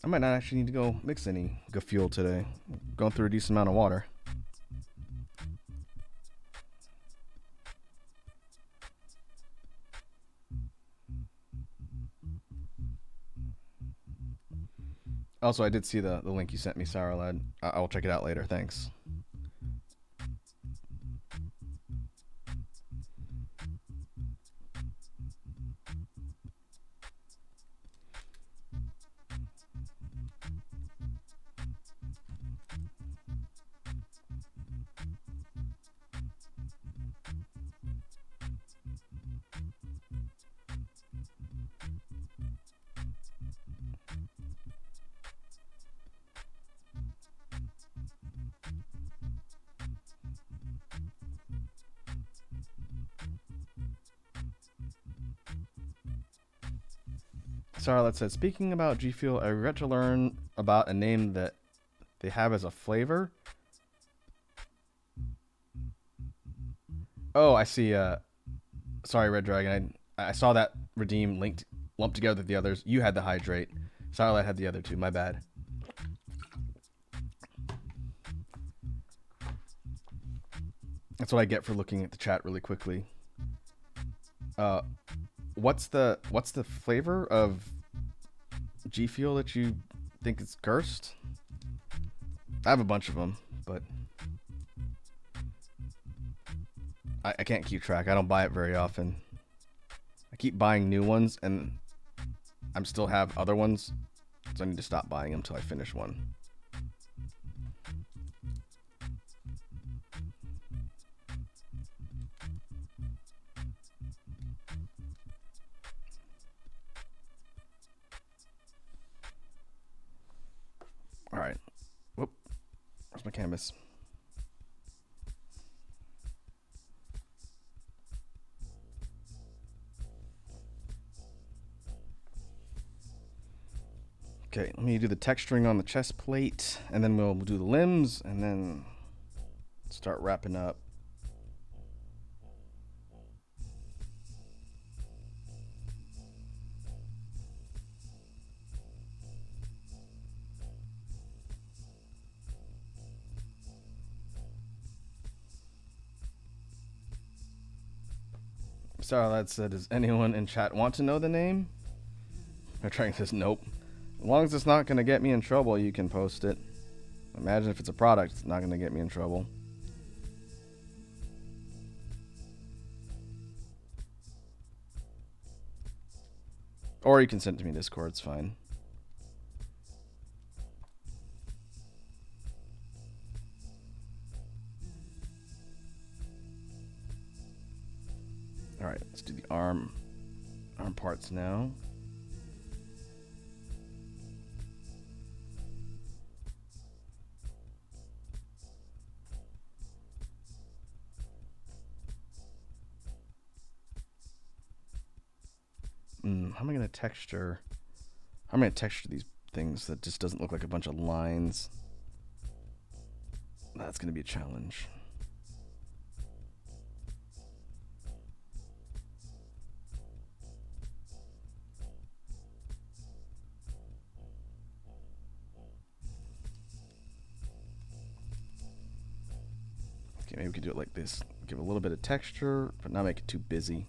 I might not actually need to go mix any good fuel today. I'm going through a decent amount of water. Also, I did see the link you sent me, Saralad. I'll check it out later. Thanks. Sarlet said, speaking about G Fuel, I regret to learn about a name that they have as a flavor. Oh, I see. Sorry, Red Dragon. I saw that redeem lumped together with the others. You had the hydrate. Sarlet had the other two. My bad. That's what I get for looking at the chat really quickly. What's the flavor of G Fuel that you think is cursed? I have a bunch of them, but I can't keep track. I don't buy it very often. I keep buying new ones, and I still have other ones, so I need to stop buying them until I finish one. All right. Whoop. Where's my canvas? Okay, let me do the texturing on the chest plate, and then we'll do the limbs, and then start wrapping up. Sorry, lad said, does anyone in chat want to know the name? They're trying to say nope. As long as it's not going to get me in trouble, you can post it. Imagine if it's a product, it's not going to get me in trouble. Or you can send it to me in Discord, it's fine. Alright, let's do the arm parts now. How am I gonna texture? How am I gonna texture these things that just doesn't look like a bunch of lines? That's gonna be a challenge. Okay, maybe we could do it like this. Give a little bit of texture, but not make it too busy.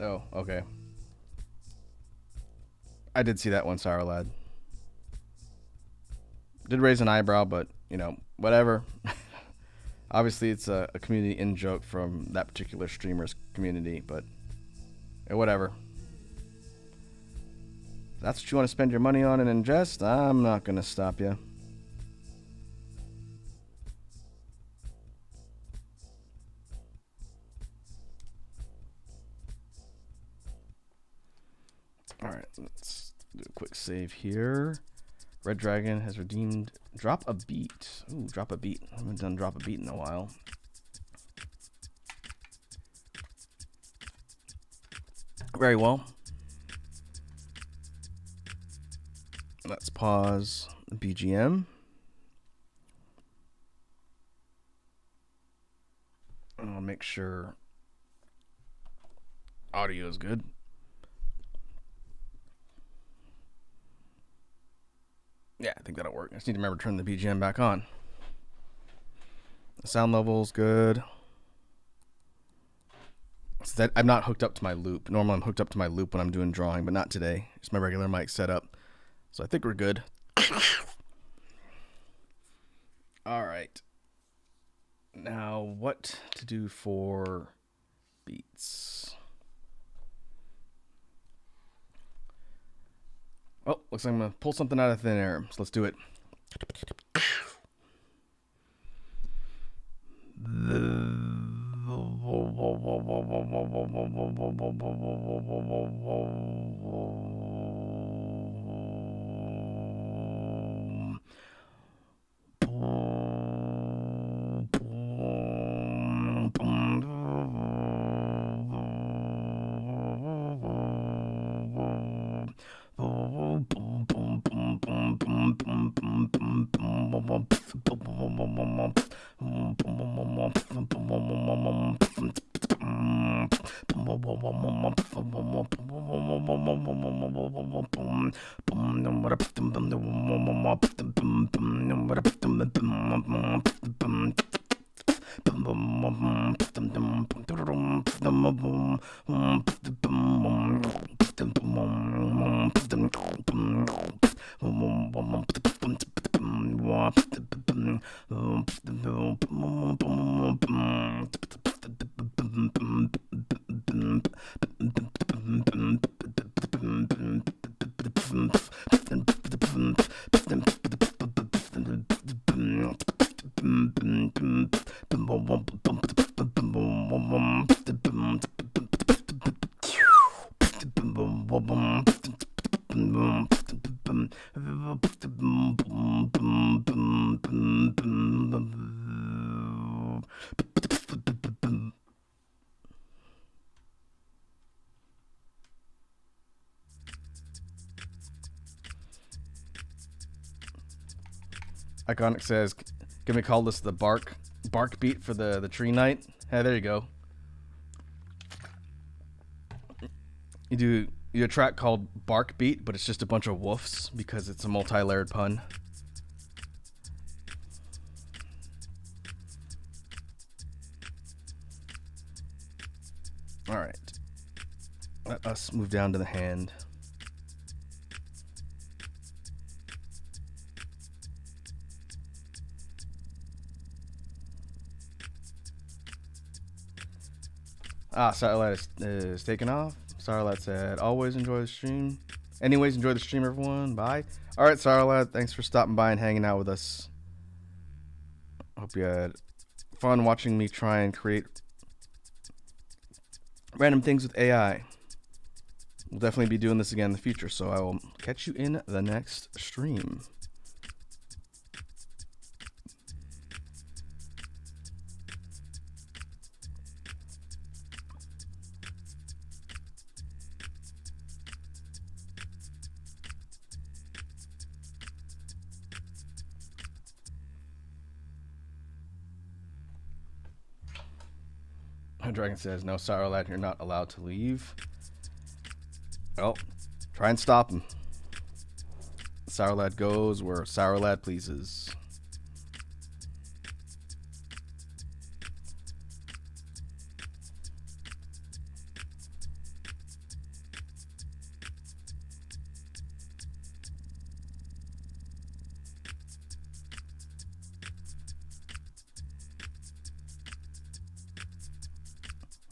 Oh, okay. I did see that one, Sour Lad. Did raise an eyebrow, but, you know, whatever. Obviously, it's a community in joke from that particular streamer's community, but whatever. If that's what you want to spend your money on and ingest, I'm not going to stop you. Alright, let's do a quick save here. Red Dragon has redeemed Drop a Beat. Ooh, Drop a Beat. I haven't done Drop a Beat in a while. Very well. Let's pause BGM. I'll make sure audio is good. Yeah, I think that'll work. I just need to remember to turn the BGM back on. The sound level's good. So I'm not hooked up to my loop. Normally I'm hooked up to my loop when I'm doing drawing, but not today. It's my regular mic setup. So I think we're good. All right. Now, what to do for beats? Oh, looks like I'm going to pull something out of thin air. So let's do it. Iconic says, can we call this the bark beat for the tree night? Hey, there you go. You do a track called Bark Beat, but it's just a bunch of woofs because it's a multi-layered pun. All right. Let us move down to the hand. Starlight is taking off. Starlight said, always enjoy the stream. Anyways, enjoy the stream, everyone. Bye. All right, Starlight, thanks for stopping by and hanging out with us. Hope you had fun watching me try and create random things with AI. We'll definitely be doing this again in the future, so I will catch you in the next stream. Dragon says, no, Sour Lad, you're not allowed to leave. Well, try and stop him. Sour Lad goes where Sour Lad pleases.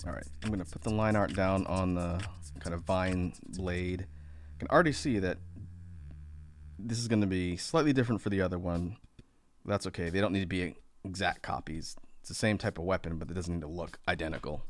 Alright, I'm going to put the line art down on the kind of vine blade. I can already see that this is going to be slightly different for the other one. That's okay. They don't need to be exact copies. It's the same type of weapon, but it doesn't need to look identical.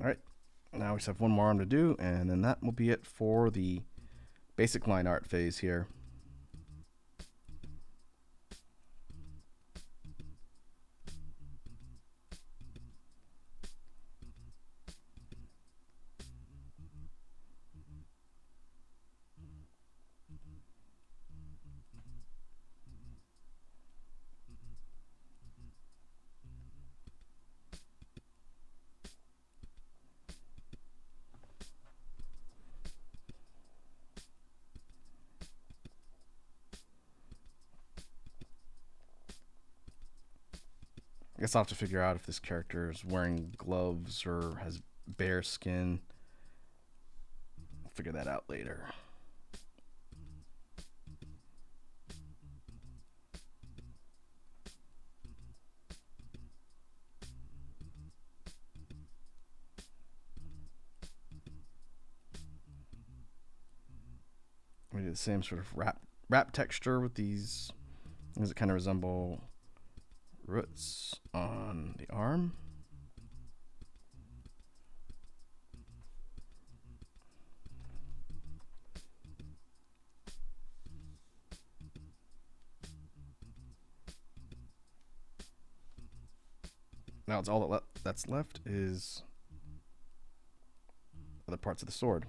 Alright, now we just have one more arm to do, and then that will be it for the basic line art phase here. I guess I'll have to figure out if this character is wearing gloves or has bare skin. I'll figure that out later. We do the same sort of wrap texture with these. Does it kind of resemble roots on the arm? Now it's all that's left is other parts of the sword.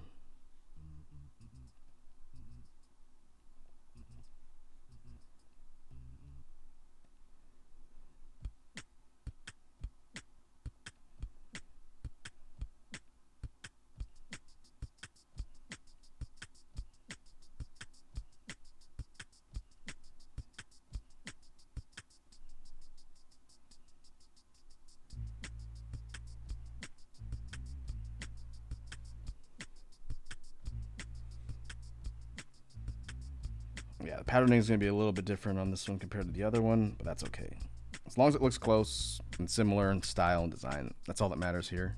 Yeah, the patterning is going to be a little bit different on this one compared to the other one, but that's okay. As long as it looks close and similar in style and design, that's all that matters here.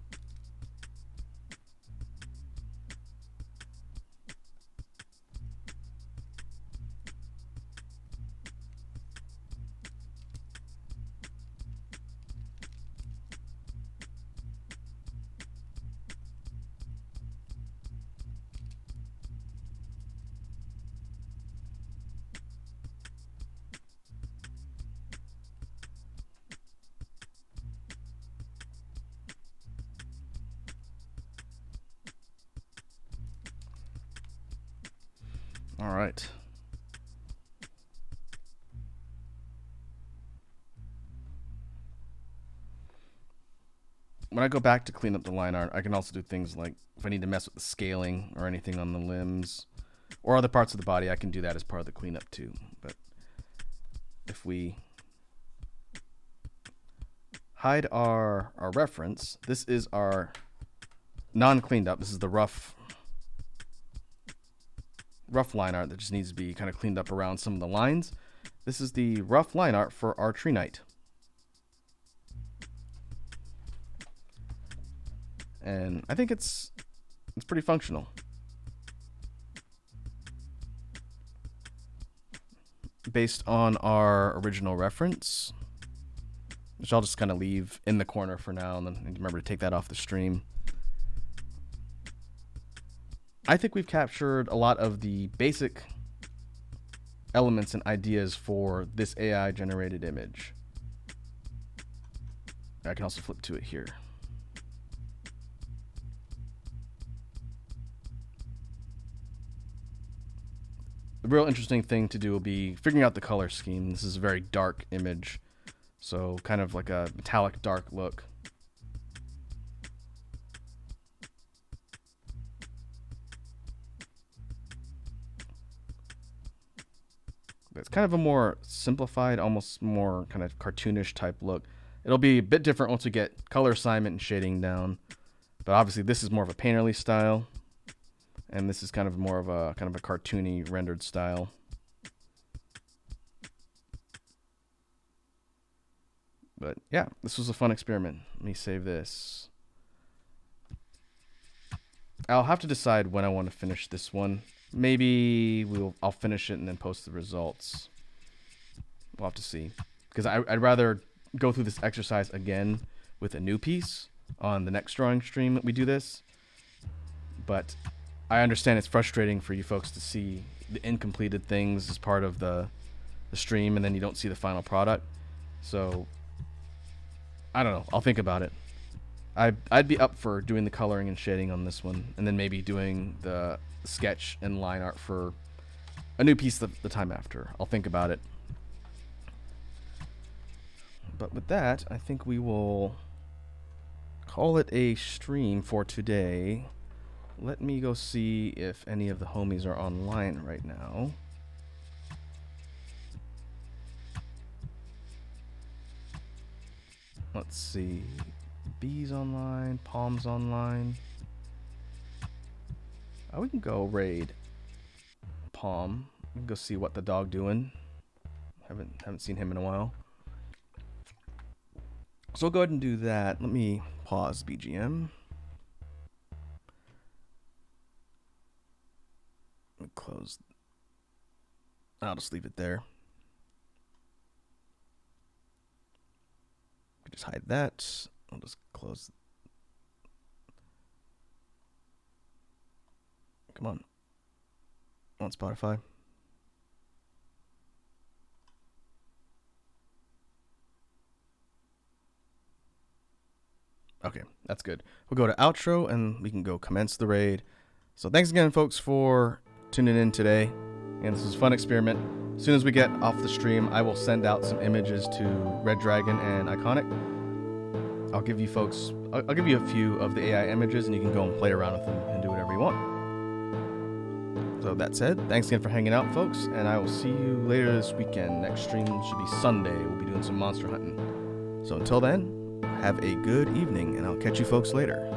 All right. When I go back to clean up the line art, I can also do things like if I need to mess with the scaling or anything on the limbs, or other parts of the body, I can do that as part of the cleanup too. But if we hide our reference, this is our non-cleaned up. This is the rough line art that just needs to be kind of cleaned up around some of the lines. This is the rough line art for our tree knight. And I think it's pretty functional. Based on our original reference, which I'll just kind of leave in the corner for now, and then remember to take that off the stream. I think we've captured a lot of the basic elements and ideas for this AI generated image. I can also flip to it here. The real interesting thing to do will be figuring out the color scheme. This is a very dark image, so kind of like a metallic dark look. But it's kind of a more simplified, almost more kind of cartoonish type look. It'll be a bit different once we get color assignment and shading down. But obviously this is more of a painterly style. And this is kind of more of a cartoony rendered style. But yeah, this was a fun experiment. Let me save this. I'll have to decide when I want to finish this one. Maybe I'll finish it and then post the results. We'll have to see. Because I'd rather go through this exercise again with a new piece on the next drawing stream that we do this. But I understand it's frustrating for you folks to see the incompleted things as part of the stream, and then you don't see the final product. So I don't know. I'll think about it. I'd be up for doing the coloring and shading on this one, and then maybe doing the sketch and line art for a new piece the time after. I'll think about it. But with that, I think we will call it a stream for today. Let me go see if any of the homies are online right now. Let's see. Bees online, Palms online. Oh, we can go raid Palm. We can go see what the dog doing. Haven't seen him in a while. So we'll go ahead and do that. Let me pause BGM. Let me close. I'll just leave it there. Just hide that. I'll just close. Come on Spotify. Okay, that's good. We'll go to outro and we can go commence the raid. So thanks again, folks, for tuning in today. And this was a fun experiment. As soon as we get off the stream, I will send out some images to Red Dragon and Iconic. I'll give you a few of the AI images, and you can go and play around with them and do whatever you want. So that said, thanks again for hanging out, folks, and I will see you later this weekend. Next stream should be Sunday. We'll be doing some monster hunting. So until then, have a good evening, and I'll catch you folks later.